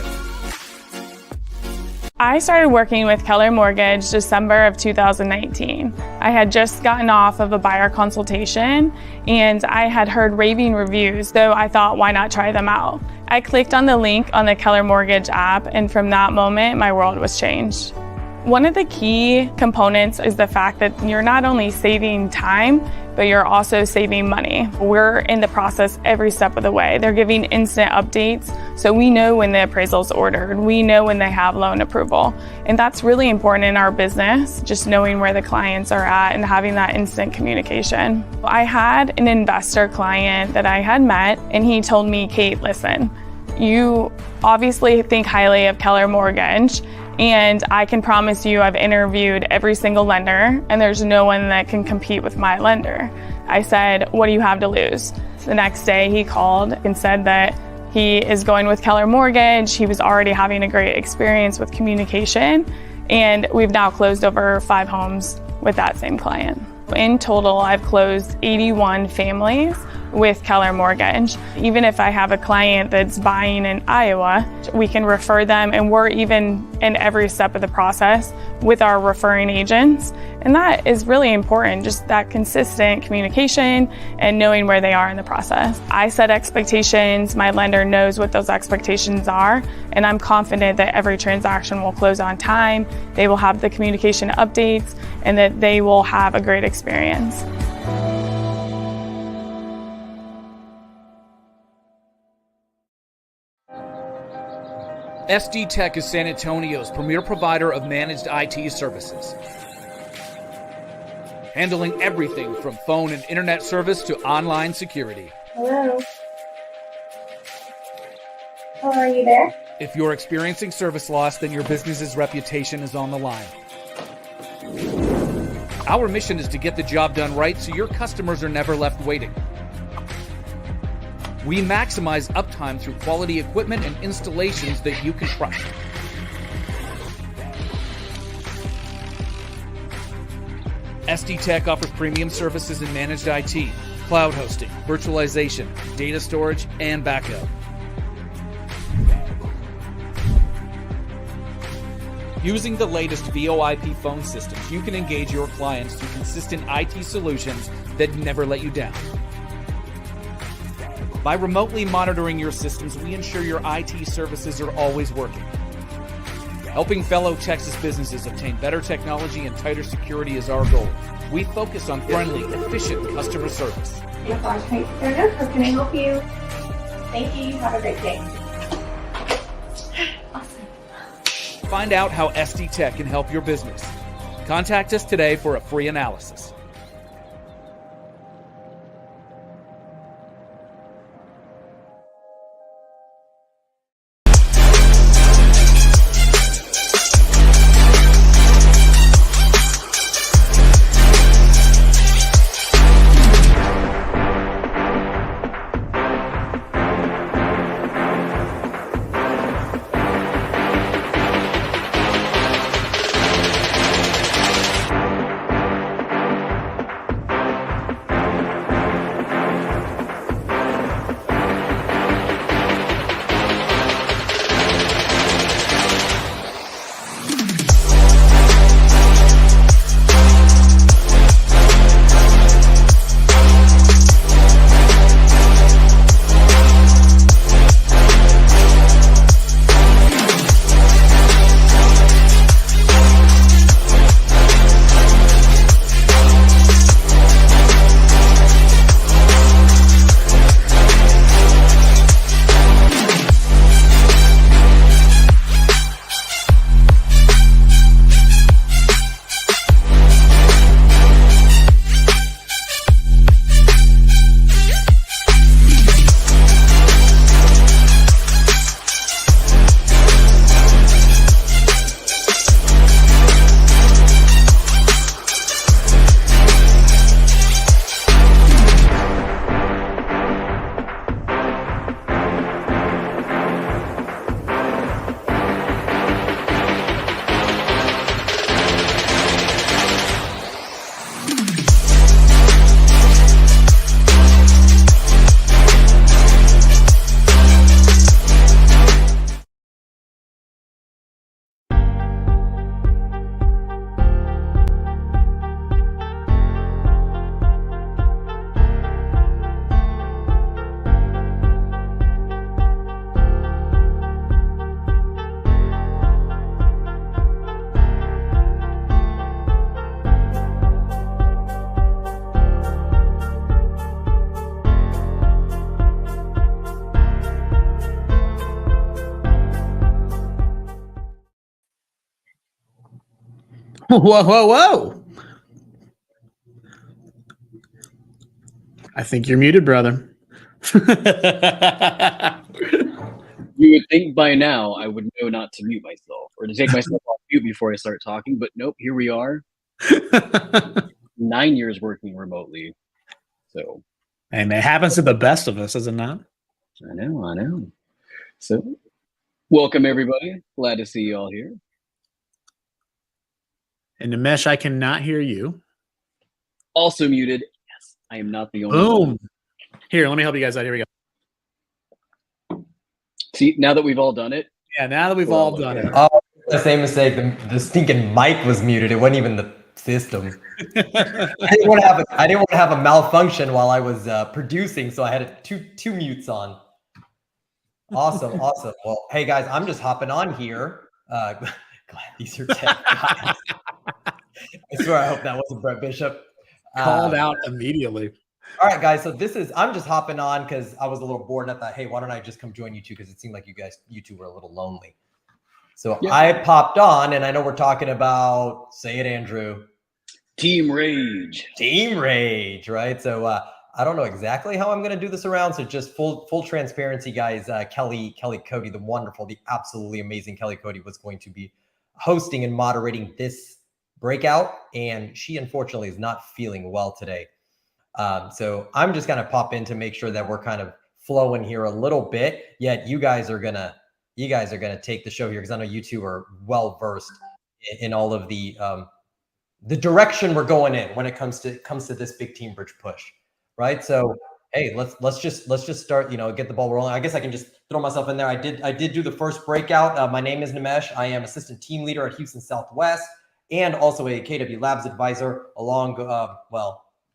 I started working with Keller Mortgage December of 2019. I had just gotten off of a buyer consultation and I had heard raving reviews, so I thought, why not try them out? I clicked on the link on the Keller Mortgage app, and from that moment, my world was changed. One of the key components is the fact that you're not only saving time, but you're also saving money. We're in the process every step of the way. They're giving instant updates, so we know when the appraisal's ordered. We know when they have loan approval. And that's really important in our business, just knowing where the clients are at and having that instant communication. I had an investor client that I had met, and he told me, Kate, listen, you obviously think highly of Keller Mortgage, and I can promise you I've interviewed every single lender and there's no one that can compete with my lender. I said, what do you have to lose? The next day he called and said that he is going with Keller Mortgage. He was already having a great experience with communication, and we've now closed over 5 homes with that same client. In total, I've closed 81 families with Keller Mortgage. Even if I have a client that's buying in Iowa, we can refer them, and we're even in every step of the process with our referring agents. And that is really important, just that consistent communication and knowing where they are in the process. I set expectations, my lender knows what those expectations are, and I'm confident that every transaction will close on time, they will have the communication updates, and that they will have a great experience. SDTech is San Antonio's premier provider of managed IT services, handling everything from phone and internet service to online security. Hello. Oh, are you there? If you're experiencing service loss, then your business's reputation is on the line. Our mission is to get the job done right so your customers are never left waiting. We maximize uptime through quality equipment and installations that you can trust. SDTech offers premium services in managed IT, cloud hosting, virtualization, data storage, and backup. Using the latest VoIP phone systems, you can engage your clients through consistent IT solutions that never let you down. By remotely monitoring your systems, we ensure your IT services are always working. Helping fellow Texas businesses obtain better technology and tighter security is our goal. We focus on friendly, efficient customer service. How can I help you? Thank you. Have a great day. Awesome. Find out how SDTech can help your business. Contact us today for a free analysis. Whoa, whoa, whoa. I think you're muted, brother. You would think by now I would know not to mute myself or to take myself off mute before I start talking, but nope, here we are. 9 years working remotely. So, and it happens to the best of us, does it not? I know. So, welcome everybody. Glad to see you all here. And Nimesh, I cannot hear you. Also muted. Yes, I am not the only Boom. one. Here, let me help you guys out. Here we go. See, now that we've all done it. Yeah, now that we've all done it. Oh, the same mistake. The stinking mic was muted. It wasn't even the system. I didn't want to have a malfunction while I was producing, so I had two mutes on. Awesome. Well, hey guys, I'm just hopping on here. Glad these are tech guys. I swear, I hope that wasn't Brett Bishop. Called out immediately. All right, guys. So I'm just hopping on because I was a little bored and I thought, hey, why don't I just come join you two? Because it seemed like you two were a little lonely. So yeah. I popped on, and I know we're talking about, say it, Andrew. Teamerage. Teamerage, right? So I don't know exactly how I'm going to do this around. So just full transparency, guys. Kelly Cote, the absolutely amazing Kelly Cote, was going to be hosting and moderating this breakout, and she unfortunately is not feeling well today. So I'm just going to pop in to make sure that we're kind of flowing here a little bit. Yet you guys are gonna take the show here, because I know you two are well versed in all of the direction we're going in when it comes to this big Teamerage push, right? So hey, let's just start. Get the ball rolling. I guess I can just throw myself in there. I did do the first breakout. My name is Nimesh. I am assistant team leader at Houston Southwest, and also a KW Labs advisor. Along,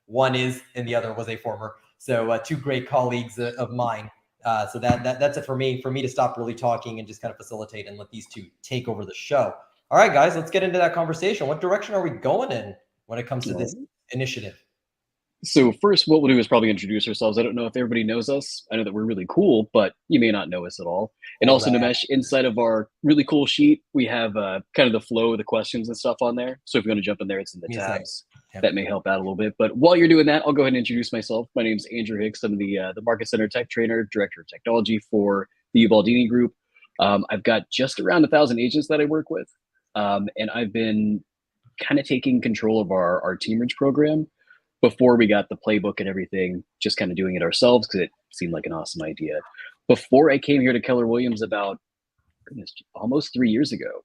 one is and the other was a former. So two great colleagues of mine. So that's it for me to stop really talking and just kind of facilitate and let these two take over the show. All right, guys, let's get into that conversation. What direction are we going in when it comes to this initiative? So first, what we'll do is probably introduce ourselves. I don't know if everybody knows us. I know that we're really cool, but you may not know us at all. And also, Nimesh, inside of our really cool sheet, we have kind of the flow of the questions and stuff on there. So if you want to jump in there, it's in the tabs. That may help out a little bit. But while you're doing that, I'll go ahead and introduce myself. My name is Andrew Hicks. I'm the Market Center Tech Trainer, Director of Technology for the Ubaldini Group. I've got just around 1,000 agents that I work with. And I've been kind of taking control of our Teamerage program before we got the playbook and everything, just kind of doing it ourselves because it seemed like an awesome idea. Before I came here to Keller Williams about almost 3 years ago,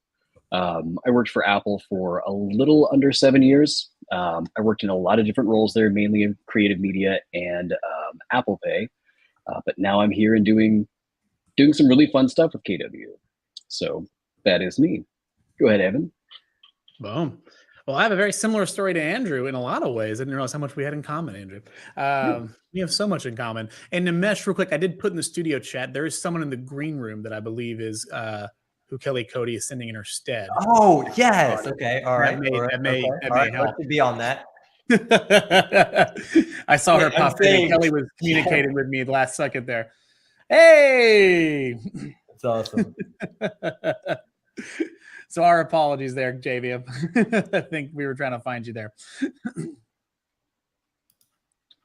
I worked for Apple for a little under 7 years. I worked in a lot of different roles there, mainly in creative media and Apple Pay. But now I'm here and doing some really fun stuff with KW. So that is me. Go ahead, Evan. Boom. Well, I have a very similar story to Andrew in a lot of ways. I didn't realize how much we had in common, Andrew. We have so much in common. And Nimesh, real quick, I did put in the studio chat, there is someone in the green room that I believe is who Kelly Cote is sending in her stead. Oh, yes. Okay. All right. That may help. To be on that. I saw her pop in. Kelly was communicating with me last second there. Hey! That's awesome. So our apologies there, JV. I think we were trying to find you there.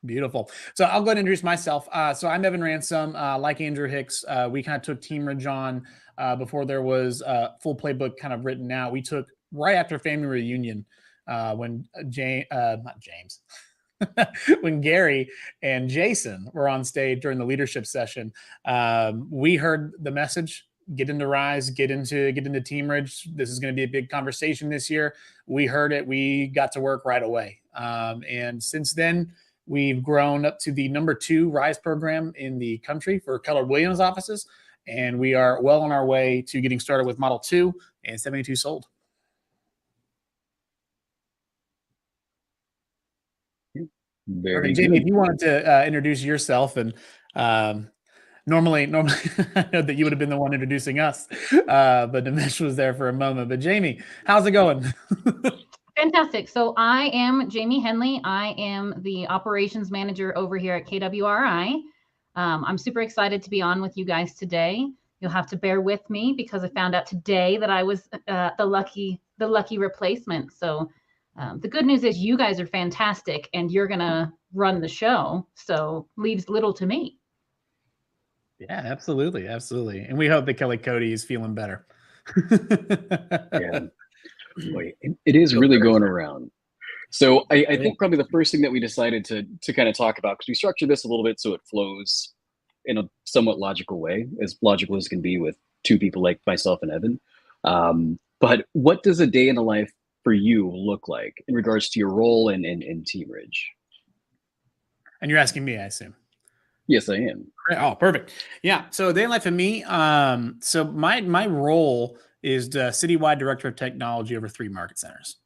Beautiful. So I'll go ahead and introduce myself. So I'm Evan Ransom. Like Andrew Hicks, we kind of took Teamerage on before there was a full playbook kind of written out. We took right after family reunion when when Gary and Jason were on stage during the leadership session. We heard the message. Get into Rise, get into Teamerage. This is going to be a big conversation this year. We heard it. We got to work right away. And since then, we've grown up to the #2 Rise program in the country for Keller Williams offices. And we are well on our way to getting started with Model 2 and 72 sold. Very Jamie, good. if you wanted to introduce yourself and Normally, I know that you would have been the one introducing us, but Nimesh was there for a moment. But Jamie, how's it going? Fantastic. So I am Jamie Henley. I am the operations manager over here at KWRI. I'm super excited to be on with you guys today. You'll have to bear with me because I found out today that I was the lucky replacement. So the good news is you guys are fantastic and you're going to run the show. So leaves little to me. Yeah, absolutely. Absolutely. And we hope that Kelly Cote is feeling better. Yeah. Boy, it is really going around. So I think probably the first thing that we decided to kind of talk about, because we structured this a little bit so it flows in a somewhat logical way, as logical as it can be with two people like myself and Evan. But what does a day in the life for you look like in regards to your role in Teamerage? And you're asking me, I assume. Yes, I am. Oh, perfect. Yeah. So day in life for me. So my role is the citywide director of technology over 3 market centers.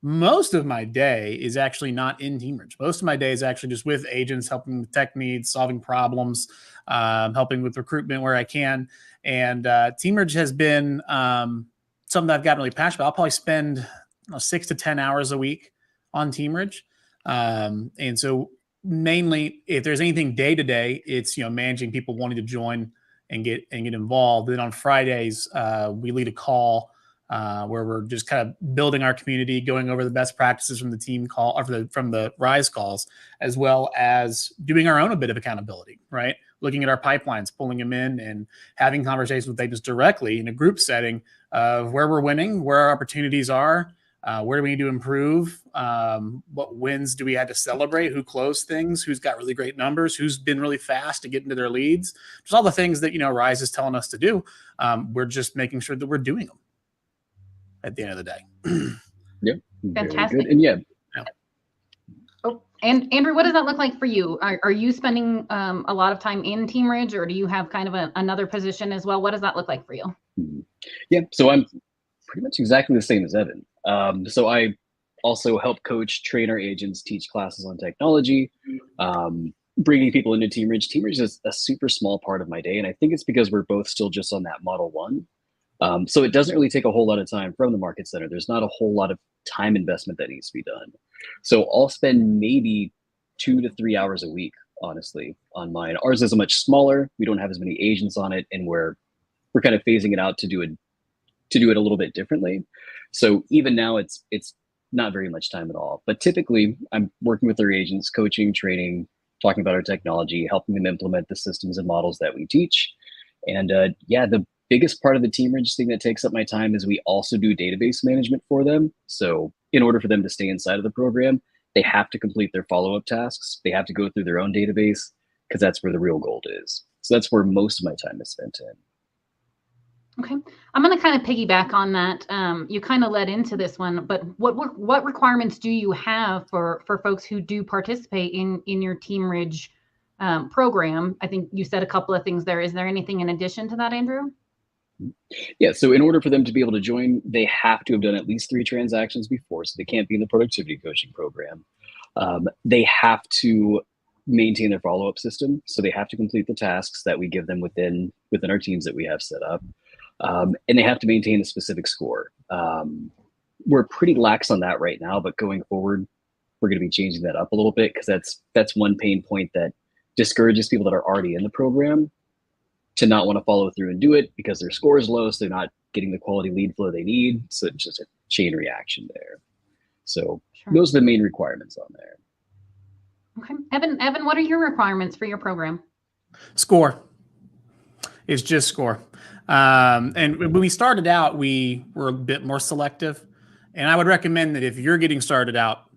Most of my day is actually not in Teamerage. Most of my day is actually just with agents, helping with tech needs, solving problems, helping with recruitment where I can. And Teamerage has been something that I've gotten really passionate about. I'll probably spend 6 to 10 hours a week on Teamerage. And so mainly, if there's anything day to day, it's managing people wanting to join and get involved. Then on Fridays, we lead a call where we're just kind of building our community, going over the best practices from the team call or from the Rise calls, as well as doing our own a bit of accountability, right? Looking at our pipelines, pulling them in, and having conversations with agents directly in a group setting of where we're winning, where our opportunities are, where do we need to improve, what wins do we have to celebrate, who closed things, who's got really great numbers, who's been really fast to get into their leads. Just all the things that Rise is telling us to do. We're just making sure that we're doing them at the end of the day. Yep. Fantastic. Good. And yeah. Oh, and Andrew, what does that look like for you? Are you spending a lot of time in Teamerage, or do you have kind of another position as well? What does that look like for you? Yeah, so I'm pretty much exactly the same as Evan. So I also help coach, train our agents, teach classes on technology, bringing people into Teamerage. Teamerage is a super small part of my day, and I think it's because we're both still just on that Model 1. So it doesn't really take a whole lot of time from the market center. There's not a whole lot of time investment that needs to be done. So I'll spend maybe 2 to 3 hours a week, honestly, on mine. Ours is much smaller. We don't have as many agents on it, and we're kind of phasing it out to do it a little bit differently. So even now it's not very much time at all. But typically I'm working with our agents, coaching, training, talking about our technology, helping them implement the systems and models that we teach. And the biggest part of the Teamerage thing that takes up my time is we also do database management for them. So in order for them to stay inside of the program, they have to complete their follow-up tasks. They have to go through their own database because that's where the real gold is. So that's where most of my time is spent in. Okay, I'm going to kind of piggyback on that. You kind of led into this one, but what requirements do you have for folks who do participate in your Teamerage program? I think you said a couple of things there. Is there anything in addition to that, Andrew? Yeah, so in order for them to be able to join, they have to have done at least 3 transactions before, so they can't be in the productivity coaching program. They have to maintain their follow-up system, so they have to complete the tasks that we give them within our teams that we have set up. And they have to maintain a specific score. We're pretty lax on that right now, but going forward, we're going to be changing that up a little bit because that's one pain point that discourages people that are already in the program to not want to follow through and do it because their score is low, so they're not getting the quality lead flow they need. So it's just a chain reaction there. So those are the main requirements on there. Okay, Evan, what are your requirements for your program? Score. It's just score. And when we started out, we were a bit more selective. And I would recommend that if you're getting started out,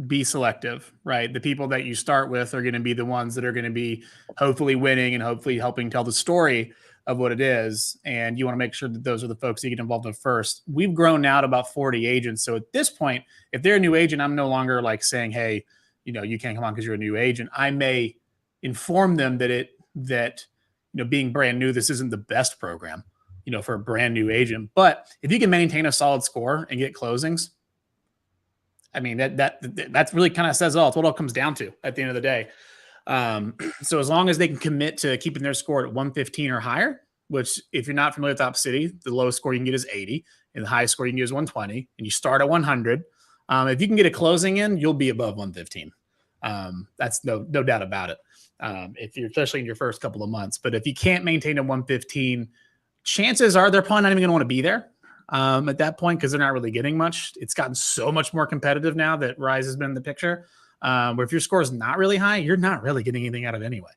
be selective, right? The people that you start with are going to be the ones that are going to be hopefully winning and hopefully helping tell the story of what it is. And you want to make sure that those are the folks that you get involved in first. We've grown now to about 40 agents. So at this point, if they're a new agent, I'm no longer like saying, hey, you can't come on because you're a new agent. I may inform them that being brand new, this isn't the best program, for a brand new agent. But if you can maintain a solid score and get closings, I mean, that really kind of says all. It's what it all comes down to at the end of the day. So as long as they can commit to keeping their score at 115 or higher, which if you're not familiar with Top City, the lowest score you can get is 80 and the highest score you can get is 120, and you start at 100. If you can get a closing in, you'll be above 115. That's no doubt about it. Especially in your first couple of months. But if you can't maintain a 115, chances are they're probably not even going to want to be there at that point because they're not really getting much. It's gotten so much more competitive now that Rise has been in the picture. Where if your score is not really high, you're not really getting anything out of it anyway.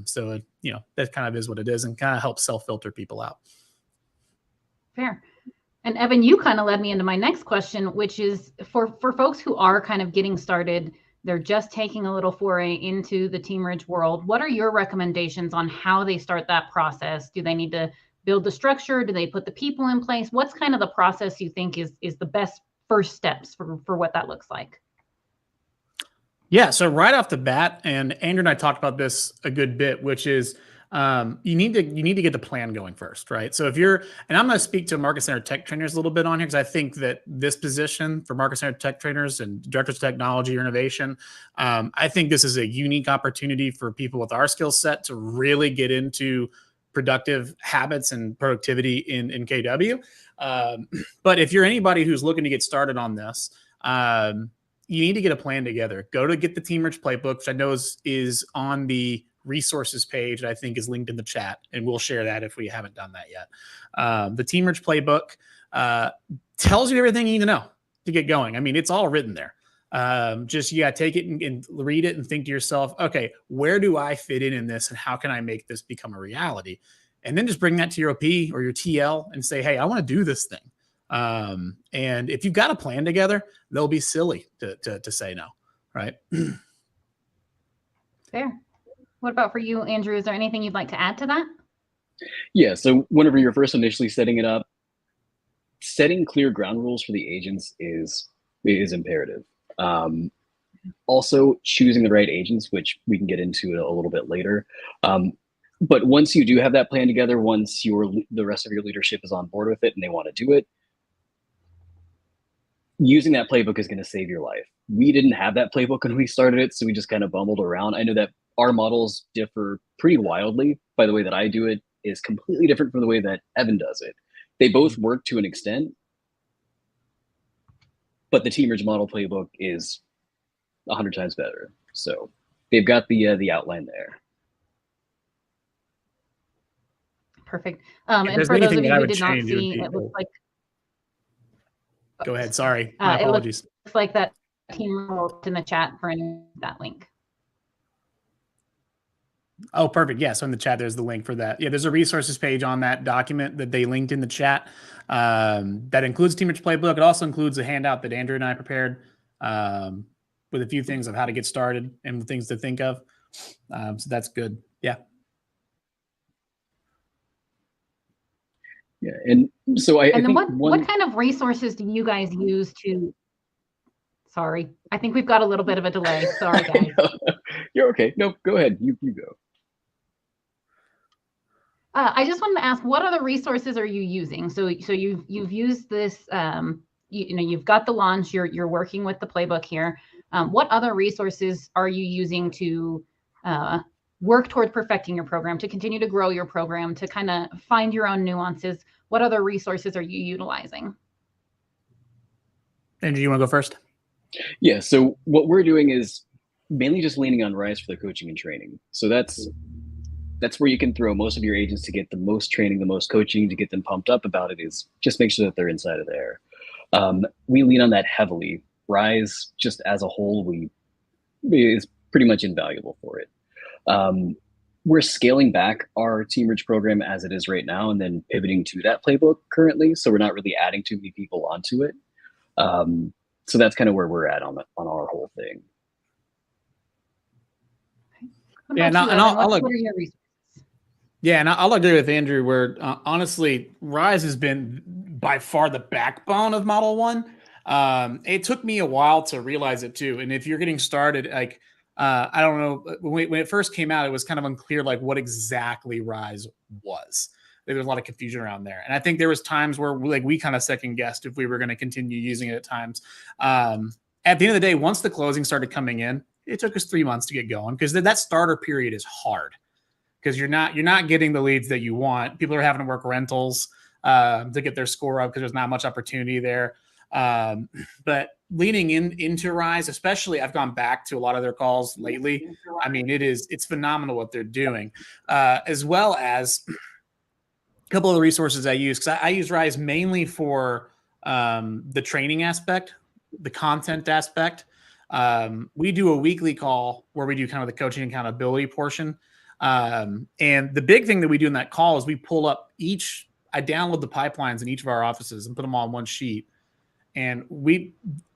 So that kind of is what it is and kind of helps self-filter people out. Fair. And Evan, you kind of led me into my next question, which is for folks who are kind of getting started, they're just taking a little foray into the Teamerage world. What are your recommendations on how they start that process? Do they need to build the structure? Do they put the people in place? What's kind of the process you think is the best first steps for what that looks like? Yeah, so right off the bat, and Andrew and I talked about this a good bit, which is you need to get the plan going first, right? So if you're, and I'm going to speak to market center tech trainers a little bit on here because I think that this position for market center tech trainers and directors of technology or innovation, I think this is a unique opportunity for people with our skill set to really get into productive habits and productivity in KW. But if you're anybody who's looking to get started on this, you need to get a plan together. Go to get the Teamerage playbook, which I know is on the resources page that I think is linked in the chat, and we'll share that if we haven't done that yet. The Teamerage playbook tells you everything you need to know to get going. I mean, it's all written there. Just take it and read it and think to yourself, okay, where do I fit in this, and how can I make this become a reality? And then just bring that to your OP or your TL and say, hey, I want to do this thing. And if you've got a plan together, they'll be silly to say no, right? Fair. What about for you, Andrew? Is there anything you'd like to add to that? Yeah, so whenever you're first initially setting it up, setting clear ground rules for the agents is imperative. Also, choosing the right agents, which we can get into a little bit later. But once you do have that plan together, once the rest of your leadership is on board with it and they want to do it, using that playbook is going to save your life. We didn't have that playbook when we started it, so we just kind of bumbled around. I know that our models differ pretty wildly. By the way that I do it is completely different from the way that Evan does it. They both work to an extent, but the Teamerage model playbook is 100 times better. So they've got the outline there. Perfect. And for those of you who did not see, it looks like. Go ahead. Sorry. My apologies. It looks like that team wrote in the chat for that link. Oh, perfect. Yeah. So in the chat, there's the link for that. Yeah, there's a resources page on that document that they linked in the chat. That includes Teamerage playbook. It also includes a handout that Andrew and I prepared with a few things of how to get started and things to think of. So that's good. Yeah. Yeah, and so I then think what kind of resources do you guys use to? Sorry, I think we've got a little bit of a delay. Sorry, guys. You're okay. No, go ahead. You go. I just wanted to ask, what other resources are you using? So you've used this. You've got the launch. You're working with the playbook here. What other resources are you using to work toward perfecting your program, to continue to grow your program, to kind of find your own nuances? What other resources are you utilizing? Andrew, you want to go first? Yeah, so what we're doing is mainly just leaning on Rise for the coaching and training. So that's where you can throw most of your agents to get the most training, the most coaching, to get them pumped up about it, is just make sure that they're inside of there. We lean on that heavily. Rise, just as a whole, is pretty much invaluable for it. We're scaling back our Teamerage program as it is right now, and then pivoting to that playbook currently. So we're not really adding too many people onto it. So that's kind of where we're at on our whole thing. Yeah, and I'll agree with Andrew. Where honestly, Rise has been by far the backbone of Model 1. It took me a while to realize it too. And if you're getting started, like I don't know, when it first came out, it was kind of unclear like what exactly Rise was. There was a lot of confusion around there, and I think there was times where we kind of second guessed if we were going to continue using it at times. At the end of the day, once the closing started coming in, it took us 3 months to get going, because that starter period is hard, because you're not getting the leads that you want. People are having to work rentals to get their score up because there's not much opportunity there. But leaning into Rise, especially, I've gone back to a lot of their calls lately. I mean, it's phenomenal what they're doing, as well as a couple of the resources I use, because I use Rise mainly for the training aspect, the content aspect. We do a weekly call where we do kind of the coaching accountability portion. And the big thing that we do in that call is we pull up I download the pipelines in each of our offices and put them all on one sheet. And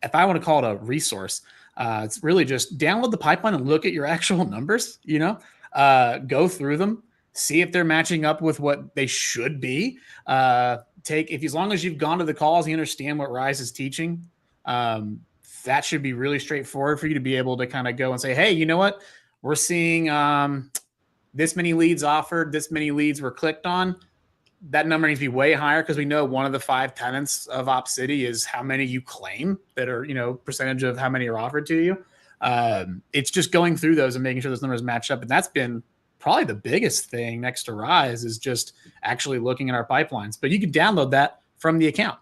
if I want to call it a resource, it's really just download the pipeline and look at your actual numbers, go through them, see if they're matching up with what they should be. As long as you've gone to the calls, you understand what Rise is teaching, That should be really straightforward for you to be able to kind of go and say, hey, you know what? We're seeing this many leads offered, this many leads were clicked on. That number needs to be way higher because we know one of the 5 tenets of OpCity is how many you claim that are, percentage of how many are offered to you. It's just going through those and making sure those numbers match up. And that's been probably the biggest thing next to Rise is just actually looking at our pipelines. But you can download that from the account,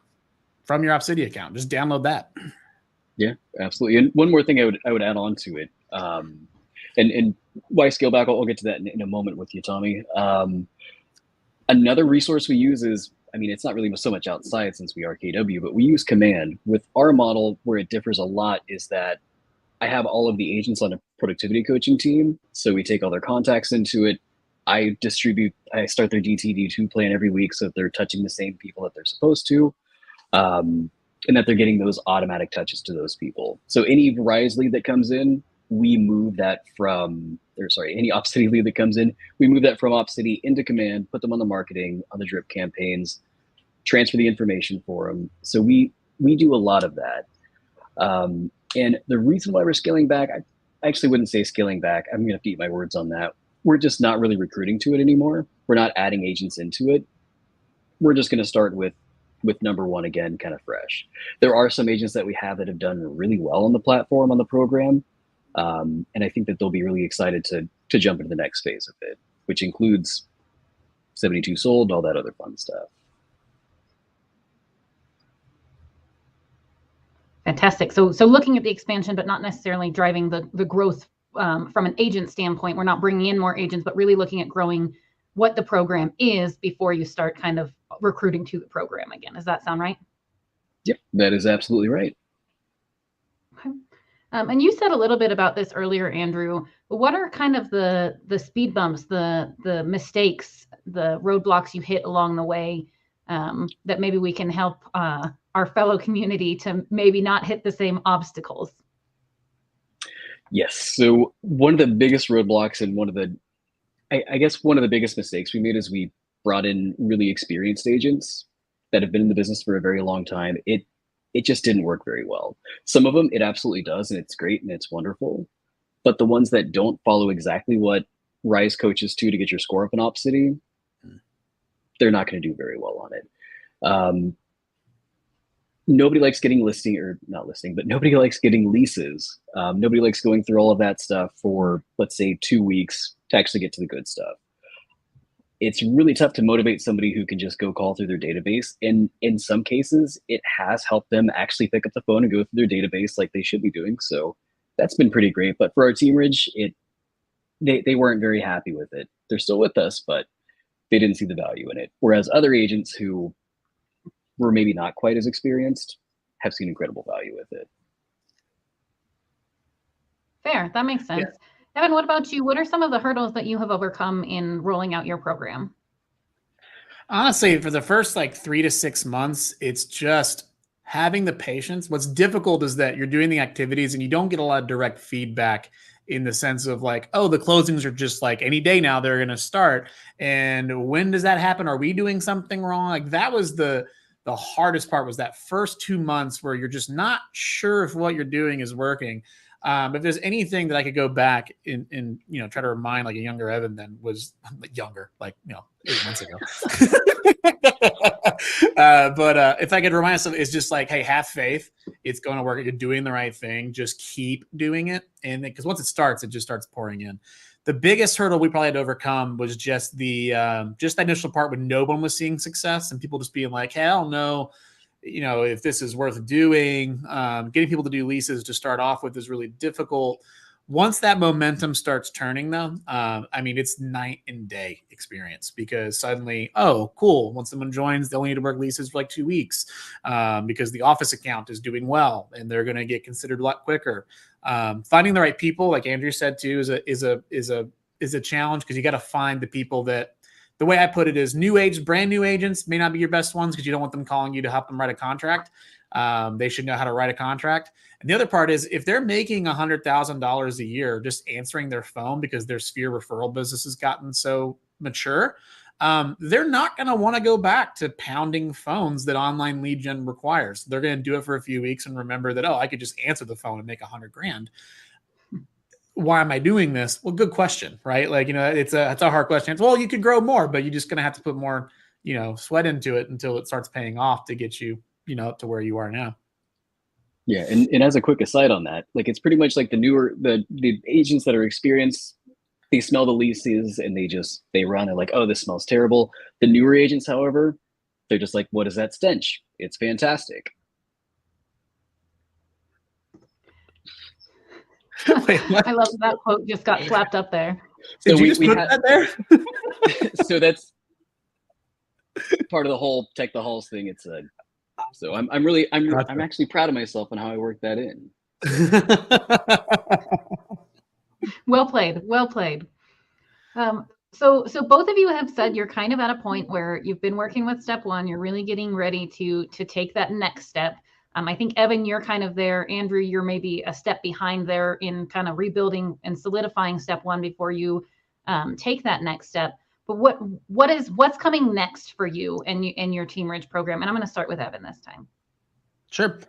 from your OpCity account. Just download that. Yeah, absolutely. And one more thing I would add on to it, and why scale back, I'll get to that in a moment with you, Tommy. Another resource we use is, it's not really so much outside since we are KW, but we use Command. With our model, where it differs a lot is that I have all of the agents on a productivity coaching team. So we take all their contacts into it. I start their DT-D2 plan every week so that they're touching the same people that they're supposed to. And that they're getting those automatic touches to those people. So any Rise lead that comes in, we move that any OpCity lead that comes in, we move that from OpCity into Command, put them on the marketing, on the drip campaigns, transfer the information for them. So we do a lot of that. And the reason why we're scaling back, I actually wouldn't say scaling back. I'm going to have to eat my words on that. We're just not really recruiting to it anymore. We're not adding agents into it. We're just going to start with number one again, kind of fresh. There are some agents that we have that have done really well on the platform, on the program. And I think that they'll be really excited to jump into the next phase of it, which includes 72 sold, all that other fun stuff. Fantastic. So looking at the expansion, but not necessarily driving the growth from an agent standpoint. We're not bringing in more agents, but really looking at growing what the program is before you start kind of recruiting to the program again. Does that sound right? Yep, that is absolutely right. Okay. And you said a little bit about this earlier, Andrew. But what are kind of the speed bumps, the mistakes, the roadblocks you hit along the way that maybe we can help our fellow community to maybe not hit the same obstacles? Yes. So one of the biggest roadblocks and one of the biggest mistakes we made is we brought in really experienced agents that have been in the business for a very long time. It just didn't work very well. Some of them, it absolutely does, and it's great and it's wonderful. But the ones that don't follow exactly what Rise coaches to get your score up in OpCity, they're not going to do very well on it. Nobody likes getting nobody likes getting leases. Nobody likes going through all of that stuff for, let's say, 2 weeks to actually get to the good stuff. It's really tough to motivate somebody who can just go call through their database. And in some cases, it has helped them actually pick up the phone and go through their database like they should be doing. So that's been pretty great. But for our Teamerage, they weren't very happy with it. They're still with us, but they didn't see the value in it. Whereas other agents who were maybe not quite as experienced have seen incredible value with it. Fair, that makes sense. Yeah. Evan, what about you? What are some of the hurdles that you have overcome in rolling out your program? Honestly, for the first 3 to 6 months, it's just having the patience. What's difficult is that you're doing the activities and you don't get a lot of direct feedback in the sense of oh, the closings are just any day now they're going to start. And when does that happen? Are we doing something wrong? That was the hardest part, was that first 2 months where you're just not sure if what you're doing is working. But if there's anything that I could go back and try to remind a younger Evan then was younger, 8 months ago. But if I could remind myself, it's just hey, have faith. It's going to work. You're doing the right thing. Just keep doing it. And because once it starts, it just starts pouring in. The biggest hurdle we probably had to overcome was just the initial part when no one was seeing success and people just being hell no. If this is worth doing, getting people to do leases to start off with is really difficult. Once that momentum starts turning though, it's night and day experience because suddenly, oh, cool. Once someone joins, they only need to work leases for 2 weeks because the office account is doing well and they're going to get considered a lot quicker. Finding the right people, like Andrew said too, is a challenge because you got to find the people that, the way I put it is brand new agents may not be your best ones because you don't want them calling you to help them write a contract. They should know how to write a contract. And the other part is if they're making $100,000 a year just answering their phone because their Sphere referral business has gotten so mature, they're not going to want to go back to pounding phones that online lead gen requires. They're going to do it for a few weeks and remember that, oh, I could just answer the phone and make $100,000. Why am I doing this? Well, good question, right? Like, it's a hard question. It's, well, you could grow more, but you're just going to have to put more, sweat into it until it starts paying off to get you, up to where you are now. Yeah, and as a quick aside on that, like, it's pretty much like the agents that are experienced, they smell the leases and they run and like, oh, this smells terrible. The newer agents, however, they're just like, what is that stench? It's fantastic. I love that quote just got slapped up there. Did you just put that there? So that's part of the whole Tech the Halls thing. So I'm actually proud of myself on how I worked that in. Well played. So both of you have said you're kind of at a point where you've been working with step one. You're really getting ready to take that next step. I think, Evan, you're kind of there. Andrew, you're maybe a step behind there in kind of rebuilding and solidifying step one before you take that next step. But what's coming next for you and your Teamerage program? And I'm going to start with Evan this time. Sure.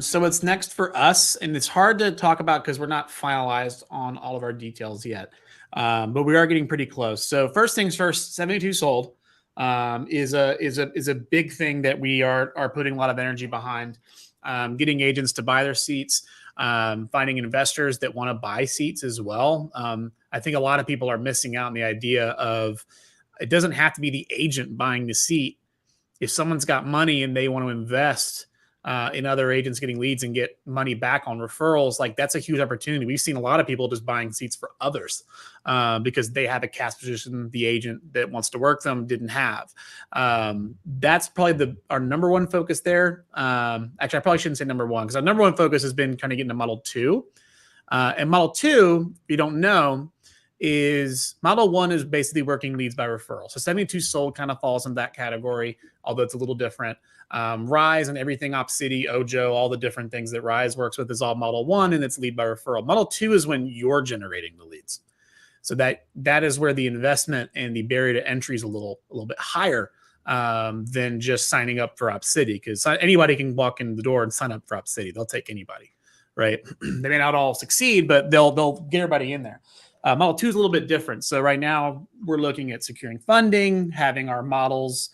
So what's next for us, and it's hard to talk about because we're not finalized on all of our details yet, but we are getting pretty close. So first things first, 72 sold. Is a big thing that we are putting a lot of energy behind, getting agents to buy their seats, finding investors that want to buy seats as well. I think a lot of people are missing out on the idea of it doesn't have to be the agent buying the seat. If someone's got money and they want to invest in other agents getting leads and get money back on referrals, like that's a huge opportunity. We've seen a lot of people just buying seats for others because they have a cash position the agent that wants to work them didn't have. That's probably our number one focus there. Actually, I probably shouldn't say number one because our number one focus has been kind of getting to Model 2. And Model 2, if you don't know, is Model 1 is basically working leads by referral. So 72 sold kind of falls in that category, although it's a little different. Rise and everything, Op City, Ojo, all the different things that Rise works with is all Model 1, and it's lead by referral. Model 2 is when you're generating the leads. So that is where the investment and the barrier to entry is a little bit higher than just signing up for Op City, because anybody can walk in the door and sign up for Op City. They'll take anybody, right? They may not all succeed, but they'll get everybody in there. Model 2 is a little bit different. So right now we're looking at securing funding, having our models,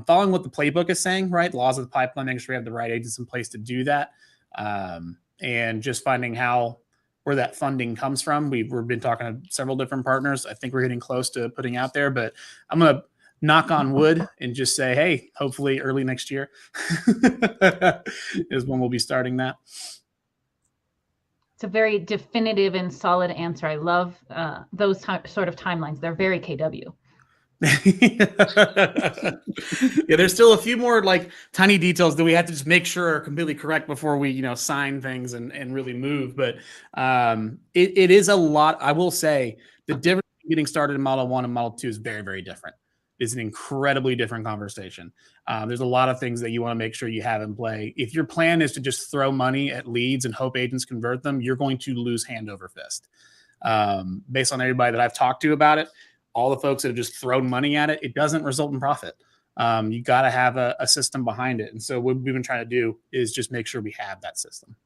following what the playbook is saying, right? Laws of the pipeline, making sure we have the right agents in place to do that. And just finding where that funding comes from. We've been talking to several different partners. I think we're getting close to putting out there, but I'm going to knock on wood and just say, hey, hopefully early next year is when we'll be starting that. It's a very definitive and solid answer. I love those sort of timelines. They're very KW. Yeah, there's still a few more like tiny details that we have to just make sure are completely correct before we sign things and really move. But it is a lot. I will say the difference between getting started in Model 1 and Model 2 is very, very different. It's an incredibly different conversation. There's a lot of things that you want to make sure you have in play. If your plan is to just throw money at leads and hope agents convert them, you're going to lose hand over fist. Based on everybody that I've talked to about it, all the folks that have just thrown money at it, it doesn't result in profit. You got to have a system behind it. And so what we've been trying to do is just make sure we have that system.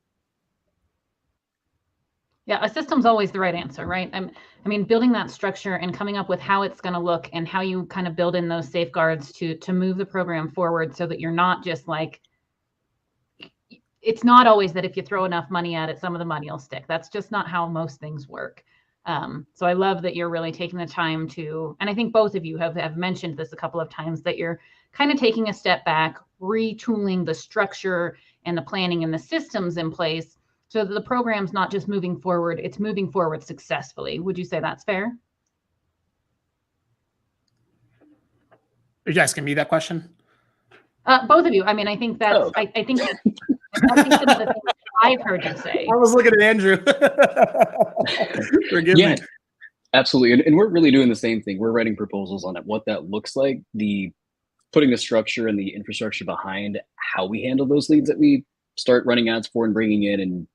Yeah, a system's always the right answer, right? I mean, building that structure and coming up with how it's going to look and how you kind of build in those safeguards to move the program forward so that you're not just like, it's not always that if you throw enough money at it, some of the money will stick. That's just not how most things work. So I love that you're really taking the time to, and I think both of you have mentioned this a couple of times, that you're kind of taking a step back, retooling the structure and the planning and the systems in place so that the program's not just moving forward, it's moving forward successfully. Would you say that's fair? Are you asking me that question? Both of you. I mean, I think that's, I think some of the things I've heard you say. I was looking at Andrew. Forgive me. Absolutely. And we're really doing the same thing. We're writing proposals on what that looks like, putting the structure and the infrastructure behind how we handle those leads that we start running ads for and bringing in and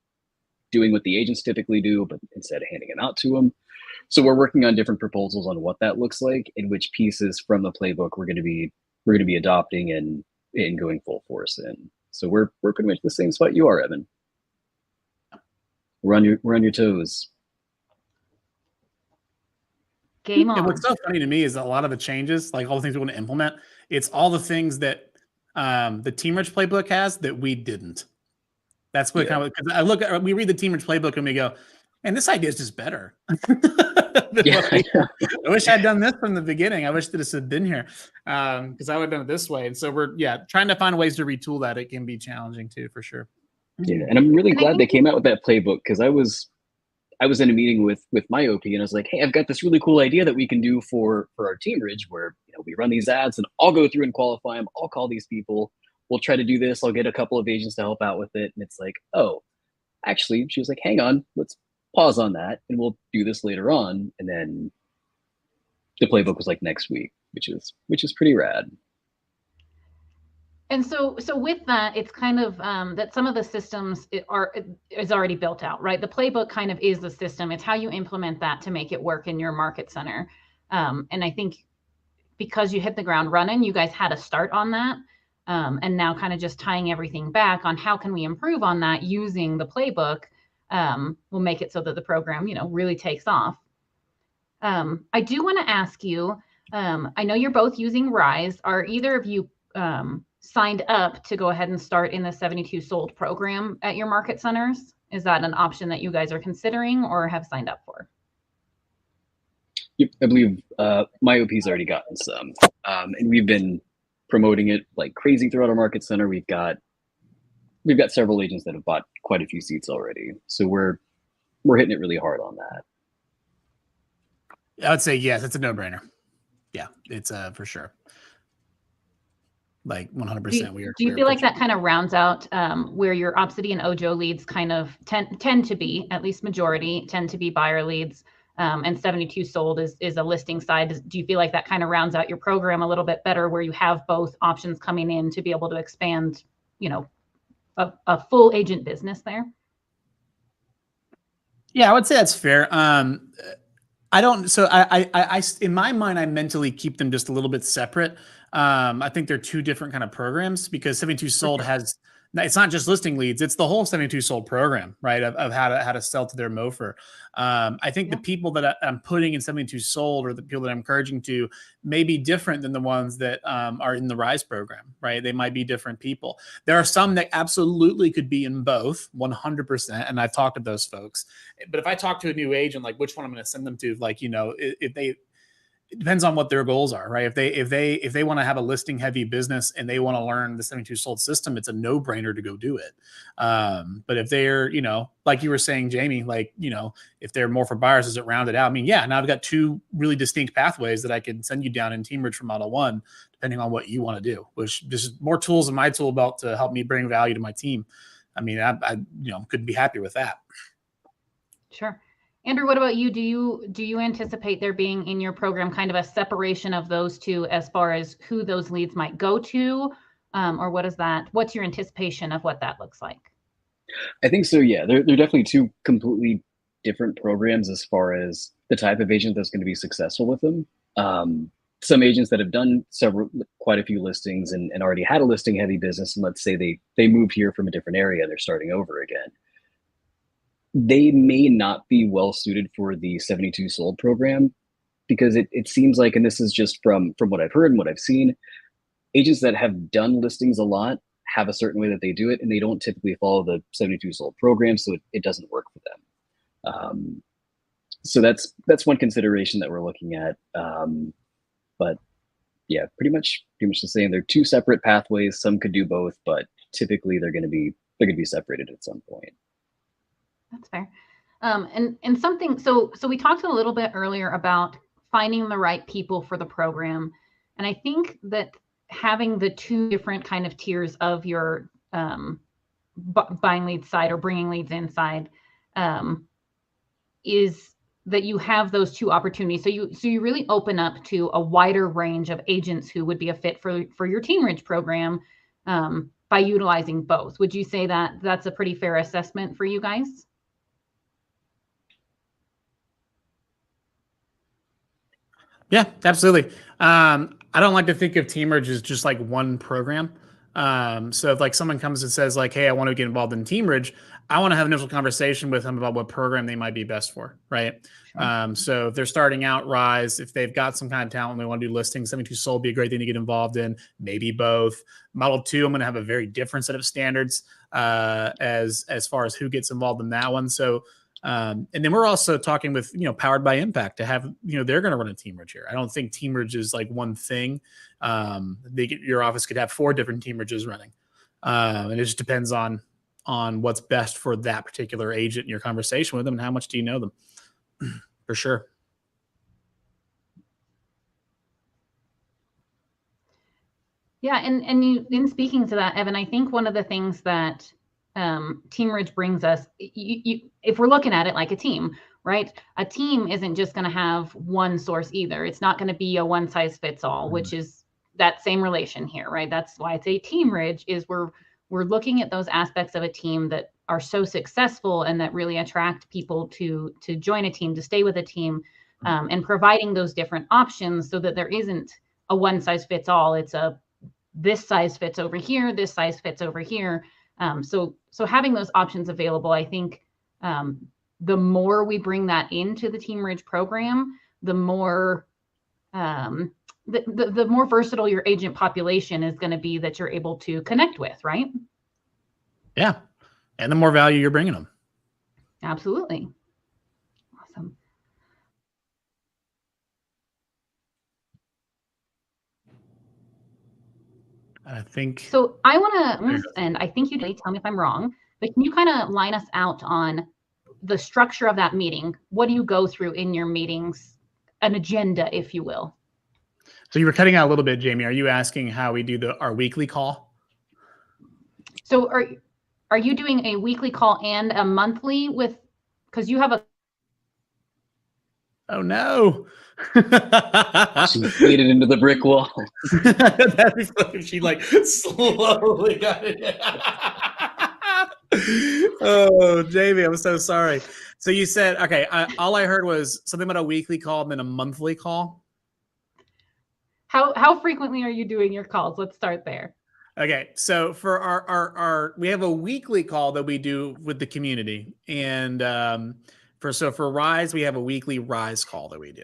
doing what the agents typically do, but instead of handing them out to them. So we're working on different proposals on what that looks like, and which pieces from the playbook we're going to be adopting and going full force in. So we're pretty much the same spot you are, Evan. We're on your toes. Game on. And what's so funny to me is a lot of the changes, like all the things we want to implement, it's all the things that the Teamerage playbook has that we didn't. That's what kind of, because we read the Teamerage playbook and we go, and this idea is just better. I wish I'd done this from the beginning. I wish that this had been here, because I would have done it this way. And so we're trying to find ways to retool that. It can be challenging too, for sure. Yeah, and I'm really glad they came out with that playbook, because I was in a meeting with my OP, and I was like, hey, I've got this really cool idea that we can do for our Teamerage, where we run these ads and I'll go through and qualify them. I'll call these people. We'll try to do this. I'll get a couple of agents to help out with it. And it's like, oh, actually, she was like, hang on, let's pause on that and we'll do this later on. And then the playbook was like next week, which is pretty rad. And so with that, it's kind of that some of the systems is already built out, right? The playbook kind of is the system. It's how you implement that to make it work in your market center. And I think because you hit the ground running, you guys had a start on that. And now kind of just tying everything back on how can we improve on that using the playbook will make it so that the program, really takes off. I do want to ask you, I know you're both using Rise. Are either of you signed up to go ahead and start in the 72 sold program at your market centers? Is that an option that you guys are considering or have signed up for? Yep, I believe my OP's already gotten some, and we've been promoting it like crazy throughout our market center. We've got several agents that have bought quite a few seats already, so we're hitting it really hard on that. I would say yes, it's a no-brainer. Yeah, it's for sure. Like 100%. Do you feel like that kind of rounds out where your Obsidian Ojo leads kind of tend to be, at least majority, tend to be buyer leads, and 72 sold is a listing side? Do you feel like that kind of rounds out your program a little bit better, where you have both options coming in to be able to expand, a full agent business there? Yeah, I would say that's fair. I don't. So I in my mind, I mentally keep them just a little bit separate. I think they're two different kind of programs, because 72 sold has, it's not just listing leads, it's the whole 72 sold program, right? Of how to sell to their mofer. I think the people that I'm putting in 72 sold, or the people that I'm encouraging to, may be different than the ones that are in the Rise program, right? They might be different people. There are some that absolutely could be in both 100%. And I've talked to those folks, but if I talk to a new agent, like which one I'm going to send them to, like, it depends on what their goals are, right? If they want to have a listing heavy business and they want to learn the 72 sold system, it's a no brainer to go do it. But if they're, like you were saying, Jamie, like, if they're more for buyers, is it rounded out? I mean, yeah, now I've got two really distinct pathways that I can send you down in Teamerage for Model 1, depending on what you want to do, which there's more tools in my tool belt to help me bring value to my team. I mean, I couldn't be happier with that. Sure. Andrew, what about you? Do you anticipate there being in your program kind of a separation of those two as far as who those leads might go to? Or what's your anticipation of what that looks like? I think so, yeah. They're definitely two completely different programs as far as the type of agent that's going to be successful with them. Some agents that have done quite a few listings and already had a listing heavy business, and let's say they moved here from a different area and they're starting over again, they may not be well suited for the 72 sold program, because it seems like, and this is just from what I've heard and what I've seen, agents that have done listings a lot have a certain way that they do it, and they don't typically follow the 72 sold program, so it doesn't work for them. So that's one consideration that we're looking at. But yeah, pretty much the same. They're two separate pathways. Some could do both, but typically they're going to be separated at some point. That's fair. And something, so we talked a little bit earlier about finding the right people for the program. And I think that having the two different kind of tiers of your buying leads side or bringing leads inside is that you have those two opportunities. So you really open up to a wider range of agents who would be a fit for your Teamerage program by utilizing both. Would you say that that's a pretty fair assessment for you guys? Yeah, absolutely. I don't like to think of Teamerage as just like one program. So if like someone comes and says like, hey, I want to get involved in Teamerage, I want to have an initial conversation with them about what program they might be best for, right? So if they're starting out Rise, if they've got some kind of talent, they want to do listings, 72 Soul would be a great thing to get involved in, maybe both. Model 2, I'm going to have a very different set of standards as far as who gets involved in that one. So and then we're also talking with, Powered by Impact to have, they're going to run a Teamerage here. I don't think Teamerage is like one thing. Your office could have 4 different Teamerages running. And it just depends on what's best for that particular agent in your conversation with them and how much do you know them. For sure. Yeah, and you, in speaking to that, Evan, I think one of the things that Teamerage brings us, if we're looking at it like a team, right? A team isn't just going to have one source either. It's not going to be a one size fits all, which is that same relation here, right? That's why it's a Teamerage, is we're looking at those aspects of a team that are so successful and that really attract people to join a team, to stay with a team, and providing those different options so that there isn't a one size fits all. It's this size fits over here, this size fits over here. So having those options available, I think the more we bring that into the Teamerage program, the more the more versatile your agent population is going to be that you're able to connect with, right? Yeah. And the more value you're bringing them. Absolutely. Awesome. I think. So I want to, and I think you tell me if I'm wrong, but can you kind of line us out on the structure of that meeting? What do you go through in your meetings, an agenda, if you will? So you were cutting out a little bit, Jamie. Are you asking how we do our weekly call? So are you doing a weekly call and a monthly with, because you have a. Oh no. She faded into the brick wall. That'd be funny if she like slowly got it. Oh, Jamie, I'm so sorry. So you said, okay, all I heard was something about a weekly call and then a monthly call. How frequently are you doing your calls? Let's start there. Okay, so for our we have a weekly call that we do with the community, and for Rise, we have a weekly Rise call that we do.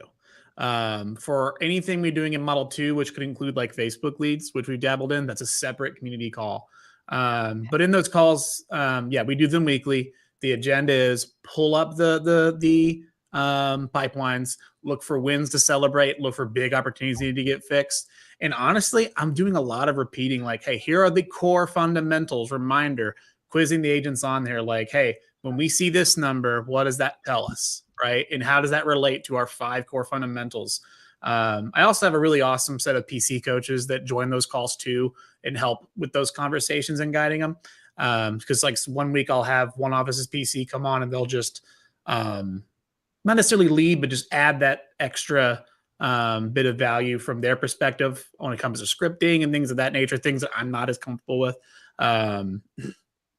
For anything we're doing in Model 2, which could include like Facebook leads, which we've dabbled in, that's a separate community call. But in those calls, we do them weekly. The agenda is pull up the pipelines, look for wins to celebrate, look for big opportunities to get fixed. And honestly, I'm doing a lot of repeating, like, hey, here are the core fundamentals, reminder, quizzing the agents on there, like, hey, when we see this number, what does that tell us, right? And how does that relate to our 5 core fundamentals? I also have a really awesome set of PC coaches that join those calls too and help with those conversations and guiding them. Because like one week I'll have one office's PC come on and they'll just not necessarily lead, but just add that extra bit of value from their perspective when it comes to scripting and things of that nature, things that I'm not as comfortable with.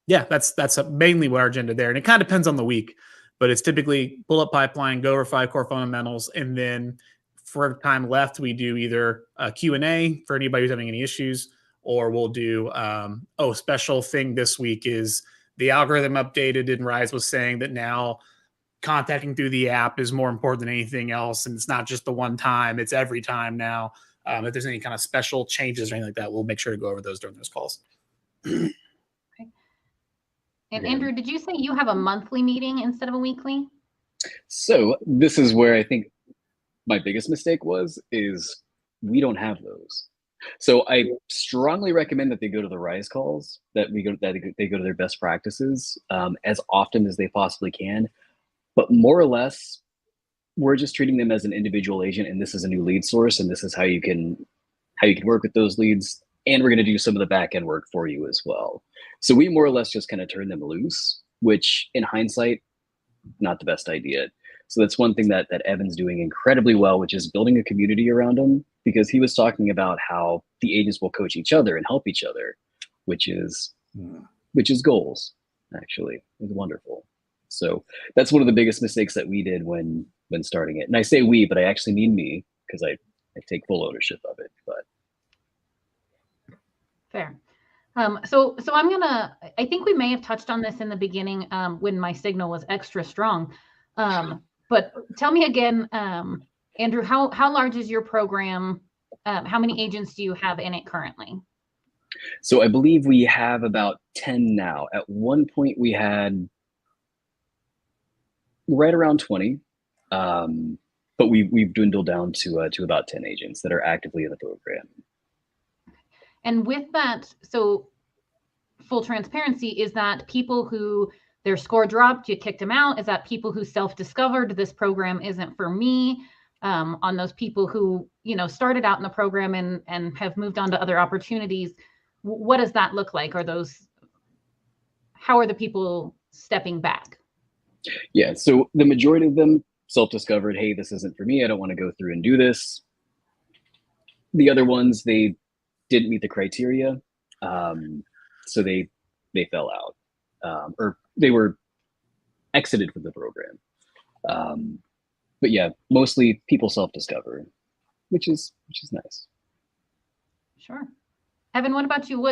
That's mainly what our agenda there. And it kind of depends on the week, but it's typically pull up pipeline, go over 5 core fundamentals. And then for time left, we do either a Q&A for anybody who's having any issues, or we'll do, special thing this week is the algorithm updated and Rise was saying that now contacting through the app is more important than anything else. And it's not just the one time, it's every time now. If there's any kind of special changes or anything like that, we'll make sure to go over those during those calls. Okay. And Andrew, did you say you have a monthly meeting instead of a weekly? So this is where I think my biggest mistake is we don't have those. So I strongly recommend that they go to the Rise calls, that they go to their best practices as often as they possibly can. But more or less, we're just treating them as an individual agent, and this is a new lead source, and this is how you can work with those leads. And we're going to do some of the back end work for you as well. So we more or less just kind of turn them loose, which in hindsight, not the best idea. So that's one thing that Evan's doing incredibly well, which is building a community around him, because he was talking about how the agents will coach each other and help each other, which is goals, actually. It's wonderful. So that's one of the biggest mistakes that we did when starting it. And I say we, but I actually mean me, because I take full ownership of it. But fair. So I think we may have touched on this in the beginning when my signal was extra strong. But tell me again, Andrew, how large is your program? How many agents do you have in it currently? so I believe we have about 10 now. At one point we had right around 20, but we've dwindled down to about 10 agents that are actively in the program. And with that, so full transparency, is that people who their score dropped, you kicked them out? Is that people who self-discovered this program isn't for me? On those people who, started out in the program and have moved on to other opportunities, what does that look like? How are the people stepping back? Yeah, so the majority of them self-discovered, hey, this isn't for me. I don't want to go through and do this. The other ones, they didn't meet the criteria, so they fell out, or they were exited from the program. But yeah, mostly people self-discover, which is nice. Sure. Evan, what about you?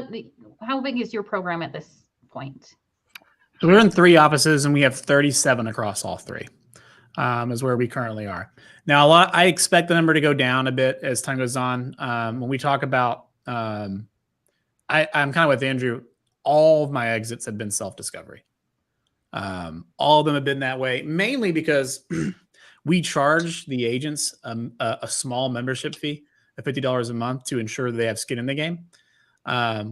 How big is your program at this point? So we're in 3 offices and we have 37 across all 3, is where we currently are. Now, I expect the number to go down a bit as time goes on. When we talk about, I'm kind of with Andrew, all of my exits have been self-discovery. All of them have been that way, mainly because we charge the agents a small membership fee of $50 a month to ensure that they have skin in the game,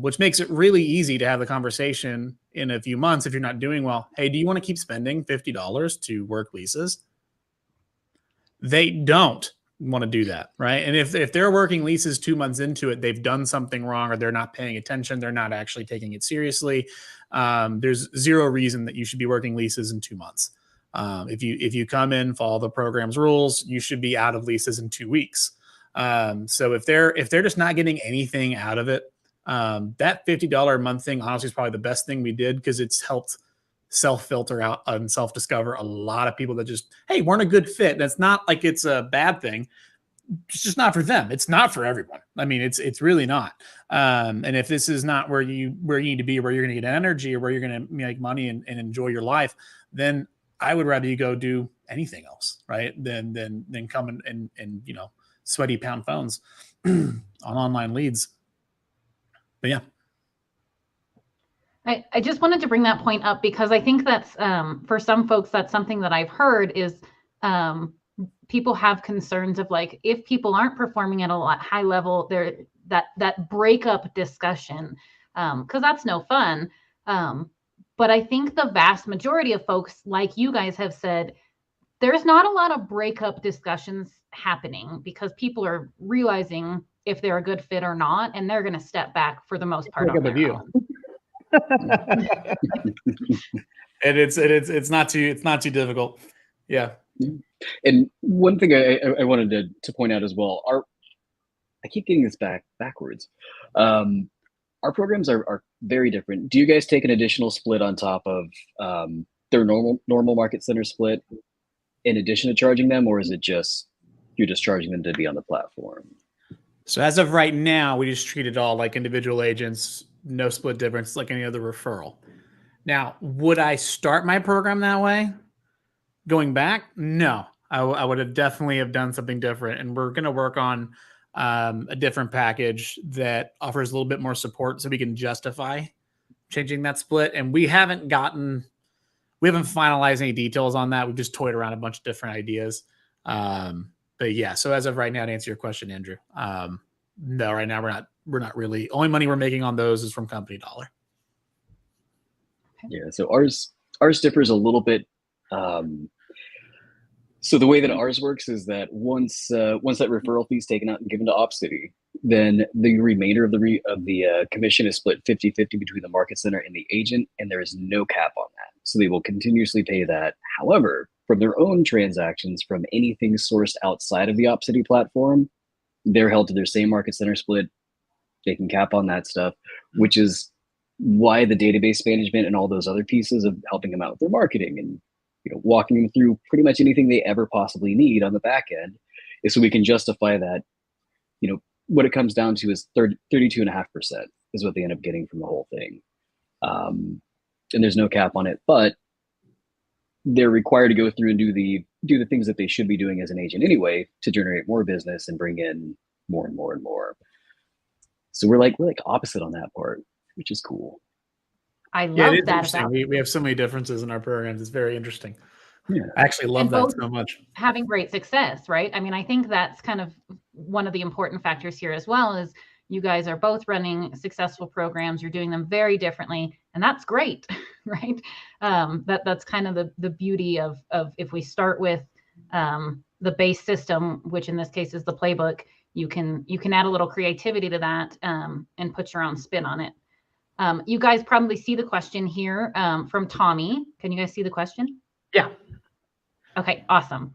which makes it really easy to have the conversation in a few months if you're not doing well. Hey, do you want to keep spending $50 to work leases? They don't want to do that, right? And if they're working leases 2 months into it, they've done something wrong, or they're not paying attention, they're not actually taking it seriously. There's zero reason that you should be working leases in 2 months. If you come in, follow the program's rules, you should be out of leases in 2 weeks. So if they're just not getting anything out of it, that $50 a month thing honestly is probably the best thing we did, because it's helped self-filter out and self-discover a lot of people that just, hey, weren't a good fit. That's not like it's a bad thing. It's just not for them. It's not for everyone. I mean, it's really not. And if this is not where you need to be, where you're going to get energy, or where you're going to make money and enjoy your life, then I would rather you go do anything else, right? Than come and sweaty pound phones on online leads. But yeah. I just wanted to bring that point up because I think that's for some folks, that's something that I've heard is people have concerns of, like, if people aren't performing at a high level, there that breakup discussion, because that's no fun. But I think the vast majority of folks, like you guys have said, there's not a lot of breakup discussions happening because people are realizing if they're a good fit or not, and they're going to step back for the most part. On their own. And it's not too difficult. Yeah. And one thing I wanted to point out as well, I keep getting this backwards. Our programs are very different. Do you guys take an additional split on top of their normal market center split in addition to charging them, or is it just you're just charging them to be on the platform? So as of right now, we just treat it all like individual agents, no split difference, like any other referral. Now, would I start my program that way? Going back? No, I would have definitely have done something different. And we're going to work on a different package that offers a little bit more support so we can justify changing that split. And we haven't finalized any details on that. We've just toyed around a bunch of different ideas. But yeah, so as of right now, to answer your question, Andrew, no, right now we're not really, only money we're making on those is from company dollar. Yeah, so ours differs a little bit. So the way that ours works is that once that referral fee is taken out and given to OpCity, then the remainder of the commission is split 50-50 between the market center and the agent, and there is no cap on that. So they will continuously pay that. However, from their own transactions, from anything sourced outside of the OpCity platform, they're held to their same market center split. They can cap on that stuff, which is why the database management and all those other pieces of helping them out with their marketing and walking them through pretty much anything they ever possibly need on the back end is so we can justify that, what it comes down to is 32.5% is what they end up getting from the whole thing. And there's no cap on it, but they're required to go through and do the things that they should be doing as an agent anyway to generate more business and bring in more and more and more. So we're like opposite on that part, which is cool. I love that. Interesting. We have so many differences in our programs. It's very interesting. Yeah. I actually love that so much. Having great success, right? I mean, I think that's kind of one of the important factors here as well, is you guys are both running successful programs. You're doing them very differently, and that's great, right? That's kind of the beauty of if we start with the base system, which in this case is the playbook, you can add a little creativity to that and put your own spin on it. You guys probably see the question here from Tommy. Can you guys see the question? Yeah. Okay, awesome.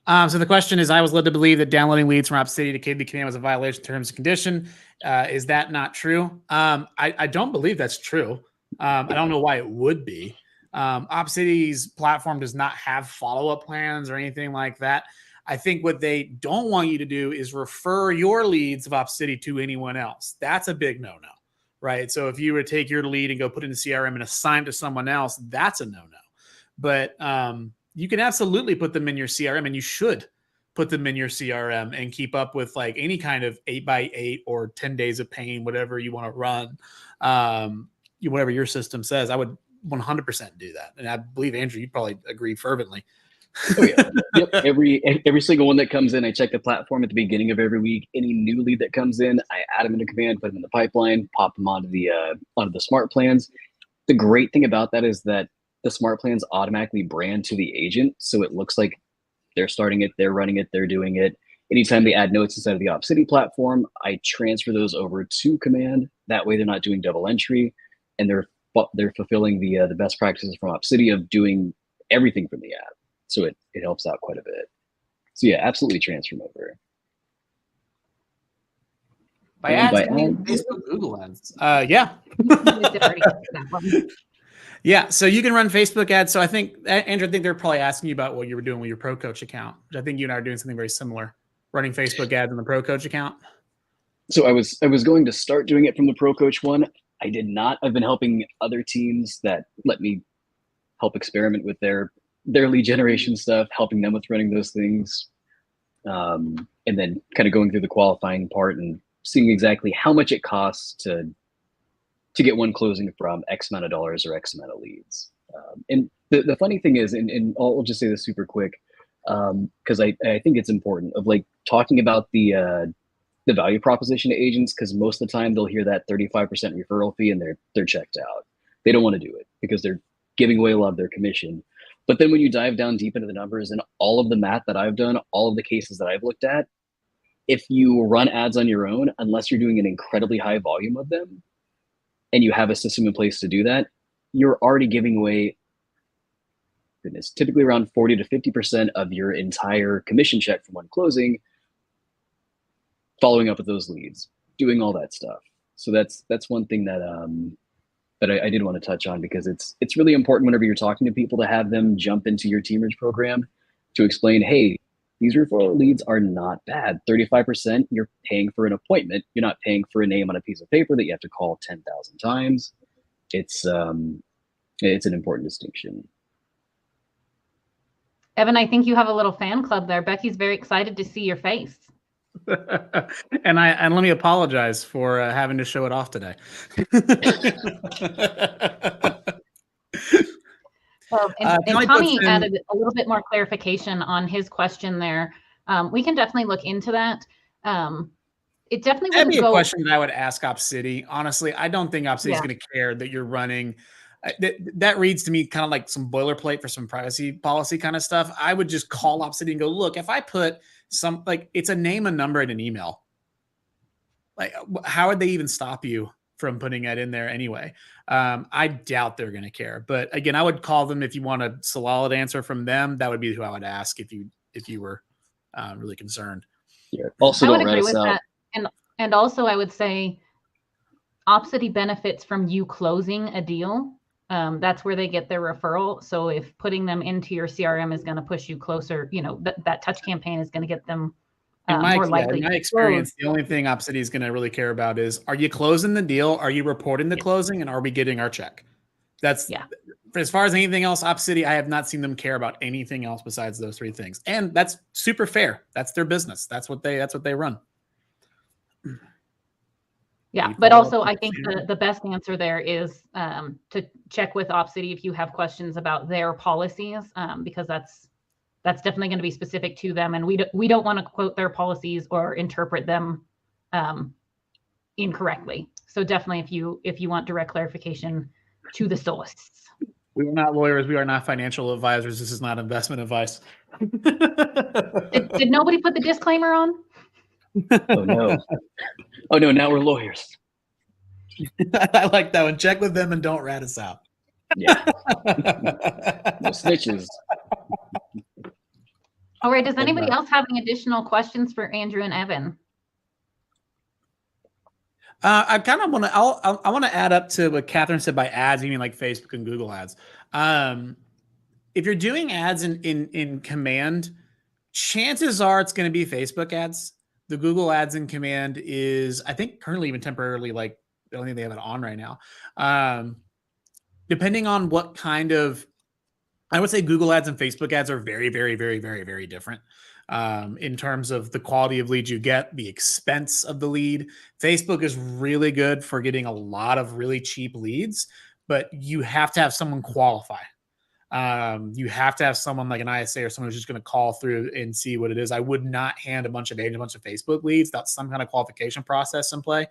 So the question is, I was led to believe that downloading leads from Opcity to KB Command was a violation of terms and condition. Is that not true? I don't believe that's true. I don't know why it would be. Opcity's platform does not have follow-up plans or anything like that. I think what they don't want you to do is refer your leads of Opcity to anyone else. That's a big no-no, right? So if you were to take your lead and go put it in the CRM and assign to someone else, that's a no-no. But you can absolutely put them in your CRM, and you should put them in your CRM and keep up with like any kind of 8x8 or 10 days of pain, whatever you want to run, whatever your system says. I would 100% do that. And I believe, Andrew, you'd probably agree fervently. Oh, yeah. Yep. Every single one that comes in, I check the platform at the beginning of every week. Any new lead that comes in, I add them into command, put them in the pipeline, pop them onto the smart plans. The great thing about that is that the smart plans automatically brand to the agent, so it looks like they're starting it, they're running it, they're doing it. Anytime they add notes inside of the Opcity platform, I transfer those over to command. That way, they're not doing double entry, and they're fulfilling the best practices from Opcity of doing everything from the app. So it helps out quite a bit. So yeah, absolutely transfer them over. By ads, I mean Facebook, Google ads. Yeah. Yeah, so you can run Facebook ads. So I think, Andrew, I think they're probably asking you about what you were doing with your Pro Coach account, which I think you and I are doing something very similar, running Facebook ads on the Pro Coach account. So I was going to start doing it from the Pro Coach one. I did not. I've been helping other teams that let me help experiment with their lead generation stuff, helping them with running those things, and then kind of going through the qualifying part and seeing exactly how much it costs to get one closing from X amount of dollars or X amount of leads. And the funny thing is, and I'll just say this super quick, because I think it's important of like talking about the value proposition to agents, because most of the time they'll hear that 35% referral fee and they're checked out. They don't want to do it because they're giving away a lot of their commission. But then when you dive down deep into the numbers and all of the math that I've done, all of the cases that I've looked at, if you run ads on your own, unless you're doing an incredibly high volume of them, and you have a system in place to do that, you're already giving away, typically around 40 to 50% of your entire commission check from one closing, following up with those leads, doing all that stuff. So that's one thing that I did want to touch on, because it's really important whenever you're talking to people to have them jump into your Teamerage program to explain, hey, these referral leads are not bad. 35%, you're paying for an appointment. You're not paying for a name on a piece of paper that you have to call 10,000 times. It's an important distinction. Evan, I think you have a little fan club there. Becky's very excited to see your face. and let me apologize for having to show it off today. And Tommy added a little bit more clarification on his question there. We can definitely look into that. It definitely That'd wouldn't be a go. question that I would ask Opcity. Honestly, I don't think Opcity is going to care that you're running. That reads to me kind of like some boilerplate for some privacy policy kind of stuff. I would just call Opcity and go, look, if I put some, like, it's a name, a number, and an email. Like, how would they even stop you from putting that in there anyway? I doubt they're going to care. But again, I would call them if you want a solid answer from them. That would be who I would ask if you were really concerned. Yeah. Also, I would agree with that. And also, I would say Opcity benefits from you closing a deal. That's where they get their referral. So if putting them into your CRM is going to push you closer, that touch campaign is going to get them more likely. In my experience, the only thing Opcity is going to really care about is, are you closing the deal? Are you reporting the closing? And are we getting our check? That's as far as anything else, Opcity, I have not seen them care about anything else besides those three things. And that's super fair. That's their business. That's what they run. Yeah, but also I think the best answer there is to check with Opcity if you have questions about their policies, because that's definitely going to be specific to them, and we don't want to quote their policies or interpret them incorrectly. So definitely, if you want direct clarification, to the source. We are not lawyers. We are not financial advisors. This is not investment advice. Did nobody put the disclaimer on? Oh no! Oh no! Now we're lawyers. I like that one. Check with them and don't rat us out. Yeah. No snitches. All right. Does anybody else have any additional questions for Andrew and Evan? I kind of want to. I want to add up to what Catherine said by ads, meaning like Facebook and Google ads. If you're doing ads in Command, chances are it's going to be Facebook ads. The Google ads in Command is, I think, currently even temporarily, like, I don't think they have it on right now. Depending on what kind of, I would say Google ads and Facebook ads are very, very, very, very, very different in terms of the quality of leads you get, the expense of the lead. Facebook is really good for getting a lot of really cheap leads, but you have to have someone qualify. You have to have someone like an ISA or someone who's just going to call through and see what it is. I would not hand a bunch of Facebook leads without some kind of qualification process in play,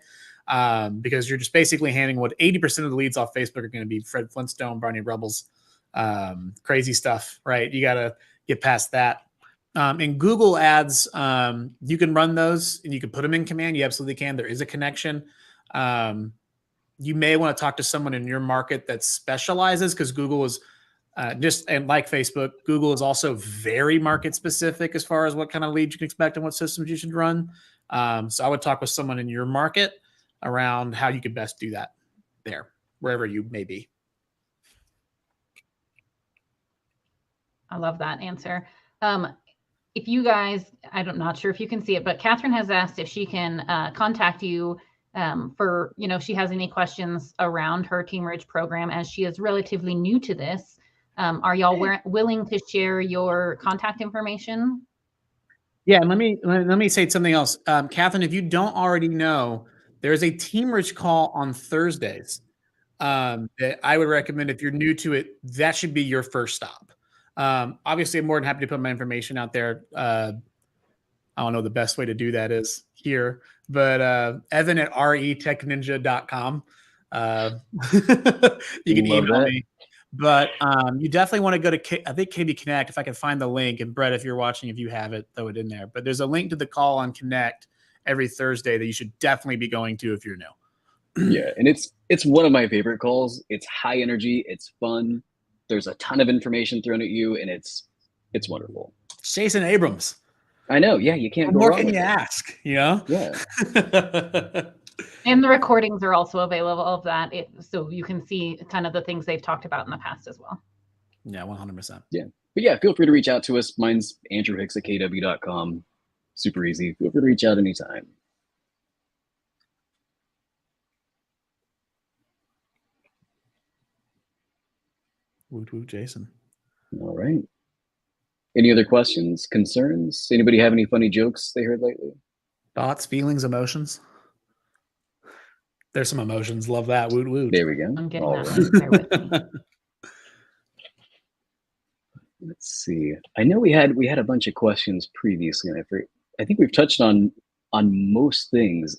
because you're just basically handing what 80% of the leads off Facebook are going to be Fred Flintstone, Barney Rubbles, crazy stuff, right? You got to get past that. In Google ads, you can run those and you can put them in Command. You absolutely can. There is a connection. You may want to talk to someone in your market that specializes, because Google is and like Facebook, Google is also very market specific as far as what kind of leads you can expect and what systems you should run. So I would talk with someone in your market around how you could best do that there, wherever you may be. I love that answer. If you guys, I'm not sure if you can see it, but Catherine has asked if she can contact you for, if she has any questions around her Teamerage program, as she is relatively new to this. Are y'all willing to share your contact information? Yeah, and let me say something else. Catherine, if you don't already know, there's a Teamerage call on Thursdays that I would recommend. If you're new to it, that should be your first stop. Obviously, I'm more than happy to put my information out there. I don't know the best way to do that is here, but Evan at retechninja.com. You can email me. But you definitely want to go to, I think, KB Connect, if I can find the link. And Brett, if you're watching, if you have it, throw it in there. But there's a link to the call on Connect every Thursday that you should definitely be going to if you're new. Yeah, and it's one of my favorite calls. It's high energy. It's fun. There's a ton of information thrown at you, and it's wonderful. It's Jason Abrams. I know. Yeah, you can't go wrong. What more can you ask? You know? Yeah. And the recordings are also available of that, so you can see kind of the things they've talked about in the past as well. Yeah, 100%. Yeah. But yeah, feel free to reach out to us. Mine's Andrew Hicks at kw.com. Super easy. Feel free to reach out anytime. Woot woot, Jason. All right. Any other questions, concerns? Anybody have any funny jokes they heard lately? Thoughts, feelings, emotions? There's some emotions. Love that. Woot woot. There we go. I'm getting All that. right. Let's see. I know we had a bunch of questions previously, and I think we've touched on most things.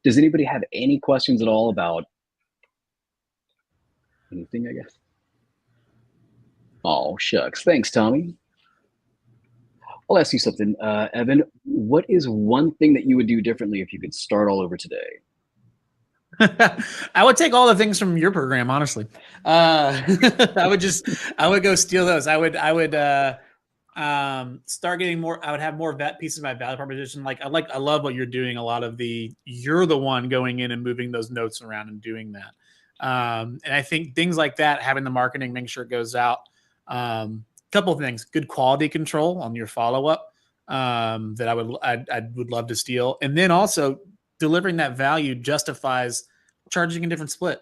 Does anybody have any questions at all about anything, I guess? Oh, shucks. Thanks, Tommy. I'll ask you something, Evan. What is one thing that you would do differently if you could start all over today? I would take all the things from your program, honestly. I would go steal those. I would start getting more. I would have more pieces of my value proposition. I love what you're doing. A lot of you're the one going in and moving those notes around and doing that. And I think things like that, having the marketing, making sure it goes out. Couple of things: good quality control on your follow up. that I would love to steal. And then also delivering that value justifies charging a different split,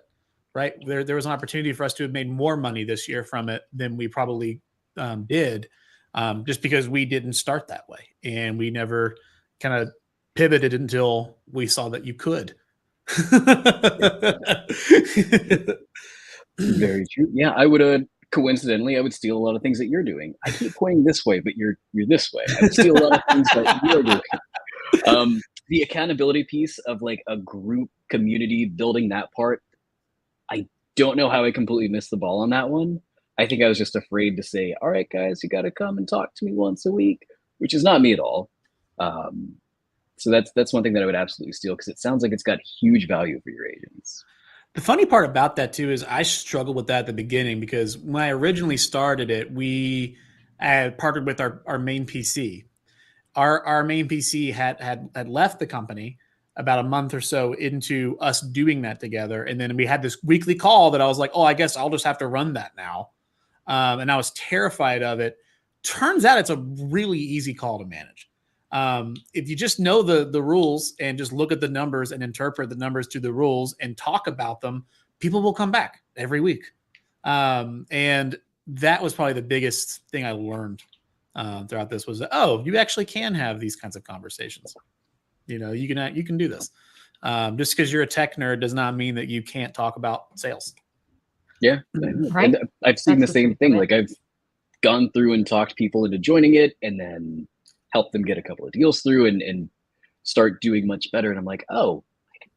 right? There was an opportunity for us to have made more money this year from it than we probably did, just because we didn't start that way. And we never kind of pivoted until we saw that you could. Very true. Yeah, I would coincidentally, I would steal a lot of things that you're doing. I keep pointing this way, but you're this way. I would steal a lot of things that you're doing. The accountability piece of like a group community building that part, I don't know how I completely missed the ball on that one. I think I was just afraid to say, all right, guys, you got to come and talk to me once a week, which is not me at all. So that's one thing that I would absolutely steal, because it sounds like it's got huge value for your agents. The funny part about that too is I struggled with that at the beginning, because when I originally started it, we had partnered with our main PC. Our main PC had left the company about a month or so into us doing that together. And then we had this weekly call that I was like, oh, I guess I'll just have to run that now. And I was terrified of it. Turns out it's a really easy call to manage. If you just know the rules and just look at the numbers and interpret the numbers to the rules and talk about them, people will come back every week. And that was probably the biggest thing I learned throughout this was that, oh, you actually can have these kinds of conversations. You know, you can do this. Just because you're a tech nerd does not mean that you can't talk about sales. Yeah, right. And I've seen the same thing. Like I've gone through and talked people into joining it, and then help them get a couple of deals through and start doing much better. And I'm like, oh,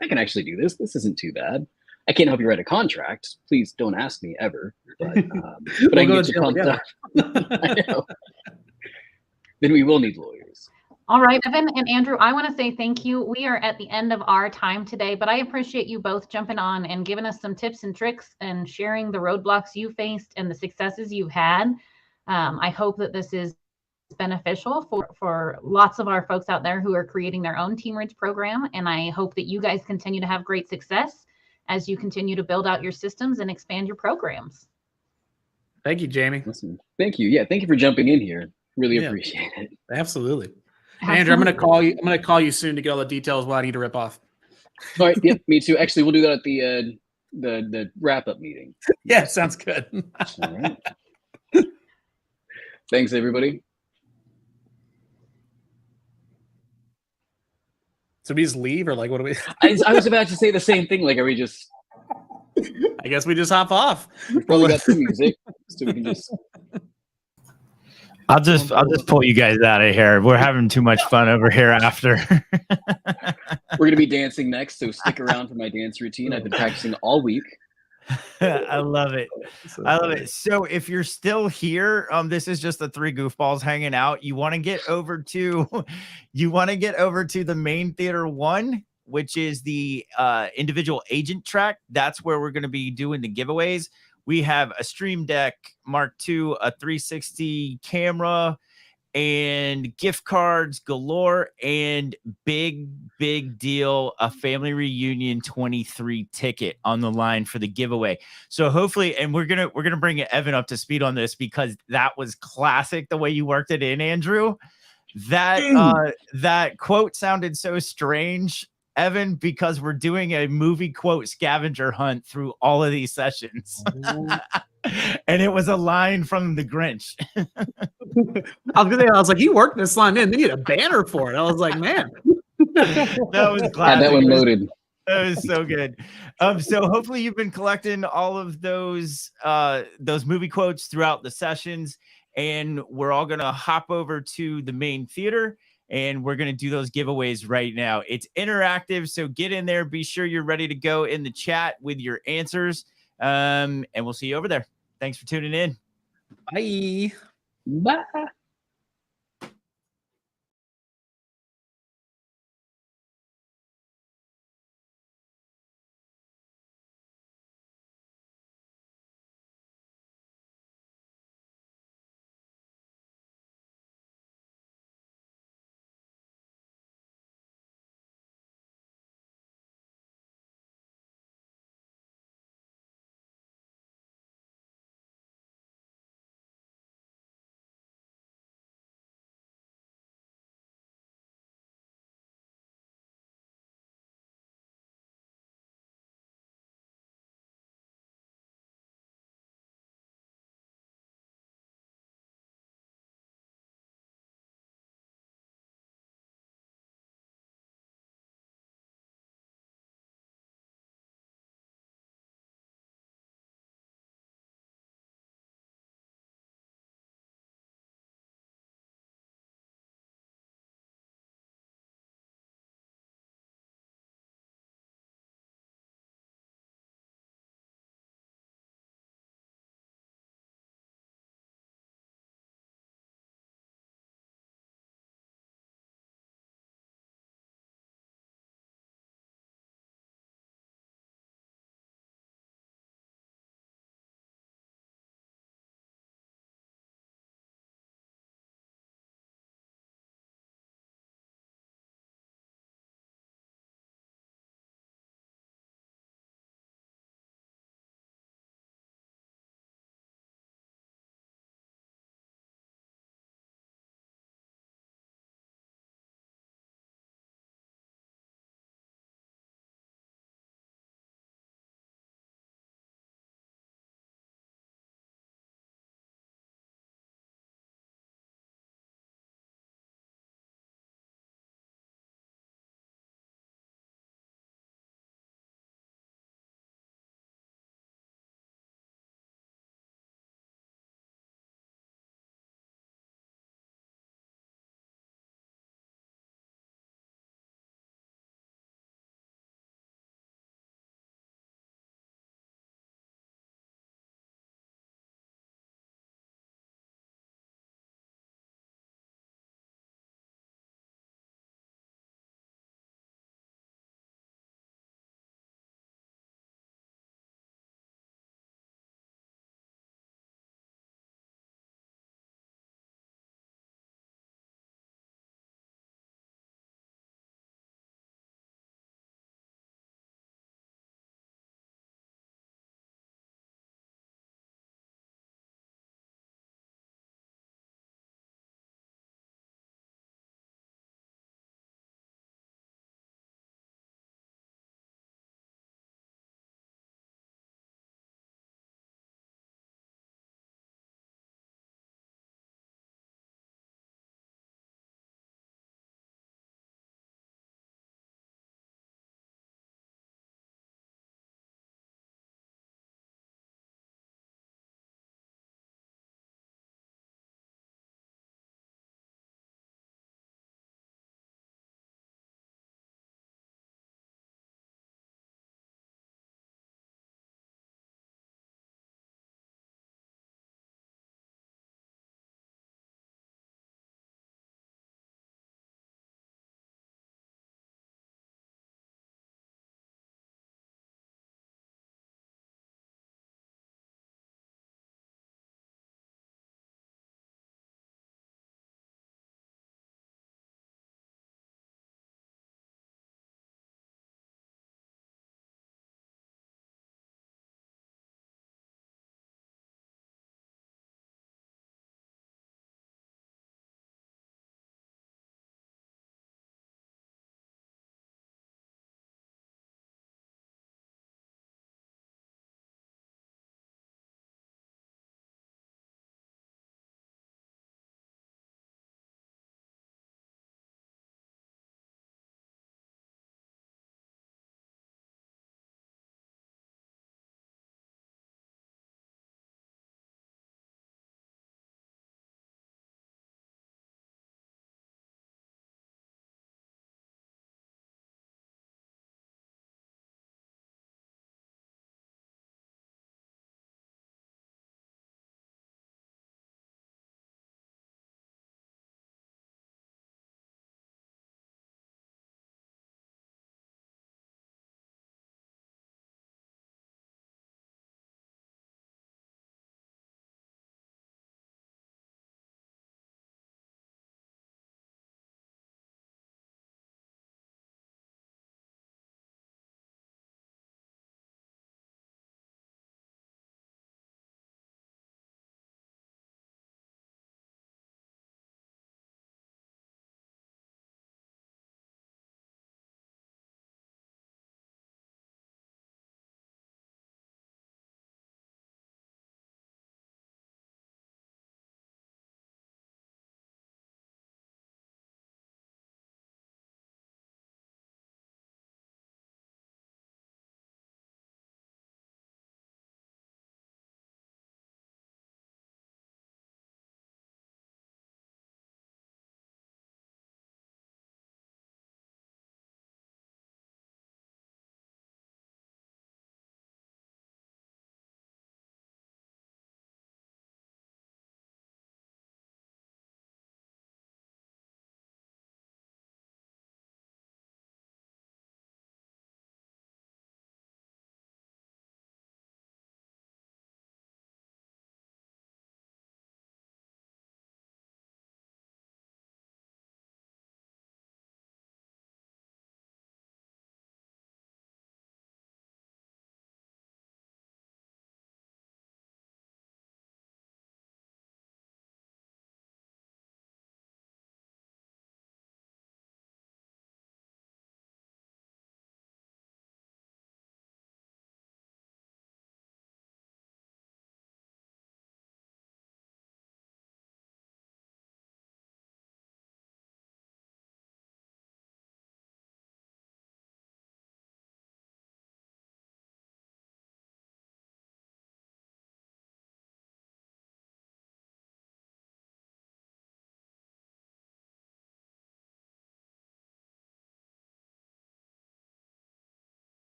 I can actually do this. This isn't too bad. I can't help you write a contract. Please don't ask me ever. But, but I can get you pumped up. I know. Then we will need lawyers. All right, Evan and Andrew, I want to say thank you. We are at the end of our time today, but I appreciate you both jumping on and giving us some tips and tricks and sharing the roadblocks you faced and the successes you've had. I hope that this is beneficial for lots of our folks out there who are creating their own Teamerage program. And I hope that you guys continue to have great success as you continue to build out your systems and expand your programs. Thank you, Jamie. Listen, thank you. Yeah, thank you for jumping in here. Really appreciate it. Absolutely. Andrew, I'm going to call you soon to get all the details what I need to rip off. All right. Yep. Me too. Actually, we'll do that at the wrap up meeting. Yeah, sounds good. All right. Thanks, everybody. So we just leave, or like, what do we? I was about to say the same thing. Like, are we just? I guess we just hop off. We probably got some music, so we can just. I'll just pull you guys out of here. We're having too much fun over here after. We're gonna be dancing next, so stick around for my dance routine. I've been practicing all week. I love it. I love it. So if you're still here, this is just the three goofballs hanging out. You want to get over to the main theater 1, which is the individual agent track. That's where we're going to be doing the giveaways. We have a Stream Deck Mark II, a 360 camera, and gift cards galore, and big deal, a family reunion 23 ticket on the line for the giveaway. So hopefully, and we're gonna bring Evan up to speed on this, because that was classic the way you worked it in, Andrew. That quote sounded so strange, Evan, because we're doing a movie quote scavenger hunt through all of these sessions. And it was a line from The Grinch. I was like, he worked this line in. They need a banner for it. I was like, man. That was classic. Had that one loaded. That was so good. So hopefully you've been collecting all of those movie quotes throughout the sessions, and we're all gonna hop over to the main theater, and we're going to do those giveaways right now. It's interactive, so get in there. Be sure you're ready to go in the chat with your answers, and we'll see you over there. Thanks for tuning in. Bye. Bye.